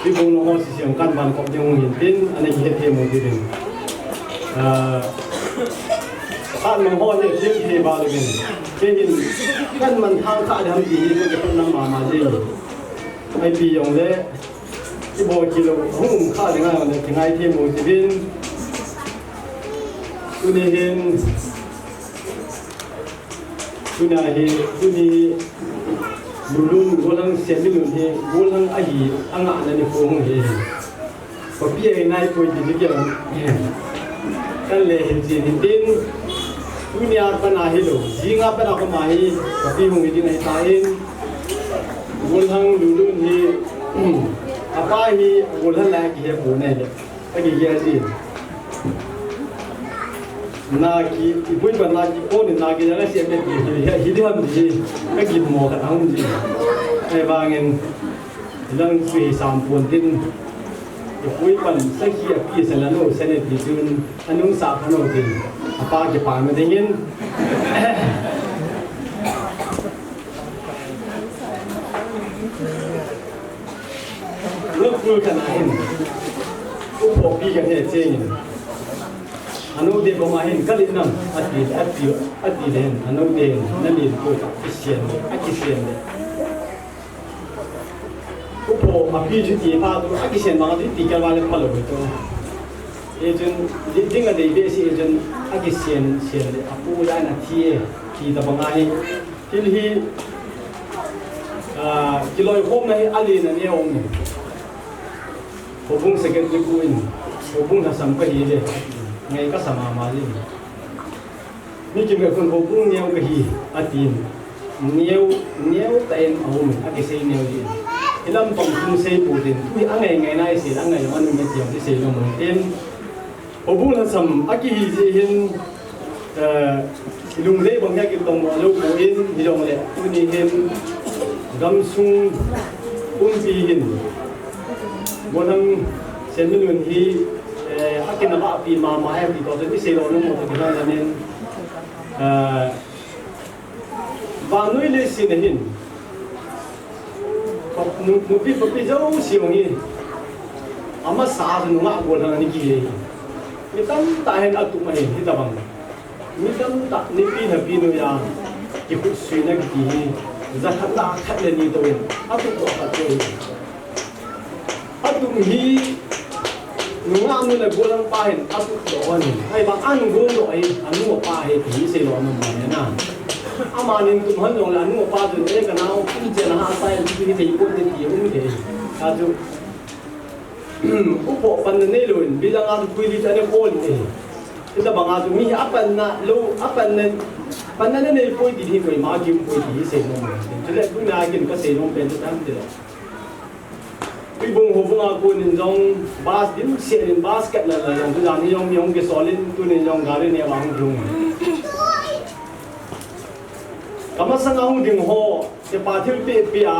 Speaker 8: ti bong no ho si siang kan ban ko jong hin tin ane ki he mo din kan mang ho ne tim he ba le bin ke hin kan man thang kha dam ti ko ke nam ma ma jing ai pi yong le ti bo ki lo hung kha de nga ne ti ngai ti mo ti bin tu ne hin Tuni lulun golang semilun he golang ahi anga nani pohong he papi ai nai poi di dia kan le hin ji din dunia pana he lo jinga pana ko mai papi hong di nai tain golang lulun he apa hi golang la ki he bo nai le agi ye ji na ki ibui ba na ki ko ni na ki ya se me ki hi di ham ji ka ki mo ka ham ji ai ba ngin lang sui sam pon tin ibui ban sa ki a pi se la no se ne ti jun anung sa pha no tin apa ki pa me ding in lo ku ka na hin ku po pi ka he che ni anu de ko mahin kali nam ati den anu de nali ko kisien de upo api ji ti pa do akisen ma di ti ka wale palo to ejun dinga de be si ejun akisen de apu la na ti da bangai til hi kiloi hom na ali na ne om ko bung second ku in ko bung na sam ka hi de ngay ka sama mali ni kim ka kun ko bung neu ka hi atin neu tain awum ake sei neu di ilam pang kun sei pu din tui angai ngai nai se angai man me tiam di sei no mon tin ko bung na sam ake hi ji hin lung le bang ya ki tong lo ko in hi jong le tu ni hin gam sung un pi hin bonang sen nun hi akin na pi mama ai di to ni se lo no mo to na nen ba noi le sin hin nu pi jo si ong ni ama sa nu nga go na ni ki mi tam ta hen atu ma hin hi ta bang mi tam ta ni pi na pi no ya ki khu sui na ki za khat ta khat le ni to atu ko ka to atu hi nunga mu na golang pa hin atu doan ai ba an gong do ai anu pa he ti se lo na ma na ama nin tum han dong la anu pa du e ka nao pi je na ha sai ti ti ko ti ti um de ka ju upo pan ne lo bi la nga pui li ta ne ko ni ita ba nga ju mi apan na lo apan ne pan na ne pui ti ko ma kim pui ti se no je le bu na kin ka se no pen ta de bung ho bung aku nin jong bas dim se nin basket la la jong jang ni yong ke solin tu nin jong gari ne wang jung kama sang ang ding ho ke pa thil pe a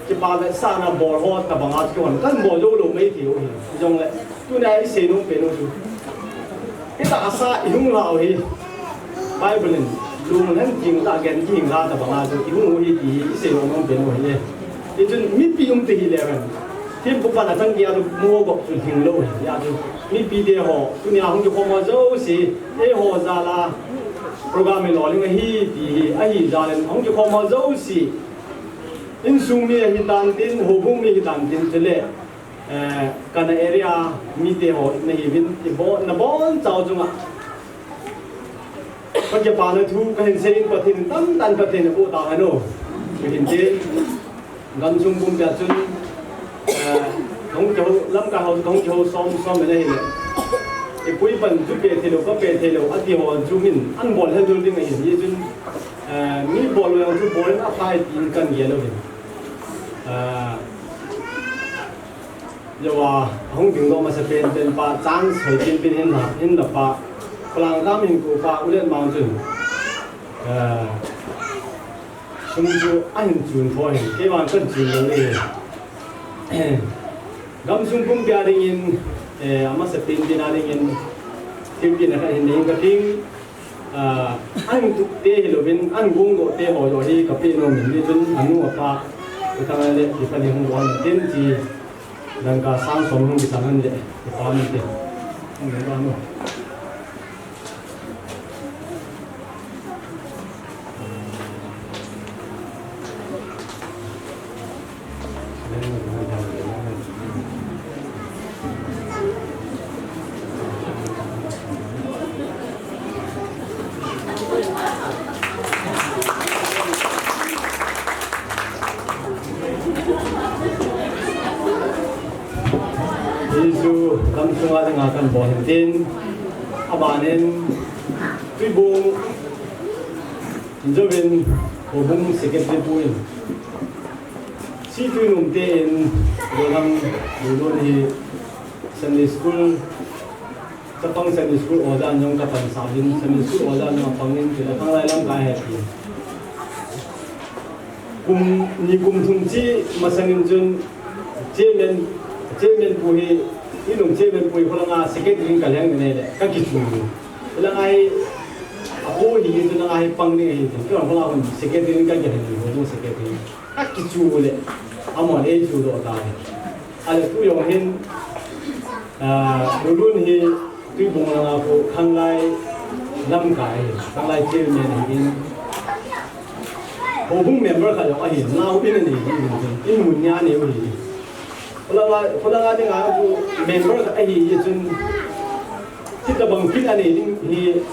Speaker 8: ke pa le sa na bol ho ta bang at kon kan bo lo lo mai thiu hi jong le tu nai se no pe no tu ke ta asa ihung la hi bible nin lung nan jing ta gen jing la ta bang a tu ihung hi ti se no no pe no hi Ijun mimpi te hileran. Tim bukan datang dia tu mua gok tu hinglo ya tu. Mimpi dia ho. Tu ni ahung jo mo zo si ho zala program lo ling hi ti ai zalen ahung jo mo zo si. In sung mi hi tan tin ho bung mi hi tan tin tele. Kana area mi te ho na hi vin ti bo na bon chao junga. Ko je pa na thu ka hin sein pathin tam tan pathin ko ta ano. Hin tin gần chung bung cả chân không cho lắm cả họ không cho xóm ở đây này thì cuối phần chút bề thì đâu có bề thì đâu ăn thì họ chung mình ăn bò hơn luôn đi ngày gì chứ mi bò rồi chút bò nó phải tiền cần gì đâu giờ không chừng đâu mà sẽ bên ba chán thời gian bên hiện là ba phlang đam hình của ba ulen mang chân chúng tôi anh chuẩn thôi, cái bạn cần chuẩn rồi đấy. Gam sung cũng gia đình, ama sepin din natin yung tim din na kainin yung kating อันตุเตะโลบินอันกงโดเตะหอยที่กับพี่น้องมินจนอันนู้นปะที่ทางนั้นเลยที่พันธุ์ของวันเต็มที่ดังการสร้างสมของที่ทางนั้นเลยที่ปามันเต็มของเรื่องนั้นYesu kam sunga dengan akan bohentin abanen tribung jovin hubung sekretari puin si tu numten dalam dulu ni Sunday school tapang Sunday school oda nyong kapan salin Sunday school oda nyong pangin kita kang lai lam kai happy kum thungchi masangin jun Chairman puhi inung chairman puhi kolanga secretary kalyang ne le ka kichu langai apo hi tu langai pangni hi tu ko kola kon secretary ka ge ni ho secretary ka kichu le amo le chu do ta ale tu yo hin lulun hi tu bong langa ko khanglai lam kai khanglai chairman hi ho bung member ka yo a hi na hu bin ni in mun nya ne ho hi Kalau ada yang aku member ini jun kita bangkit ani ini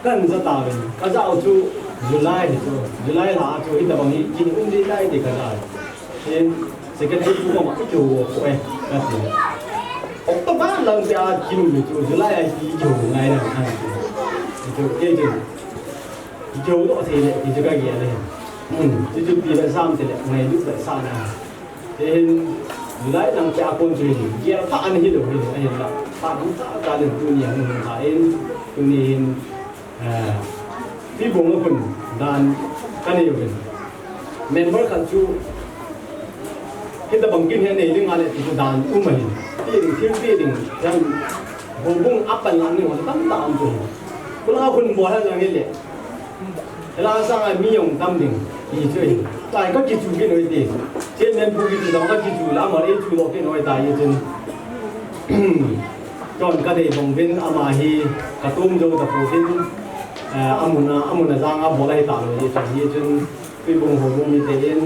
Speaker 8: kan setahun. Kalau tu Julai lah tu kita bangkit kini undi lagi dekat. Jadi sekarang tu kau macam tu kasi. Oktober lang dia kini tu Julai itu ngai dah. Itu kerja. Itu tu saya itu kerja ni. Itu bila sam saya ngai itu sana. Jadi Julai nang cakap pun tu ni, dia tak aneh hidup ni, aneh lah. Tak tak ada dunia yang lain, dunia di bunga pun dan kan itu pun. Member kan tu kita bangkit ni dengan ada itu dan umah ni, tiang yang hubung apa yang ni orang tak tahu tu. Kalau aku pun buat yang ni le, kalau sangat miong tamding, itu. Tại các kỹ thuật cái nội địa, trên nên phụ kỹ thuật các kỹ thuật làm ở đây chủ động cái nội tại trên, còn cái này bằng bên amahi, cái tôm dâu tập phụ bên amuna giang áp bỏ lại tạo rồi trên cái vùng hồ vùng như thế nên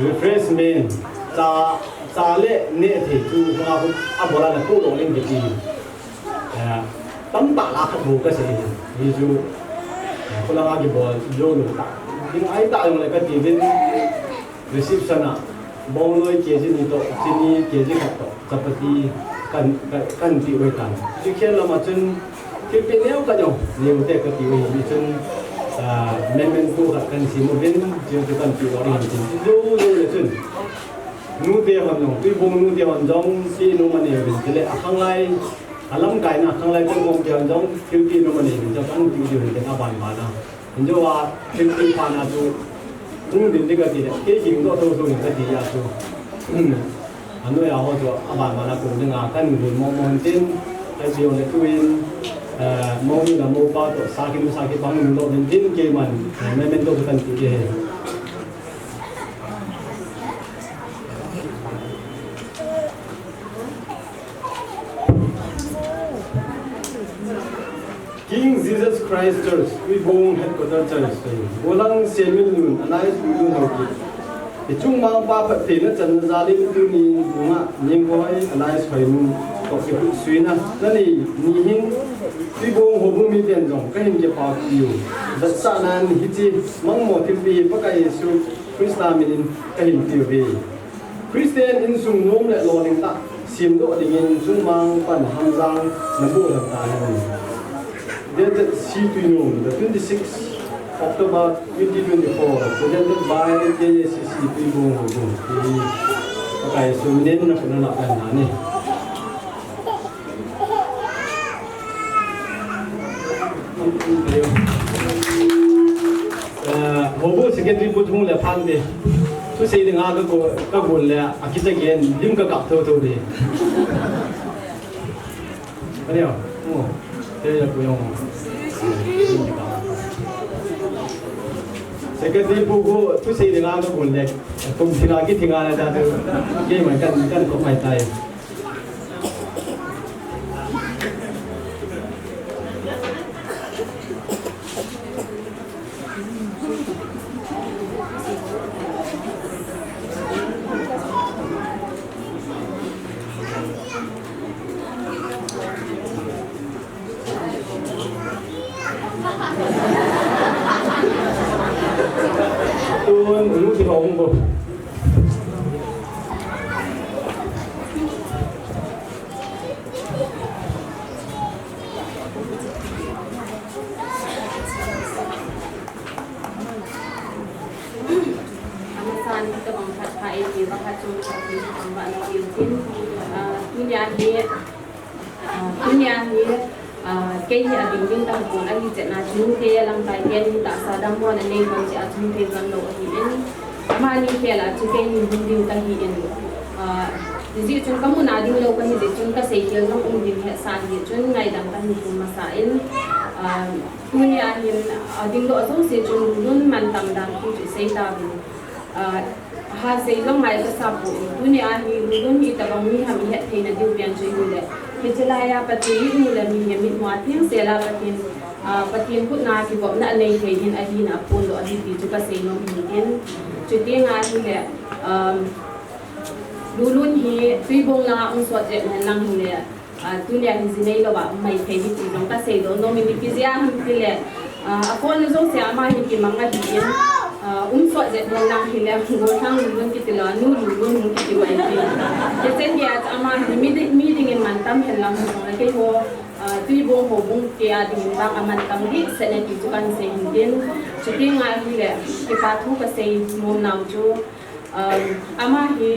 Speaker 8: refreshment, trà lệ nệ thì chú không áp bỏ lại là cố độ lên cái gì, tấm tạ là khắc phục cái gì, ví dụ Kalau lagi buat jauh tak, ini ayat tak yang mereka kira reception ah, bawloi kira ni to, sini kira kat seperti kan tiwaikan. Jika lama macam kira neo kajo, neo teh ketiwai macam memento kan si mobil, jadi kan tiwari macam jauh macam. Nu dia hamjong, tu bong nu dia hamjong si nu mana yang jadi akang lain. Alam kai na khang lai kong kong kian jong QT no mani jo kan QT ni ka ban ba na jo wa QT pa na tu ung din de ka ti ke jing do to so ni ka ti ya tu anu ya ho jo aban ma na ku de nga kan ni mo mo tin ka ji on le tu in mo ni na mo pa to sa ki bang ni lo din tin ke man me men do kan ti ke King Jesus Christ Church, we bong headquarters church. Bolang Samuel Nun, anais Nun hoki. Ichung mang pa pati na chan zalim tu ni bunga nyeng ko ay anais hoy nun ko ki suina. Nani nihin we bong hobung mi ten jong kahin ke pa kiyo. Datsa nan hiti mang mo timbi pa kay Yesu Krista minin kahin tiyo be. Christian in sung nom le loning ta sim do dingin sung mang pan hamjang nabu lang ta han. Dated C2 the 26th October 2024, presented by JSCC Pibong Hubung. Okay, so minin na pinalakan na ni. Hubung secretary putung le pande. Tu say nga ka gol le akita gen dim ka kap tho tho de. Ano? Oh. ya puyong secretary buku tu saya dengar tu boleh tu lagi tinggal ada tu dia kan kok mai tai tuan ulu di Hong Kong
Speaker 14: Amasan kita bangkat kai di bangkat cuma satu bangkat nak diutin dunia ni cái nhà đình viên tăng cường anh sẽ là chúng thế làm tài kiến đã sao đam mê nên còn sẽ chúng thế gần lộ hiện mà như thế là chúng cái nhìn điều tăng hiện ví dụ chúng có một nào điều lâu cái gì chúng ta sẽ hiểu nó cũng điều hệ sản gì chúng ngày đằng tăng hiện mà sai dunia hiện điều lộ giống sẽ chúng luôn man tâm đằng khi chúng sẽ ta ha sẽ giống ngày cái sao dunia hiện luôn hiện ta bằng mi ham hiện thì là điều biến chơi được Kejelaya patin mula minyak mitmuatin sela patin pun nak kibok nak naik kain adi nak pun lo adi tu juga senom mungkin cuti ngah ni dulun hi tuibong lang ang suat je lang ni tu ni ang zinai lo ba mai kain tu jong ka sei do no mi kizia hum kile ako ni jong sia ma hi ki manga hi suat je lang hi le go thang dulun kitila nu dulun mu kitiwai ki kesen dia ama meeting in mantam helam ke ho tuibong ho bung ke ading bang aman tam di seneti tu kan se hindin chuti nga hi le ki pathu ka se mom nau chu ama hi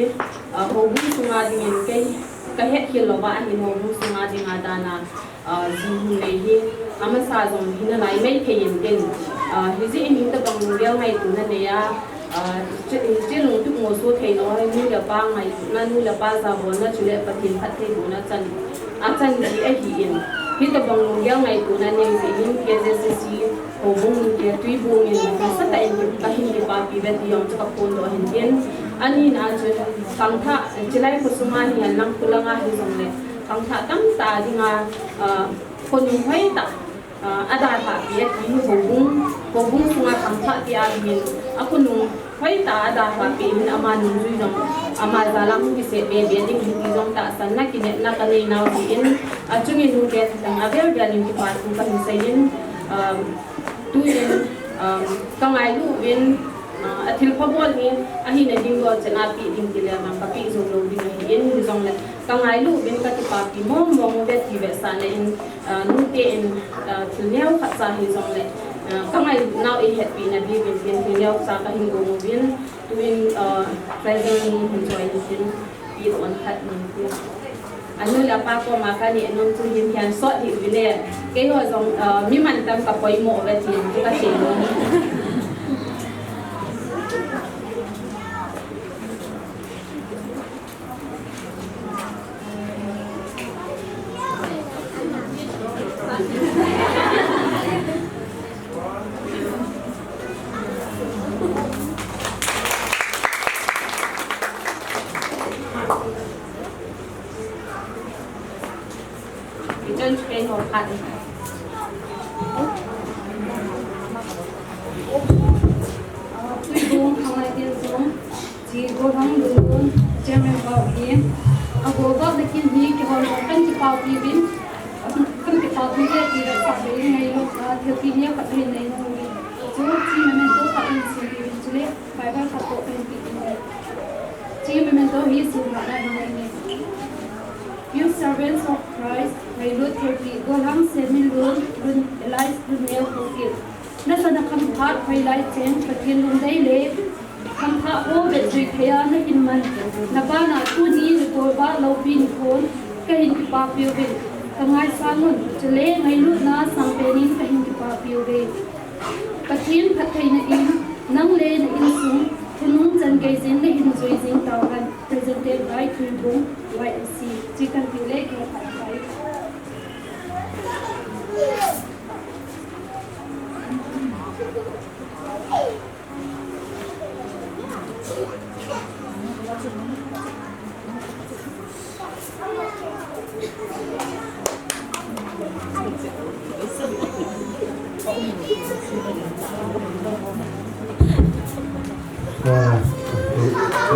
Speaker 14: ho bung sunga ding ke ka het hi lo ba hi ho bung sunga ding adana zi le hi ama sa jong hin lai mai ke yin den hi ji in ta bang rial mai tu na ne ya chỉ lùng chút một số thầy nói như là ba ngày như là ba giờ bốn nó chỉ là phát triển phát triển của nó chân chân gì ấy hiện khi tập bằng lùng giao ngày của nó nên gì những cái gì hồ bung cái tùy bung như nó rất là nhiều cái hình cái ba cái bên trong cho các con đó hiện tiền anh là cho căng thẳng chỉ lại một số mai thì làm cứ là ngay trong này căng thẳng tắm ta thì nga con phải ta ada hak dia di hubung sungai kampak dia min aku nung phải ta ada hak min aman nung dong amal dalam bisa be ding di dong tak sana kini nak kali nau din acungi nung ke tang avel dia ning kipat kan sayin tu in kangai lu win athil phabol ni ahi na ding go chana pi ding kile ma papi zong lo ding yin di zong le kangai lu bin ka ti pa pi mo be ti be sa ne in nu te in thil neu khat sa hi zong le kangai now I had been a big in thil neu sa ka hin go mo bin tu in present enjoy din pi on khat ni anu la pa ko ma ka ni non tu hin hian so hi vile ke ho zong mi man tam ka poi mo ve ti ka se lo chân cái hồ khăn tôi buông không ai tiền xuống chỉ có thằng luôn cho mình vào kia aku gak bikin ni ke hol kan ci pau pi bin kan ke pau pi ke tidak sampai ngai lo theokinya kat hin nei no ni so ci memento kat hin si bin chule pai ba kat to pen pi ci memento hi si ma na ngai ni you servants of Christ may look happy go ham se min lun life lun neo ko na sana kam phat pai lai chen pathin lun dai le kam pha o be chui khaya na in man na ba na tu ni ko ba lo pin khon ka hin pa piu be kangai sangun chale ngai lu na sang pe nin ka hin pa piu be pathin phat thai na in nang le na in sung thunung chan kai sin le hin zui jing taw kan presented by Kuibung YMC chicken pile ke phat pai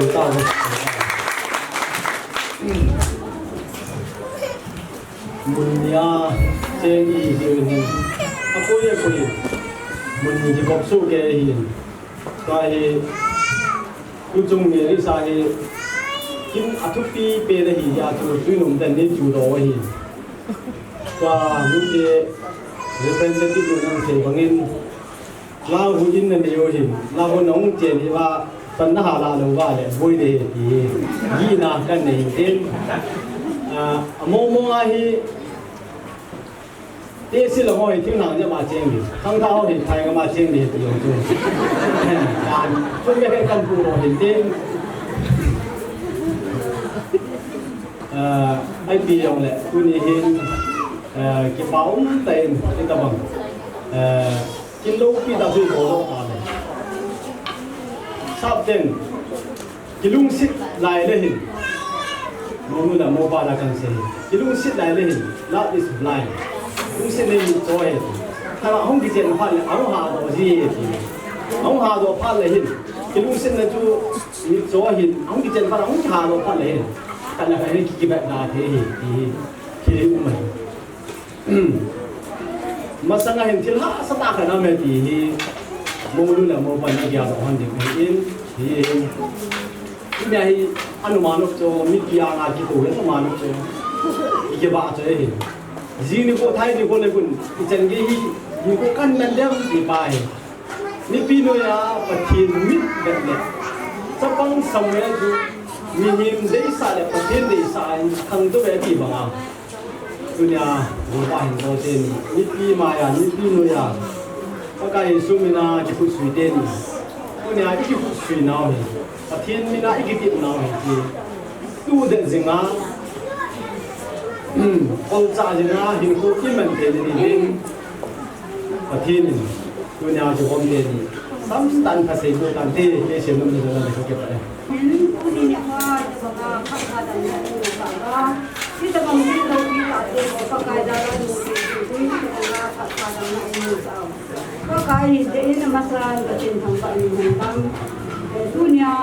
Speaker 8: ถึงเต้ามุนยาเจงีเดียวนี่อากุยกุยมุนที่กบสู้แกหินก็ให้กุจงเมียริสาให้กินอัทุปีเปรหิยาตุจุนุ่มแต่นี่จูโดหินว่าลูกเดียเรื่องเป็นที่ดูนั่งเสียบังอินลาหูยินนั่นเดียวหินลาหูน้องเจนี่ว่าปัญหาลาโลว่าเลยบุยเดียดียีนากันในหินเต็มโมโมอาฮีเดี๋ยวสิเราหอยที่หนังจะมาเชียงดิข้างเท้าเห็นไทยก็มาเชียงดิตัวจุ่มการช่วยให้กันปูเราเห็นเต็มไอ้ปีอย่างแหละคุณเห็นกินเบาเต็มที่ตะบังกินลูกพี่ตาซื้อโตโตมาเลยชอบเต็มกินลุงสิลายเลยเห็นมองดูนะโมบายละกันเสียกินลุงสิลายเลยเห็นละ is blind ลุงสิเลยตัวเห็นถ้าเราห้องกินเจนพันเลยเอาหาตัวที่เอาหาตัวพันเลยเห็นกินลุงสิเลยจู่มีตัวเห็นห้องกินเจนพันเอาหาตัวพันเลยเห็นแต่ละใครนี่กี่แบบนาทีที่อุ้มมันมาสังเกตที่ละสตาร์กันนะเมื่อที่โมดูนะโมบายนี่ยาวหันเด็กเห็นที่นี่อนุมานว่าจะมีกี่อย่างอาจิตโอเห็นอนุมานว่าจะอีกบ้าจะเห็นจีนี่ก็ไทยนี่ก็เลยคุณจังกี้นี่ก็กันนั่นเดียวที่ไปนี่พี่น้อยปะเทียนมิดแบบนี้จะฟังสมัยจูมีหิมได้สายปะเทียนได้สายทั้งตัวแบบที่บ้างตัวเนี้ยรู้ว่าเห็นเราเจนนี่พี่มาอย่างนี่พี่น้อยปะกายสุมินาที่พูดสุดเด่นตัวเนี้ยที่พูดสุดน่าเห็นปะเทียนมีน่าอีกที่น่าเห็นที่ดูเด็ดจริงอ่ะองค์จ่าจริงอ่ะเห็นคนที่มันเป็นนี่เองปะเทียนตัวเนี้ยจะความเด่นซ้ำตันภาษาโบราณที่เชื่อมันจะอะไรเขาเก็บไป
Speaker 14: ผู้นี้เนี่ยว่าจะมาพัฒนาแต่เนี่ยว่าที่จะมาที่เราที่เราเองก็กายดาราดูที่จะมาพัฒนาแต่เนี่ยก็กายเดี๋ยวนี้มาสร้างก็เป็นทางฝั่งนี้ทั้งทุนยา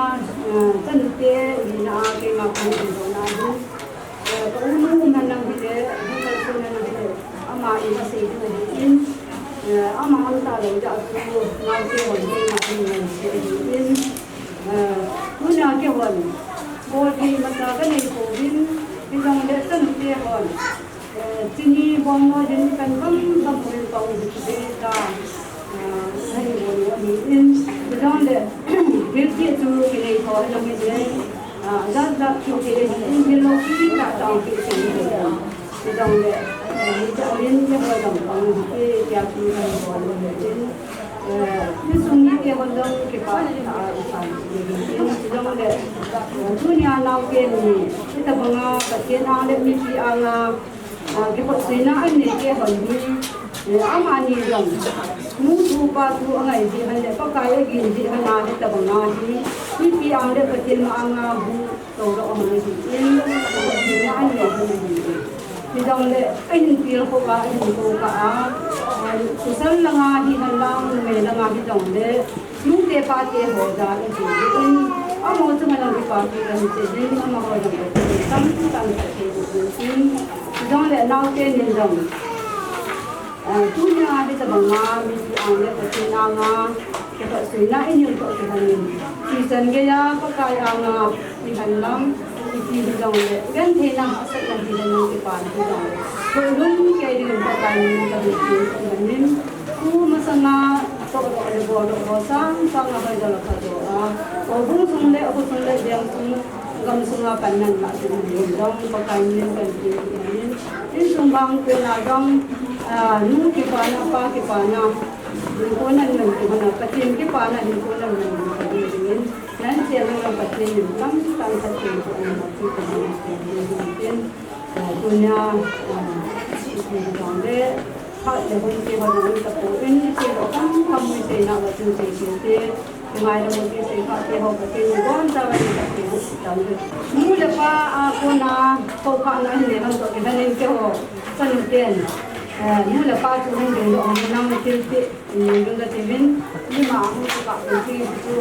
Speaker 14: ตั้งแต่มีนาเกี่ยวกับคนที่นาดูก็รู้มันนั่งที่เด็กที่คนนั่งที่เด็กอามาอีมาสิ่งที่อินอามาอันตรายจะสู้งานที่วันที่มาที่นั่นที่อินทุนยาเกี่ยวกับโบที่มาจากกันในโควิดที่ต้องเด็กตั้งแต่ก่อนที่นี่บางวันยังเป็นคำพูดของที่เด็กให้วันนี้อินที่ต้องเด็กเด็กที่จะรู้ที่ในท้องเราไม่ได้ज़्यादा क्योंकि इन लोगों की ताकत की चीज़ है तो दंगे ये इन के बदम के क्या चीज़ है बोलो लेकिन ये सुनिए के बदम के पास दंगे दुनिया नाव के लिए itu banga bagian ada misi anga ke posina ini ke bandi amani dong mutu patu angai di hande pakai gin di hana itu banga di misi anga bagian anga bu toro angai di ini posina ini di dong le ini pil ko ka ini ko ka susal langa di halang me langa di dong le mute pa ke ho da ini amo cuma lagi parti kan jadi nama orang itu sampai sampai itu jangan le nau ke ni dong dunia ada sebangga mesti anda pasti anga kita sina ini untuk kita ni season gaya pakai anga di dalam di dong le kan thena asal kan di dalam ke parti dong belum ke di pakai ni tapi ni ku masana kalau ada bodoh bosan sangat banyak lah aku sungai dia gam sungai panen lah jadi dong pakai ni kan ini sumbang ke ladang nu kipana pa kipana lingkungan lingkungan patin kipana lingkungan lingkungan nanti siapa yang patin lingkungan tanpa tentu mungkin punya itu hal yang mungkin orang itu ini siapa kamu saya nak buat sesuatu kemarin mungkin saya pakai hal pakai bukan cara yang pakai mula pa aku na kau nak ni untuk kita ni kau sanitian mula pa tu ni dia orang nama cerita ni dia timin ni mahu tu pak pergi tu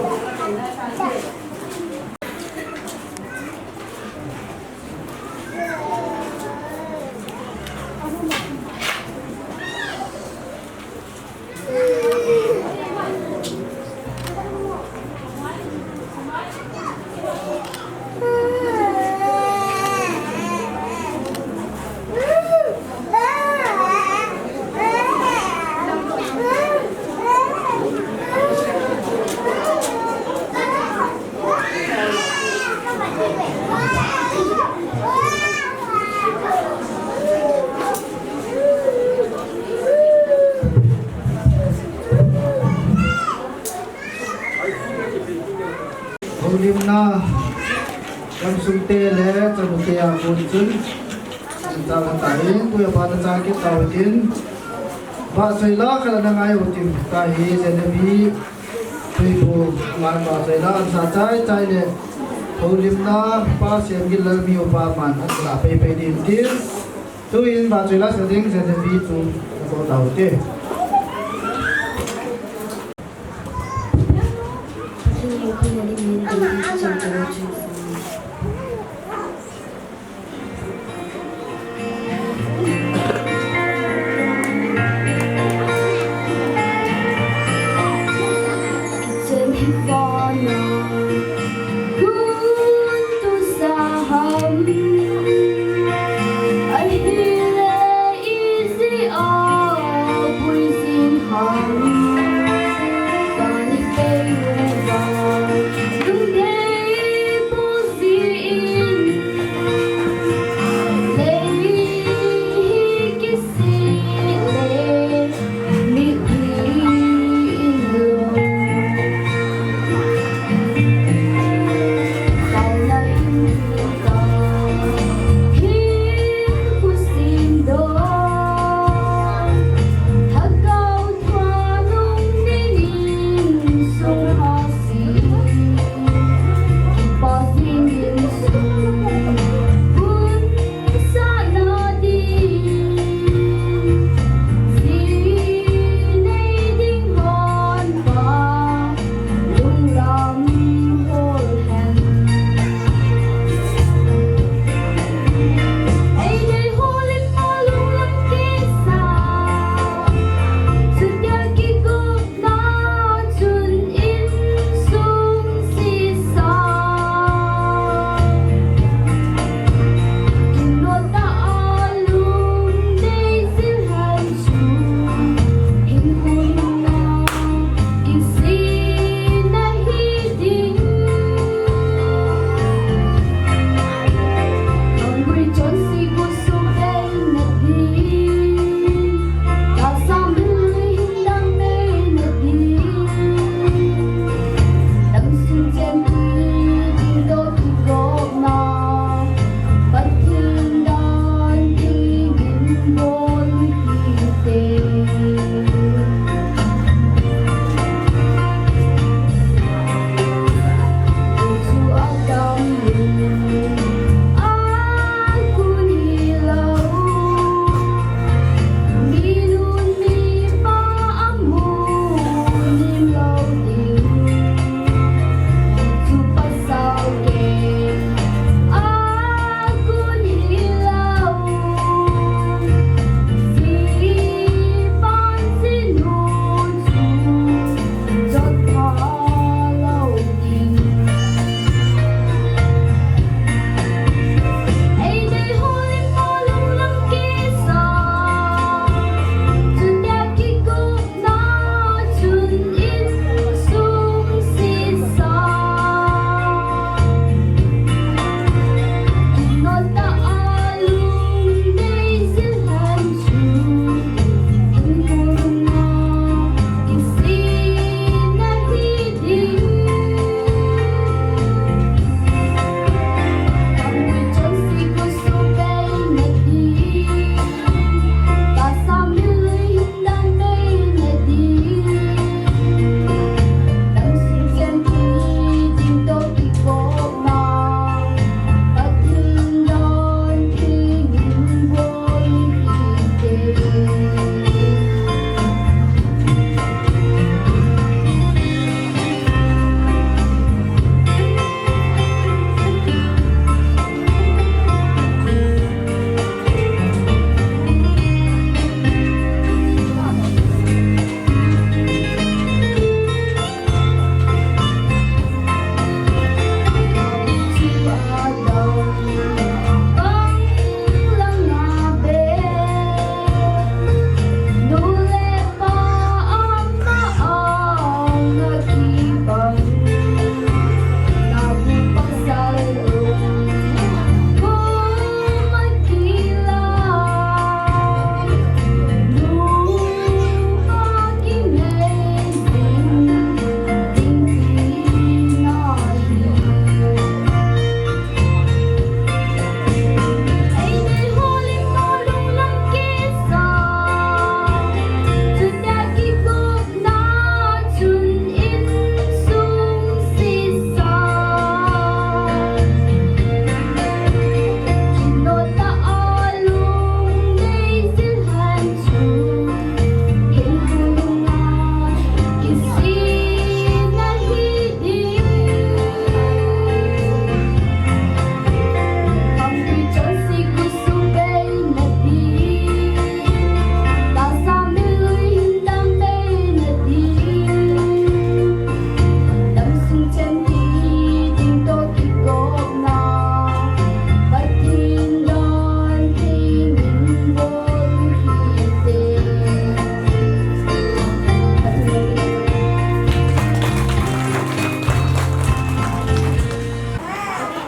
Speaker 13: Holim na yang sunte le chanuke ya kunchun ta tain puya pa na sakit tawtin ba saila kala na ngai utim ta hi zenebi pipo man ba saila sa chai le holim na pa siam gil lal mi upa man atla pe din dir tu in ba saila sa ding zenebi tu ko tawte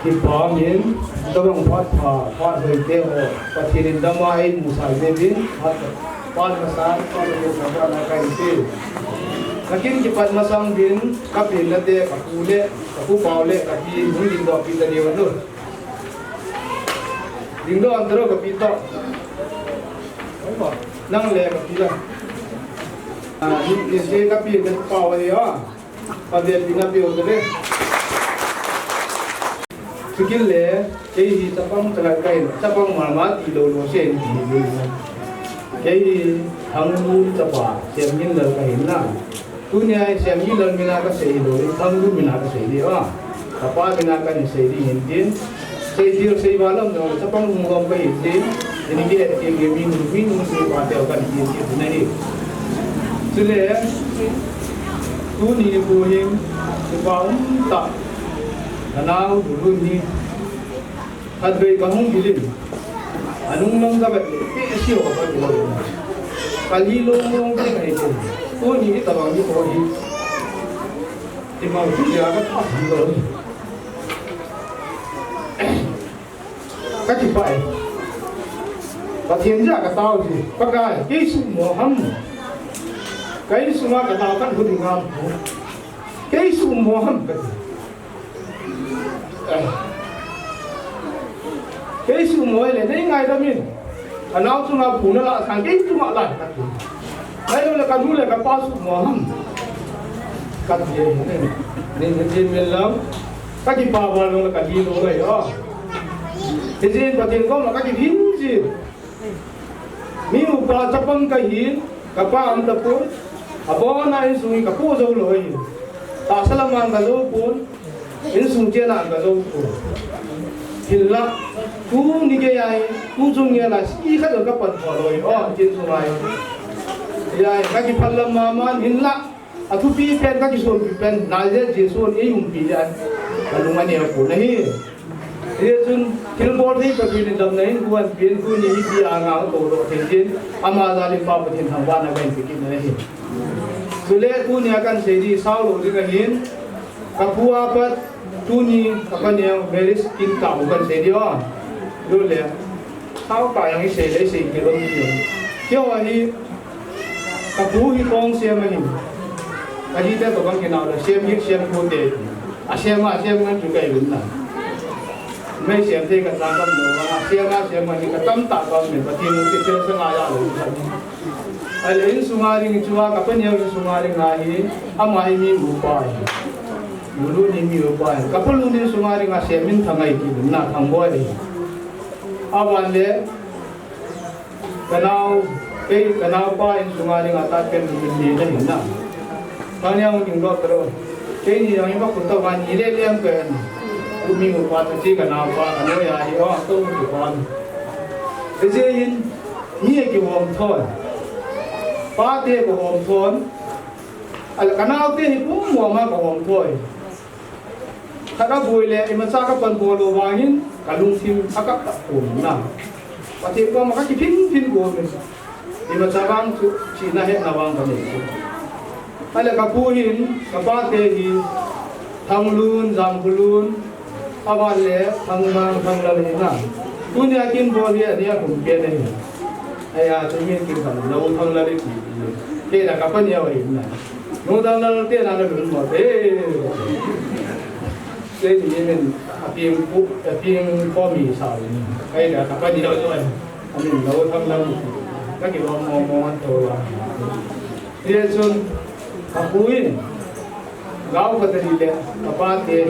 Speaker 12: ki pa min dawang phat hoi te ho pathirin damai musai devin pan masang pan le sabra na kai ti lakin ki pan masang din kapil na te kapule kapu paule kapi mungin do pi tani wanu dingdo andro kapi to nang le kapi la ni se kapi ke pawe ya pa de pi na pi o de sikil le ke hi tapang tala kai tapang marma ti lo lo sen ni ke hi hangmu tapa sem min la kai na tu nya sem min la mina ka sei lo hangmu mina ka sei di wa tapa mina ka ni sei di hin din sei dir sei walam no tapang ngom ka hi din ini ke min sei wa te ka ni ti na ni sile tu ni ko him ba ta Anau dulu ni, hadbai kahung bilim, anung nang dapat ni, esio apa tu? Kali long ni kan itu, tu ni tabang ni kau ni, timau tu dia akan apa tu? Kaki pai, patian jaga tahu je, pakai Yesus Muhammad, kai semua katakan hudingam, Yesus Muhammad. Cái sự mới này đấy ngay đó mình, anh nào chúng ta phụ nữ là thằng cái chúng ta lại, đây là cái núi là cái bao súc mỏ hầm, cái gì nên cái mình làm, cái gì bao bao là cái gì rồi đó, cái gì cái tiền công là cái gì gì, mình bao chấp bằng cái gì, cái bao anh tập cuốn, bao nay suy cái bao dâu rồi, ta sẽ làm ăn cái dâu cuốn. In sungje na ga zo ko hilla tu ni ge ai tu jung ye la si kha do ka pat pho loi o jin su mai ya ka ki phallam ma man hilla athu pi pen ka ki so pi pen na je je so e yum pi ya ka lu ma ne ko nahi ye jun til bor thi ka pi ni dam nei ku an pin ku ni pi a nga to ro thin jin ama za li pa pa thin thang wa na ga pi ki nahi sule ku ni akan se di sao lo ri ka hin kapua pat tuni apa ni yang beris kita bukan sedia dulu le sao ka yang se le se ki lo ni kyo ani kapu hi kong se ma ni ani ta to kan kina la se mi se ko de a se ma ngan ju kai lun na mai se te ka ta kam no wa se ma ni ka tam ta ka me pa tin ti te se ma ya lo alin sumari chuwa ka pa ni sumari nga hi ama hi mi bu pa Mulu ni mi upai, kapal ni sumari ngasih min thangai ki na thangboy ni. Awan le, kanau pa in sumari ngata pen min ni ni na. Kanya mo king doktor, kay ni yang iba kunta wan ni le lem pen. Umi upa ta chi kanau pa ano ya hi o to mu pan. Ese yin ni ki wom thon. Pa te ko wom thon. Al kanau te hi pum mo ma ko wom thoi. Kada boile imacha ka pan bolo wangin kalung sim akak ta pum na pati ko maka ki pin go men imacha bang chi na he na wang ka ni ale ka puhin ka ba te hi thanglun jamgulun awale thangmang thangla ni na punya kin bo dia dia kum pe ne aya to yin kin ka lo thangla ni ki ke na ka pan ya wai na no dang na te na na mo te cái gì mình phim có mì xào hay là các điều rồi mình nấu thăm lâm các kiểu món ăn thôi thì xuân các bụi gạo cái gì đấy các bạn thì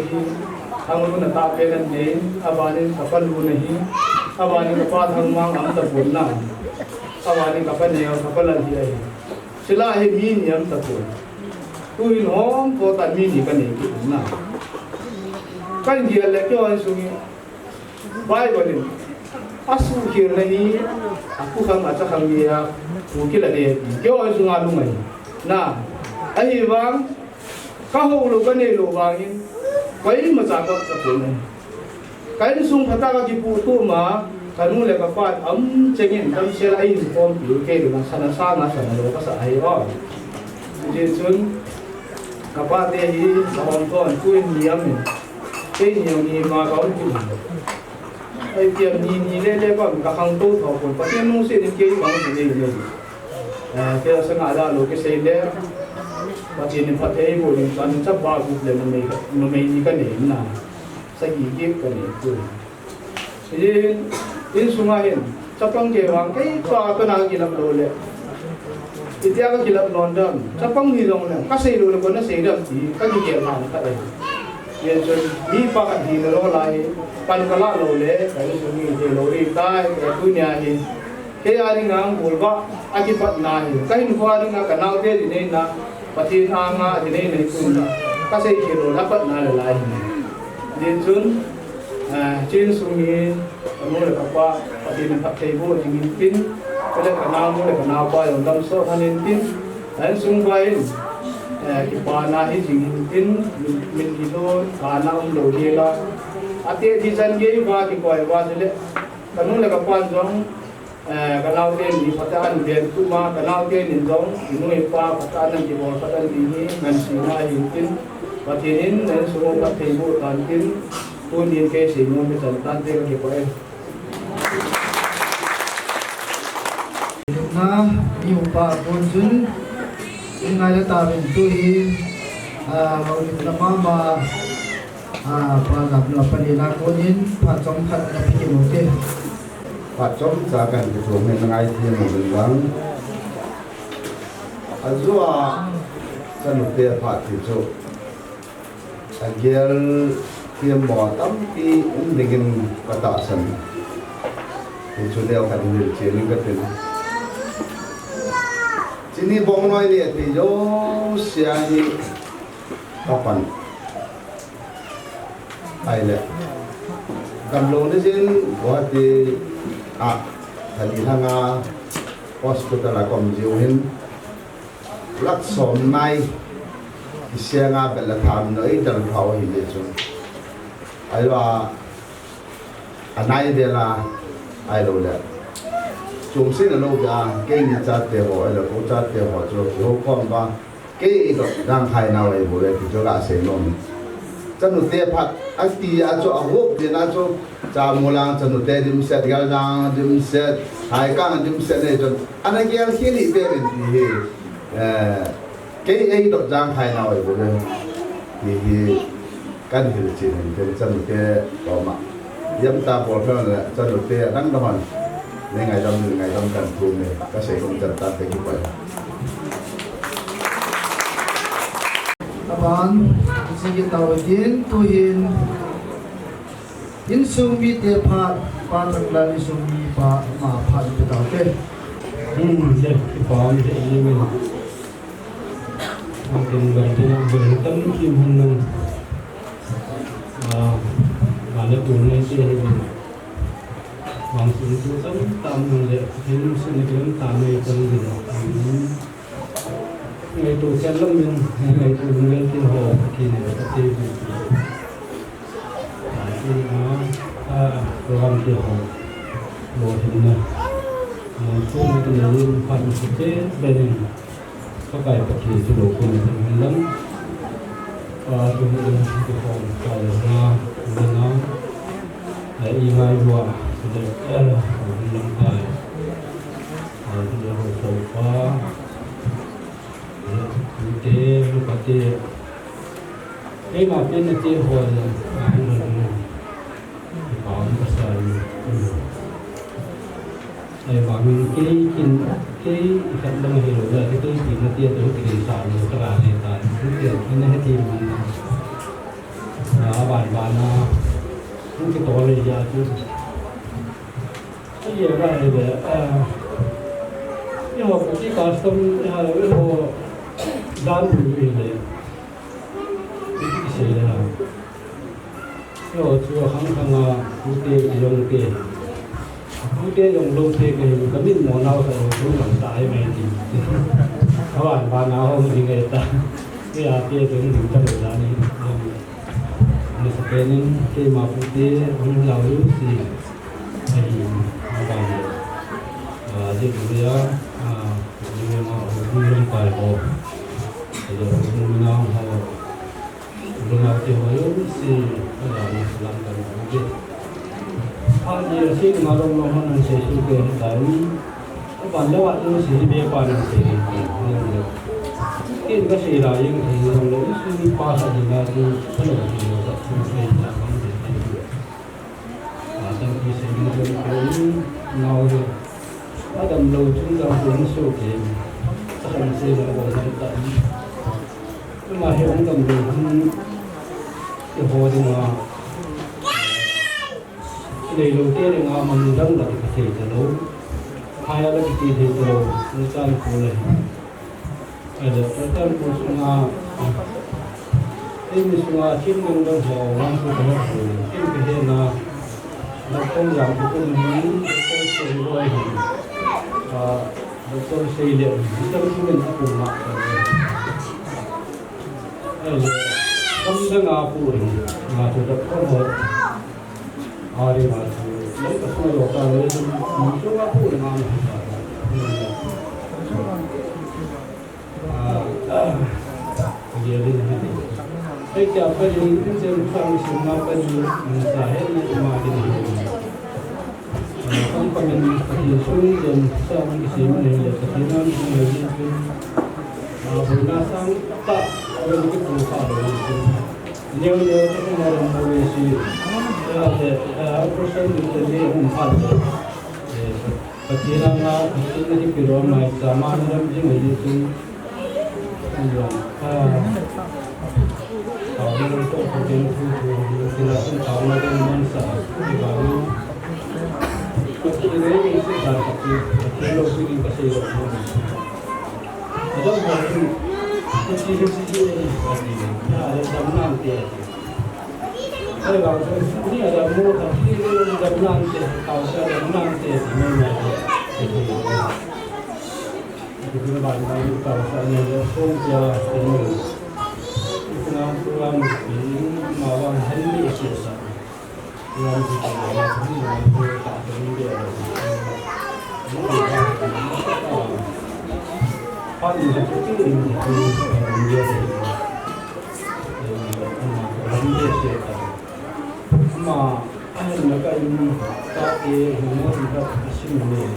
Speaker 12: thằng luôn là tạo cái này đấy các bạn các bạn luôn này các bạn các bạn thằng mang ẩm tập vốn nào các bạn các bạn nhiều các bạn làm gì đấy chỉ là hết mi ẩm tập vốn tôi nó có tại mi gì cái này cũng nào kan dia le kyo an sungi Bible ni asu kir nahi aku kan acha khang dia ku la de kyo an sunga lu mai na ai wang ka ho lu ka ne lo wang in kai ma cha ka ta ne kai sung phata ka ki pu tu ma kanu le ka pat am chengin tam se lai form pi ke lu na sana sa na sana lo ka sa ai wa je chun ka pa te hi sa hong kon ku ni am cái nhiều gì mà có cái ai tiệm ni le ba ka khang to tho ko pa tiệm nung se ni ke ba ni ni ni ke sa nga da lo ke se le pa ti ni phat ei bo ni kan cha ba gu le no me ni ka ni na sa gi ge ka ni ku in sunga hin chapang ke wang ke pa to na gi lam lo le itia ka gi lam london chapang ni long le ka se lo ko na se dam ti ka gi ke ma ka ai ye jo ni pa ka di lo lai pan kala lo le ka ni sungi de lo ri tai ka tu nya hi ke ari ngang bol ba aki pat na hi ka hin ko ari nga ka naw te di ne na pati tha nga di ne ne tu na ka se ke lo na pat na le lai din chun chin sungi mo le ka pa pati ne thap thei bo jing tin ka le ka naw mo le ka naw pa yong dam so hanin tin an sung bai ki pa na hi jing tin min ki lo ka na lo ye la ate di jan ge ba ki koi ba le kanu le ka pan jong kanau te ni patan den tu ma kanau te ni jong inu e pa patan ki bo patan di ni man si na hi tin patin nen so ka te bo tan tin tu ni ke si mo me tan tan te ki ko e
Speaker 13: na ni pa bon jun ngai la ta ben tu hi mau ni na ma pa lap la pa ni la ko nin pa chong khat na pi mo te
Speaker 9: pa chong cha kan ke so me ngai thi mo ben wang azua san te pa ti so agel tiam mo tam pi dingin kata san chu leo kan ni che ni ka ten chini bong noi le ti yo sia ni kapan ai le kam lo ne jin guwahati thali hanga hospital a kom jiu hin lak som nai isia nga bel tham noi dal thau hi le chu ai wa anai de la ai lo le chung sin lo ga ke ni cha te ho ai lo ko cha te ho chu ho kom ba ke do dang khai na ai bo le chu ga se no chanu te phat ati a cho a hop de na cho cha molang chanu te dim set gal jang dim set hai ka dim set ne chon ana ge al khili be ben ti ke ai do jang khai na ai bo le hi kan hi chi ne chanu te to ma yam ta bo pha le chanu te dang da man ne ngai dam kan tu ne ka se kom chan ta te ki pa
Speaker 13: Aban sige taw din tuhin in sumi te phat pa takla ni sumi pa ma phat te taw te
Speaker 12: de ki pa mi de ni men mungkin ganti yang berhitam kim hunang ada turun sih langsung itu kan tamu le film sini kan tamu itu ngày tù xem lâm mình ngày tù nguyên thiên hồ thì này có thể bị khi nó làm tiểu hồ bộ hình này số này thì là liên quan thực tế bên này có cái bất kỳ chế độ của mình lắm và chúng mình thì còn phải là nó để y ngay qua để làm cái để hỗ trợ qua thế lúc đó thì cái mà bên này thì hồi anh là có một số để mà mình cái phần đông hiểu là cái gì nó tiền tới cái sản lượng các bạn hiện tại cái tiền cái này thì mình bản nó những cái tổ này ra chứ cái gì vậy để nhưng mà cái custom là cái hồ dan dulu ini, itu sih lah. Yo, cuma hang putih yang long teh kami mau naik ke rumah saya mesti. Kawan panau mesti kita, dia api itu kita berani. Ini sekarang kita putih orang lalu si, apa ni? Jadi dia, dia mau orang kaya. Jadi orang minang Dengan teori si dalam dan mungkin. Hal ini sih malam malam saya suka dari pandai waktu sih dia pandai sih. Ini kan sih lah yang ini pas aja lah tu penuh dia tak selesai nak ambil. Ada kisah ini now ada meluncur dalam bentuk ini. Akan saya lakukan tadi. Masih ada meluncur cái hồ thì mà đầy đầu tiên thì mà mình đang là cái thể từ lâu hai là cái thể từ lâu nó tan cố này ở đây nó tan cố xuống à em xuống à trên mình đang hồ làm cái đó rồi em cái này là nó không giảm cái công năng cái sự rồi nó tôi xây dựng cái tâm mình nó cùng mạng rồi không đang ngáp uống ngáp cho tất cả mọi hari maju mereka semua dokter itu muncul aku dengan jadi saya apa jadi saya semua kan saya ini cuma ini kan pengen sini dan sama di sini ya kesinan lagi bernasang tak ada begitu kalau dia kemarin polisi persen itu dia umpat kecil lah kecil ni kira naik zaman dalam jenis itu kalau untuk kerjaan itu kita pun tahu ada masa baru kecil ini itu dah kecil lebih kecil ada baru kecil ada zaman dia saya kalau ini ada mudah ini ada nanti kalau saya ada nanti sebenarnya itu banyak kalau saya ada soja ini itu nampuan ini mawang hendak sisa yang kita ini nampu tak terlihat paling seperti ini dia mà anh là cái các cái hình nó thì các sinh này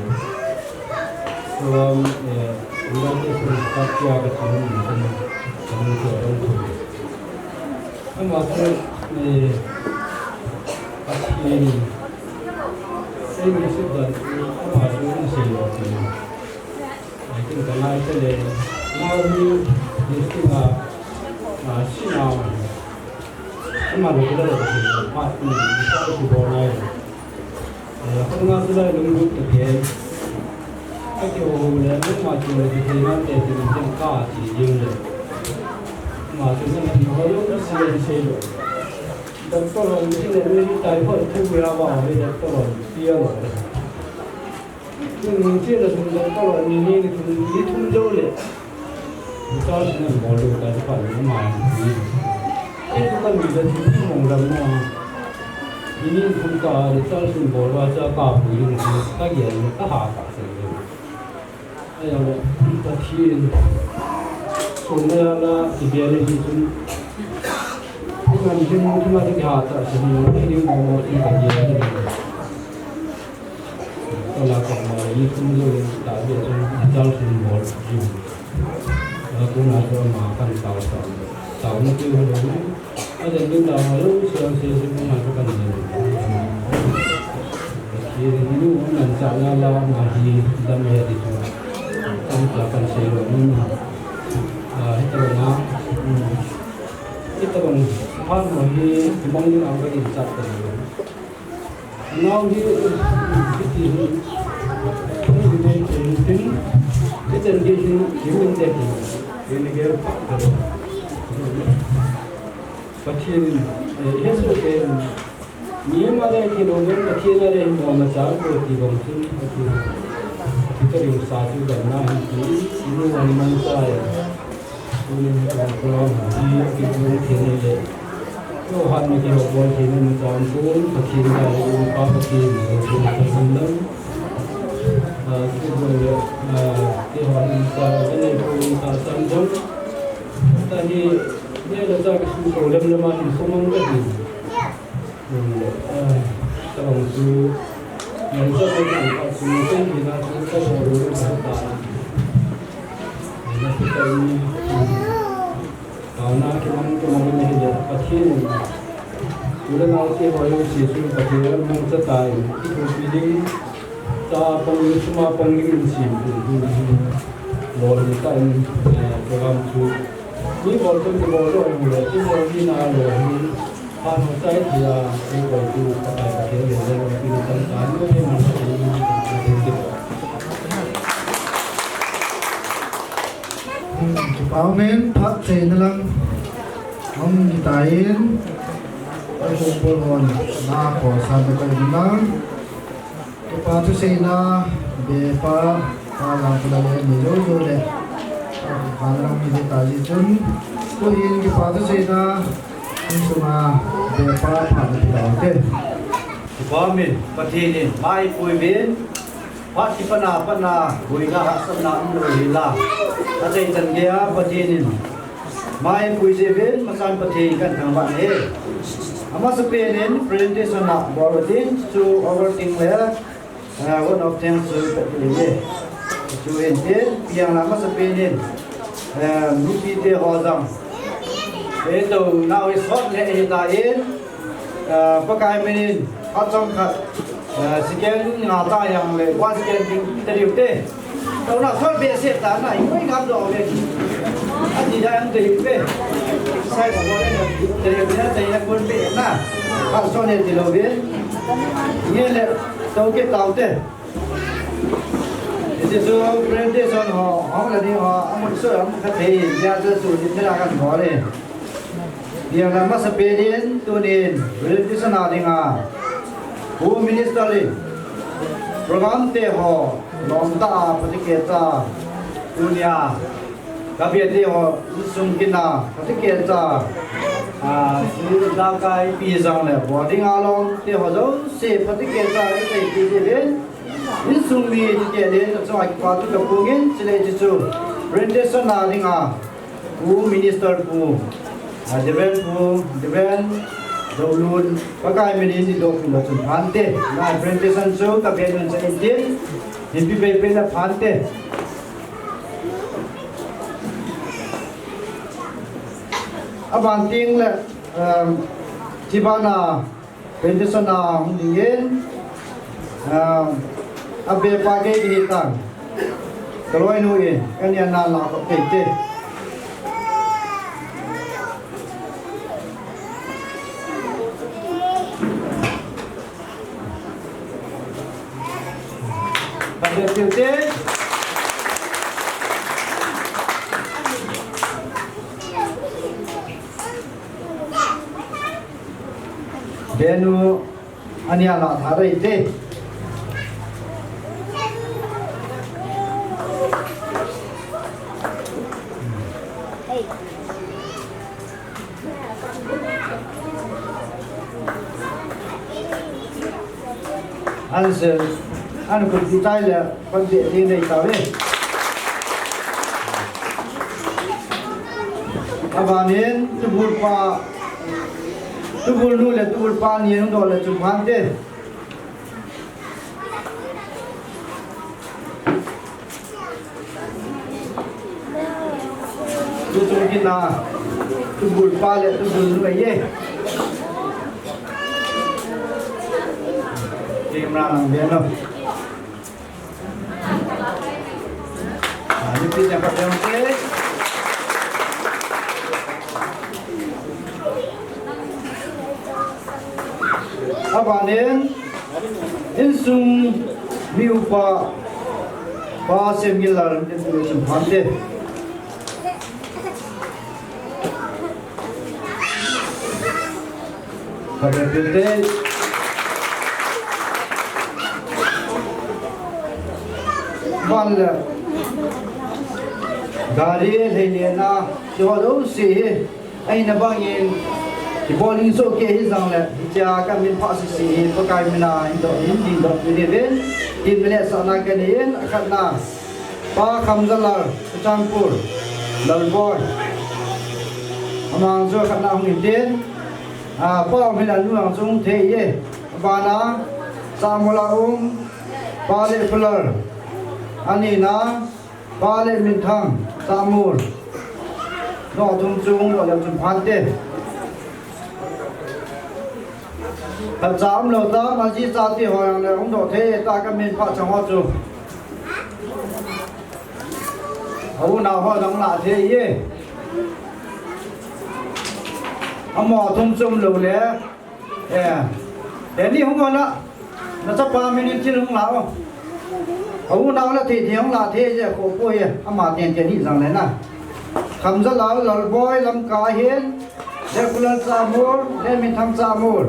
Speaker 12: rồi chúng ta sẽ các gia cái chuyện mình trong chỗ đâu thôi nhưng mà cái này các cái mình sẽ dần mà chúng sẽ rồi thì cái này cái này nào như cái mà xin nào mà được cái đó là phát mình sẽ được bộ này không ngờ từ đây đúng thực hiện cái kiểu là lúc mà chúng mình thì nó để thì mình không có chỉ riêng được mà chúng mình có lúc nó xây được đợt có rồi những cái này tại phần thu ra vào bây giờ có rồi kia rồi nhưng chưa là chúng ta có rồi nhìn thì chúng đi thun dâu liền cho nên bỏ được cái phần mà itu kan bisa jadi menggambar ini buka detail simbol wajah kabu yang bagian tahap saja. Ayam tadi sebenarnya dibiarkan itu dengan jenuh cuma di atas sebenarnya ini mau bagian ini. Kalau kamu itu mungkin tak biasa detail simbol itu. Aku nak makan kawasan. Tahun itu ada yang dah lalu saya mengatakan ini. Ini orang cara lawan lagi dalam hari itu. Kami akan share ini. Itu orang, apa lagi mungkin apa yang dicatat. Now dia itu ini dia Patin, hesu ke ni mana kilometer patin ada yang mau macam tu bangsu kita yang satu dan nanti ini orang saya ini orang di kita ini le tu hal ni kita buat ini macam pun patin ada apa patin itu tersenang kita dia orang kita ini pun tak sanggup tadi เนี่ยเราจะสู้โดมๆมาถึงสมองก็ดีตลอดสู้มันจะเป็นการสู้เป็นที่น่าสู้ก็รู้รู้สักตาเนี่ยที่ตอนนี้เอาหน้าที่มันไม่ได้ประเทศดูแลเราที่ว่าอยู่ที่สุดประเทศมันจะตายที่ถูกยิงตาปงสมาปงยิงสิดูโลดที่ตั้งโปรแกรมสู้นี่บอลต้นที่บอลโลกเลยที่บอลที่น่าโลดนี้ผ่านหัวใจที่เราที่บอลดูประเทศเลยเราที่ตั้งใจไม่ได้มันจะเป็นที่
Speaker 13: Paumen Pak Chainalang Om Gitain Pulhon Na Ko Sabe Ko Dinang Patu Seina Bepa Pala Pulale Nijo Jole Pangrang Midi Taji Chun Tuhin Ki Patu Seina Insuma Bepa Pala Pulale
Speaker 3: Paumen Patinin Mai Pui Bin Pati Pana Buina Hasana Amrila Tadi Tangia Patinin Mai Pui Zevin Masan Pati Kan Tangban He Amas Penin Presentation Borodin to our thing there one of them to Intel yang lama Penin Nupi De Hozam itu now is hot le itain pakai menin atong kat sekian ngata yang le was sekian terliute kalau nak soal biasa tak nak ini kan doa le adi yang terliute saya boleh terliute saya pun bena kalau soal ni terliute ini le tahu ke tahu deh jadi so presentation ho lah ni ho amun so amun kata dia tu sulit ni akan boleh dia nama sepedin tunin presentation ada ngah Home Minister program te ho lomta patiketa dunia kabinet ho sungkina patiketa dakai pizang le boarding along te ho zo se patiketa te pizelen insumi te le so ai patu ka pungin sile jisu presentation na ringa Home Minister pu Deven Dawlun pakai menin di dokun lacun phante na presentation show ka benun sa intin hipi pepe na phante abanting le jibana presentation na hundingen abe page dihitan kaloi nuin kanya na la ko tete Deputy Benu Aniala Thara ite Answer Anu berjuta le pada ini dari tahu ni. Abanin tubul nu le tubul pa ni nu dole cuman te. Tutul kita tubul pa le tubul nu ye. Timran biano. Ini yang pertama kali. Abanin insum miupa sembilan itu sempat. Pada pilih Bala Gari Helena Jodoh si Aina bangin Di bowling so ke hizang le Dia akan min pak sisi Pakai mina Indo hindi dok ini ben Di milik sana keniin Akan na Pa kamzalar Campur Lalboy
Speaker 10: amang zo khana hung tin pa mi la luang chung the ye bana samula pale pular anina pale min thang samur no tung chung lo lam chun phan te ta cham lo ta ma ji cha ti ho yang le ong do the ta ka min pha chang ho chu hau nào ho dang la the ye amo tung chung lo le để đi không ngon đó nó sắp 3 minute chứ không lão hau nào là thì không là thế chứ khổ bôi mà tiền tiền đi rằng đấy nè khăm rất là boy làm cá hiến để cuốn sa mur để mình tham sa mur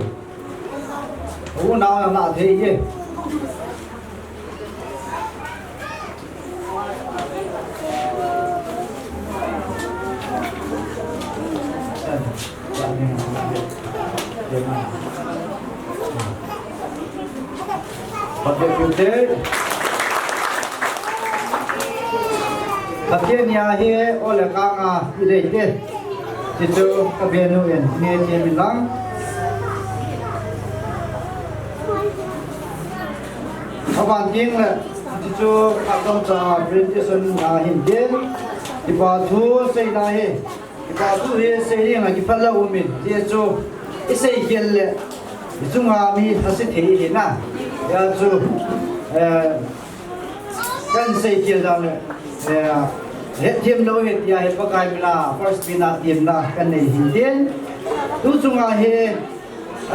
Speaker 10: hau nào là thế chứ Phật được cứu thế Phật thiên nhà hi ô là càng đi đây thế thì cho các bên nuôi nghe trên mình lắm các bạn tiếng là thì cho các con trò presentation hiện đến thì bà thu xây này thì bà thu hi xây riêng là cái phần lâu mình thì cho cái xây hiện lệ chúng mi nó sẽ thể hiện à giờ chú cần xây kia rằng hết thêm đâu hết ya hết bao cái là first pina tiền là cái này hiện tiền tu chúng he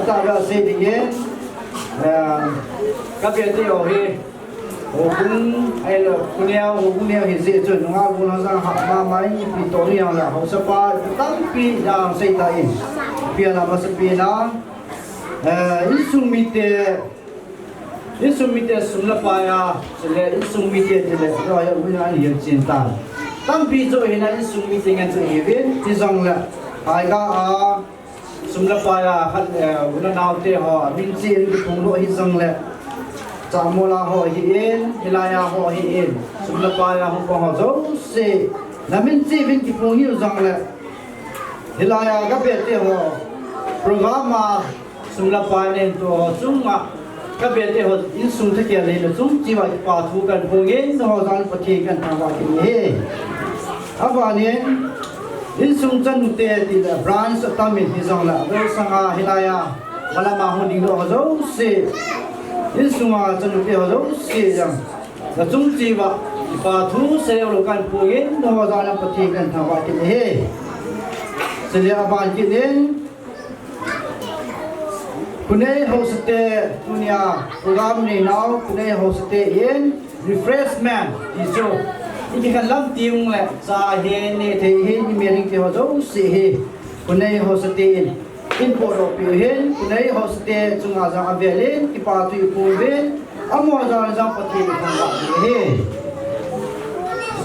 Speaker 10: ta ra xây đi các việc thì ở he cũng hay là cũng neo hiện diện chuẩn nó cũng nó sang học mà mấy bị tối nhau là học sắp ba tăng pi đang xây tại pi là mà sắp pi nó insumite sumlapaya sele insumite tele roya bunya hian cinta tampi jo hina insumite ngan chu evin ti jong la ai ga sumlapaya khat una naute ho min chin ki thung lo hi jong la chamola ho hi en hilaya ho hi en sumlapaya ho ko ho zo se namin chi vin ki pung hi jong la hilaya ga pe te ho programa sumlapaya ne to chunga các bên thì họ in sung thế kia này là chúng chỉ phải bảo thủ cần phổ biến họ đang phát triển cần tham gia cái này, và nên in sung chân thì là branch tâm mình thì rằng là với sang Hilaya mà là họ đi đó rồi sẽ in sung chân thì họ rồi sẽ rằng là chúng chỉ phải bảo thủ sẽ là cần phổ biến họ đang phát triển cần tham gia cái này, sẽ là bạn cái nên Kunai hosete dunia program ni now kunai hosete in refreshment iso ini kan lam tiung le sa he ne the he ni meaning te ho zo se he kunai hosete in poro pi he kunai hosete chunga za avelen ki pa tu pu ven amo za pati ni kan ba he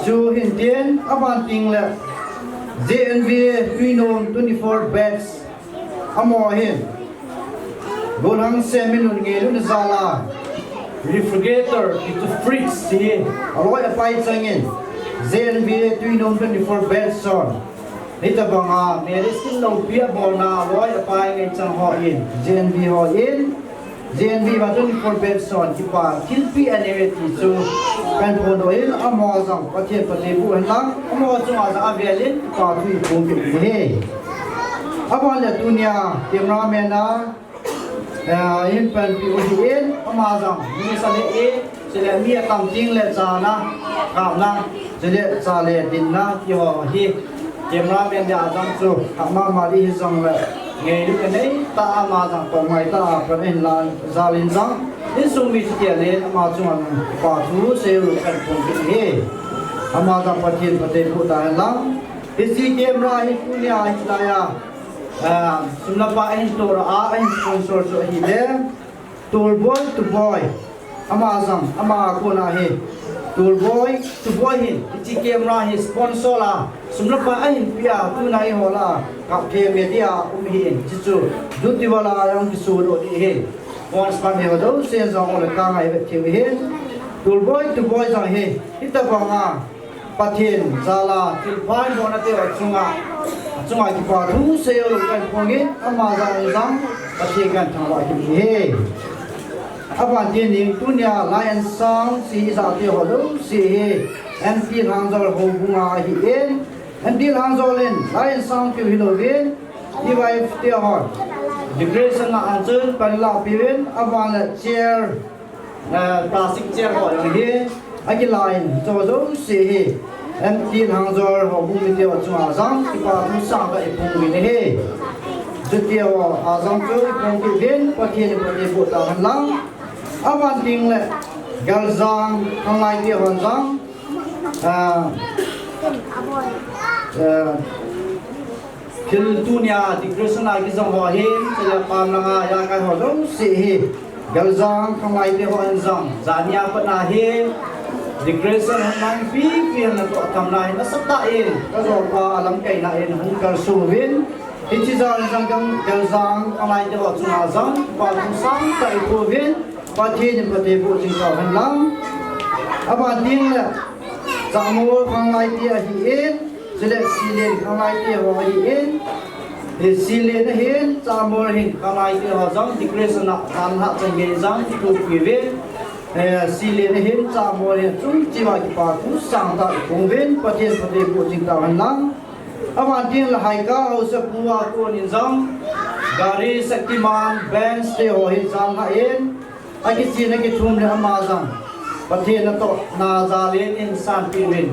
Speaker 10: ju hin tien aban ting le JNV Tuinon 24 beds amo hin Golang seminun ngelun zala refrigerator itu fridge si aloy apai changin ZNV Tuinon 24 bedson nita banga medicine lo pia bona aloy apai ngai chang ho in ZNV ho in ZNV 24 bedson kipa kilpi aneweti chu kan phono in amazon pathe bu lang amazon az avelin pa thui pung ki he abal dunia cameraman na in pen pi o in amazon ni sa le e se le mi tam ting le cha na ka na se le cha le din na ki ho hi cameraman ya jang chu ama ma ri jong le nge lu ke nei ta amazon to mai ta pa en lan zalin jang in sung mi ti le amazon pa thu se lu kan pon ki he amazon pa thin pa te bu ta la isi camera hi punya hi ya sumna pa in store in sponsor so hi le tour boy to boy amazon ama ko na he tour boy to boy hin chi camera hi sponsor la sumna pa in pia tu nai ho la ka ke media hin chi chu duti wala yang ki su ro di he once pa me ho do se zo ole ka ngai ve thi he tour boy to boy za he ita ba nga pathin zala til phai bona te chunga
Speaker 13: chung ai ki pa thu se lo kan pongin ama za zang pathe kan thangwa ki he aban tin ning tunya lion song si za ti ho lo si he MP hangzol ho bunga hi en MP hangzolin lion song ki hi lo vin di vai ti ho decoration na anjun pan la piwin aban la chair plastic chair ho hi agi line zo zo si he MP hangzol ho bung mi ti ho chung azang ki pa thu sang ka ipung mi ne he Jutiya azam tu ipung ki vin pathe ni pathe bu ta han lang aban ting le galzang online ti hon zang til dunia decoration agi zang ho he sela pam langa ya kai ho dong si he galzang online ti hon zang zania pa na he decoration han pi na to tham lai na sabta in ka zo pa alam kai na in hun kal su win ichi za zang kam galzang online ti ho chuna zang pa sang kai ko win pathe ni pathe bu jing ka han lang aba ding la zamur khang lai ti a hi in sele silen khang lai ti ho hi in he silen hin zamur hin khang lai ti ho zang decoration na han ha chang ge zang ti ku pi ve silen hin zamur hin chung chi wa ki pa ku sang ta kong ven pathe pathe bu jing ka han lang aba ding la hai ka ho sa puwa ko nin zang gari saktiman bands te ho hi zang ha in agi china ki thum le amazang pathe na to na zalen insan piwin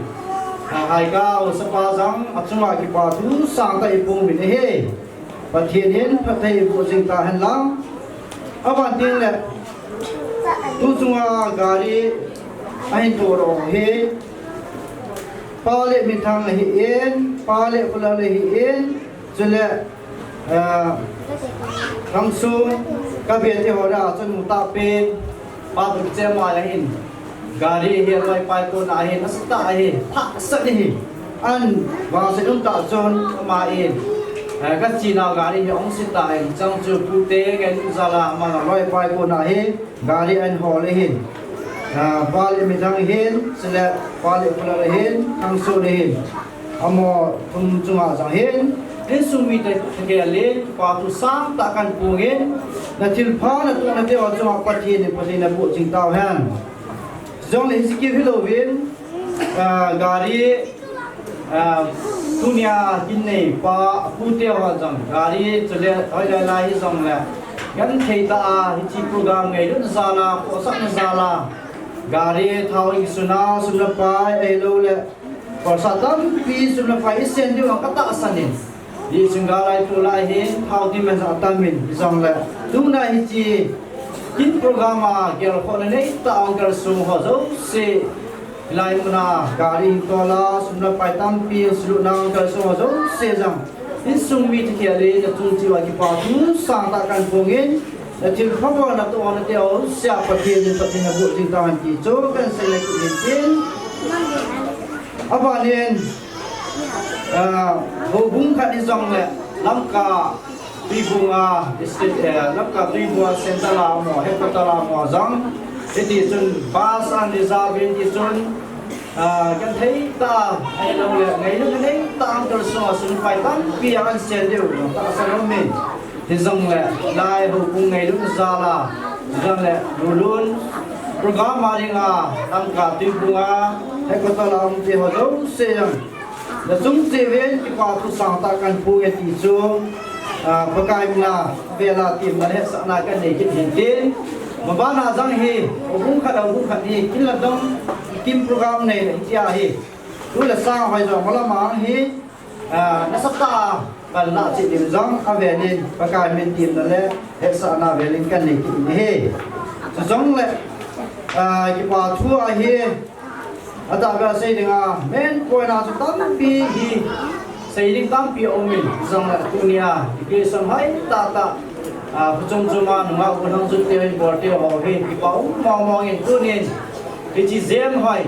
Speaker 13: hai ka sa pa jang achunga ki pa thu sang ta ipung min he pathe nin pathe bu jing ta han lang awan tin le tu chunga gari ai to ro he pale min thang hi en pale pula le hi en chule kamsu kabia te hora chun muta pe pa tu che ma la hin gari he loi pai ko na he nasta he tha sa ni an wa se dum ta chon ma in ka china gari he ong sit ta in chang chu pu te gen zala ma loi pai ko na he gari an ho le hin pale mi thang hin sele pale pula le hin kamsu le hin amo tum chunga jang hin đến sumi te ke le pa tu sang ta kan pungin na til pha na tu na te wa chwa pathe ni pathe na bu jing taw han jong le sikki hilo win gari dunia kin nei pa pu te wa jang gari chule oi la la hi jong la gan thei ta hi chi program ngai lu za la ko sak na za la gari thau ing suna suna pai ai lo le por sa tam pi suna pai sen di wa ka ta sanin di singgalai tu lai hin thau di men sa tamin zong la tu na hi chi kin programa gel ko na nei ta ang kal su ho zo se lai muna gari to la sumna pai tam pi slu na ang kal su ho zo se jang in sung mi ti ke le na tu chi wa ki pa tu sang ta kan pongin na til phabo na to na te o sia pathe ni pathe na bu jing ta han ki cho kan se le ki tin aba nen ho bung khat ni zong le lamka ti bunga district lamka ti bunga centala mo hepatala mo zang ti chun bas an reserve ti chun kan thei ta ai lo le ngai lo nei ta ang tor so sun pai tam pi an sen deu ta sa lo min ti zong le lai ho bung ngai lu za la zong le rulun program ma ringa lamka ti bunga hepatala mo ti ho do se la chung che ven ki pa tu sang ta kan pu ye ti chu pakai na vela tim na he sa na kan nei ki hin tin ma ba na jang hi bung kha ni kin la dong kim program nei tia hi tu la sang hoi zo mala ma hi na sap ta kan na chi dim jang a ve nin pakai men tim na le he sa na ve lin kan nei ki hi so jong le ki pa thu a hi ada ga sei dinga men ko na su tam pi hi sei ding tam pi omin zang la tunia ki sam hai ta ta chung chuma nunga unang chu te bor te ho he ki pa mo in tunin ki chi zem hai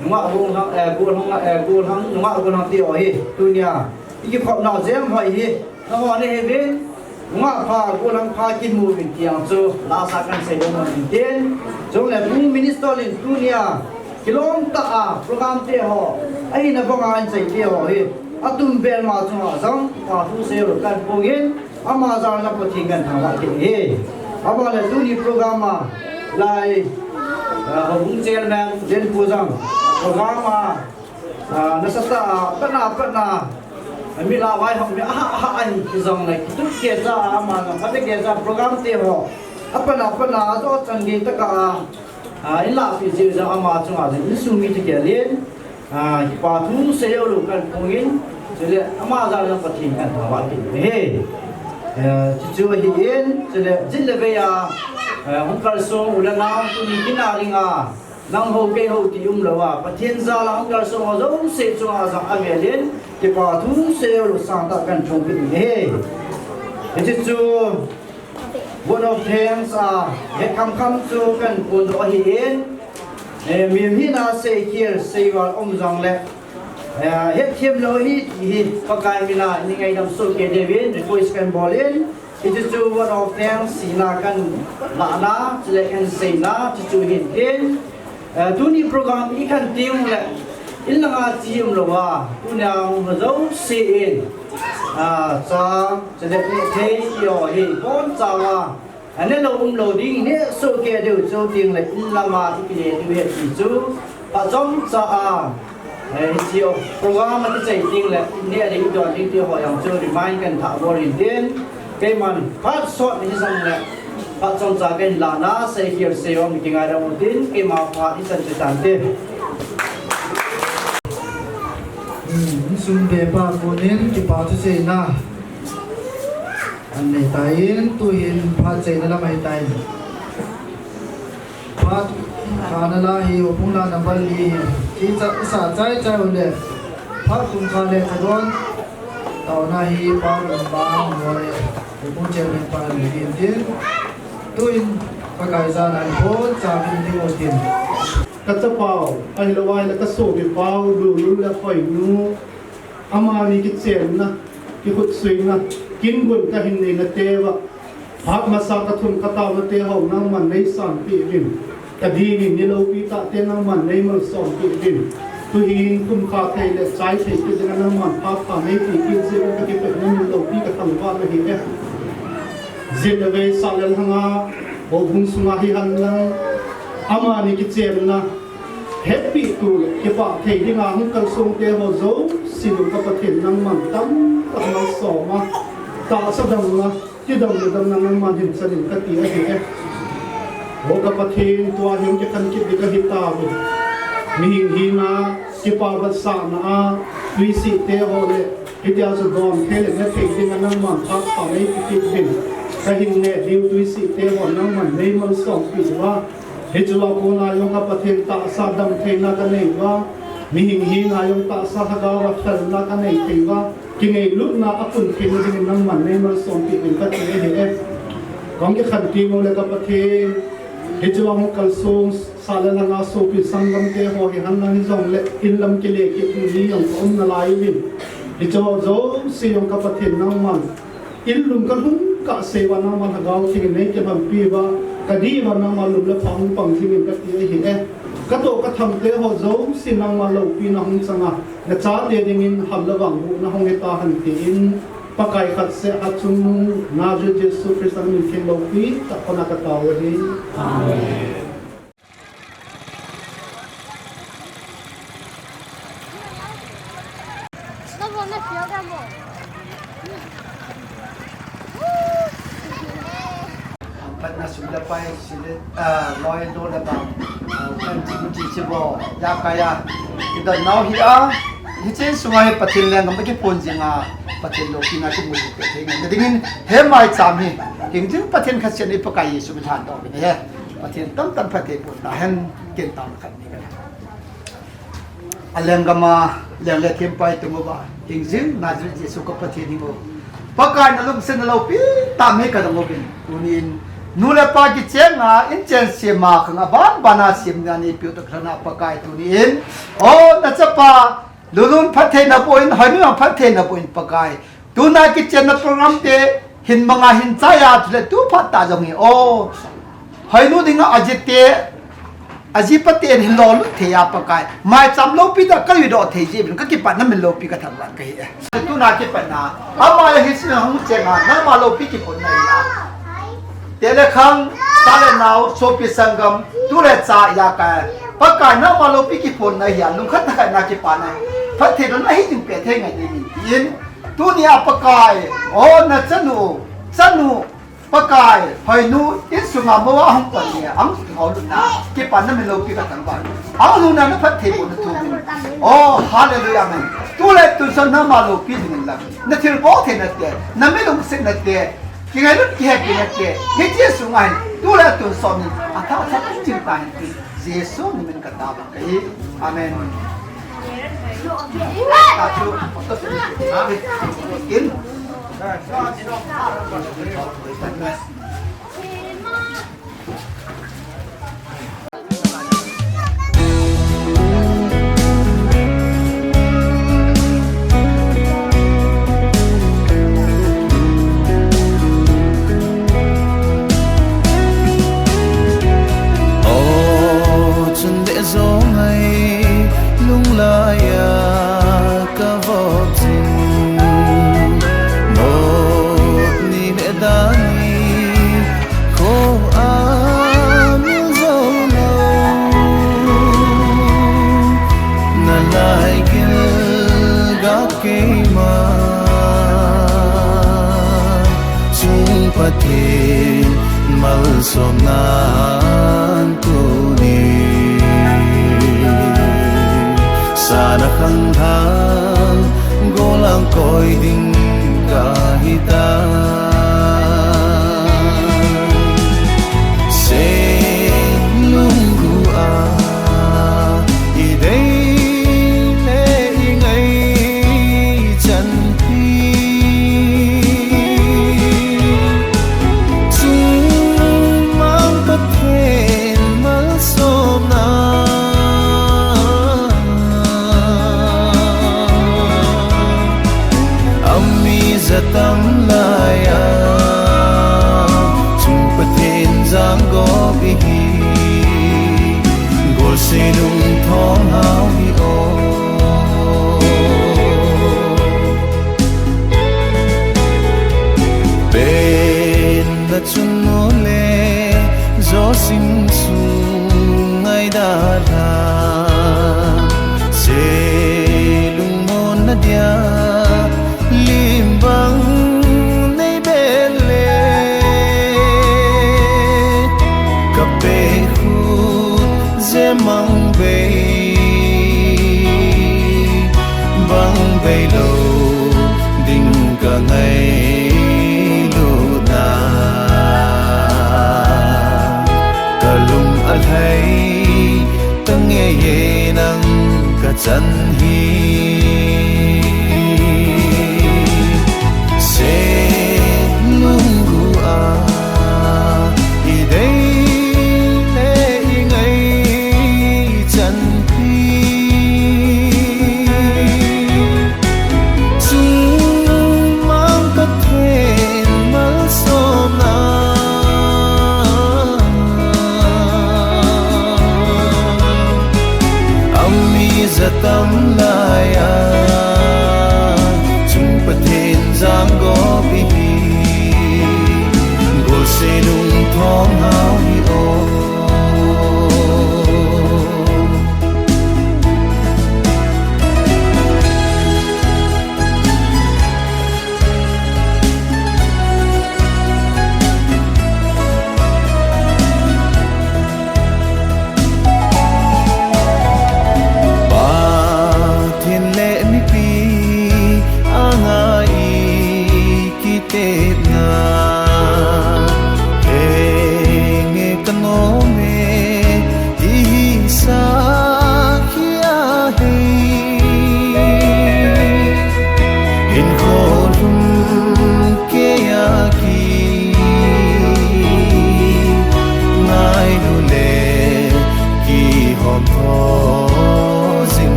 Speaker 13: nunga hung hang gu hang nunga gu hang te ho he tunia ki phop na zem hai hi na ho ne he ben nunga pha gu hang pha ki mu bin tiang chu la sa kan sei dong min ten jong le minister in tunia kilom ta program te ho ai na bong an sei te ho hi atum bel ma chunga zang pa thu se ro kan pongin ama za na pathi kan thawa ke he aba le tu ni program ma lai hong chairman den pujang program ma na sata pana mi la wai hong mi ai zong lai tu ke za ama na pate ke za program te ho apana zo changi ta ka in la fi je za ama chunga in su mi te ke len pa thu se yo lu kan pongin je ama za na pathi kan thawa ke he chu hi in je jin le be ya hong kal so ulana tu ni kinaringa nang ho ke ho ti lo wa pathian za la hong kal so zo se chunga za amelin ke pa thu se lo sang ta kan chong ki he chu one of things he kam chu kan pun ro hi in mi hi na se here se wa jang le he thiam lo hi pakai mina ni ngai dam so ke devin request kan bolin chu one of them sina kan la na le kan se na chu hin in tu ni program i kan tim le in la nga chiam lo wa tu na ma zo se in cha le the yo hi bon cha wa ane lo ding ne so ke de zo ding le in la ma ti le tu he ti chu pa jong cha chiều program mà cái ding le ne de do ding ti ho yang chu remind kan tha borin den cái man phát shot ni sang le phát trong cha cái la na se here se om ki ngai ra mo tin cái ma pha i san tan te sum be pa ko nen ki pa tu se na an nei tain tu hin pha che na la mai tai pha khana la hi o pung la number li ki cha sa chai chai on le pha kum kha le thadon tau na hi pa ba mo le o pung che le pa ni din din tu in pa kai za na ho cha bin ti o tin
Speaker 6: ka cha pau ai lo wai la ka so bi pau lu la phoi nu ama ni ki chen na ki khut swing na kin gun ka hin nei na te wa bhak ma sa ka thum ka taw na te ho nang man nei san pi rin ka di ni lo pi ta te nang man nei mal son pi rin tu hin kum kha thai le chai thai ki jana nang man pa nei pi ki se ka ki pe ni lo pi ka thang wa na hi e zin ve sa le hanga bo bung sunga hi han lang ama ni ki chen na happy tu ke pa thei dinga hung kal song te ho zo si lu ka pathin nang man tam ta ma so ma ta sa dang na ti dang nang man hin sa din ka ti a hi e ho ka pathin tua him ke kan ki ka hi ta bu mi hi na ke pa ba sa na wi si te ho le ki dia so dom the le na thei dinga nang man ta pa nei ki bin ka hin ne diu wi si te ho nang man nei mal song pi wa he chuwa ko na yung ka pathin ta sa dam thei na ka nei wa mi hi na yung ta sa ha ga wa khal na ka nei thei wa ki ngei lut na apun thei na ding nang man nei mal som pi bin ka ti he e kong ki khan ti mo le ka pathin he chuwa mo kal song sa le na nga so pi sangam te ho hi han na ni zong le in lam ki le ki tu ni yung om na lai win he chuwa zo si yung ka pathin nang man in lum ka lum ka se wa nang man ha ga ki nei ke bam pi wa ka di wa nang ma lum le phang pang thi min ka ti hi e ka to ka tham te ho zo si nang ma lo pi na hung changa na cha te ding in ham la wang bu na hong e ta han ti in pakai khat se achung na ju jesu christ min kin lo pi ta kona ka ta wa hi amen
Speaker 4: na sudah pai sila loy do na bang kan ti chibo ya kaya kita now here hi chen sungai patil na ngam ke pon jinga patil lo kina ki mu ke thing na dingin he mai cham hi king jing patil kha chen ni pakai yesu mi than do ni he patil tam tam phate pu ta hen ken tam khat ni ka alengama lele kem pai tu mo ba king jing na yesu ka patil ni mo pakai na lum sen lo pi tam he ka do bin tunin nula pa ki chenga in chen se ma khanga ban bana sim na ni pyu to khana pakai tu ni in o na chapa lulun phathe na point hanu phathe na point pakai tu na ki chen na program te hin manga hin cha ya le tu phat ta jong ni o hainu dinga ajite
Speaker 6: aji paten hin lol theya pakai mai cham lo pi da kali do thei ji bin ka ki pa na min lo pi ka thang lan ka hi tu na ki pa na ama ya hi sin hung chenga na ma lo pi ki pon na ya tele khang tale naw so pi sangam tu le cha ya ka pakai na ma lo pi ki pon na ya lung khat ka na ki pa na phat the na hi jing pe the ngai ni yin tu ni a pakai o na chanu pakai hoi nu in sunga mo wa hong pa ni ang ho lu na ki pa na me lo pi ka tang ba ang lu na na phat the bu na tu oh hallelujah man tu le tu san na ma lo pi ding la na thil bo the na te na me lo se na te ki ngai lu ki ha ki na te he ji sunga tu le tu so ni a tha tha chin ta ni jesu ni men ka ta ba kai amen ta chu in
Speaker 2: Somnan tuni sana khang thang golang koi ding kahita se lungu a idei le ingai chan tâm lai a chung pathin giang go bi hi gol se nung thong hao hi o ben na chun no le zo sim su ngai da ra se lung mon na dia bang nei bele kape khu zemang be bang be lo ding ka ngai lu na kalung alhai tang ye nang ka chan hi tâm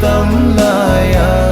Speaker 2: tâm la ya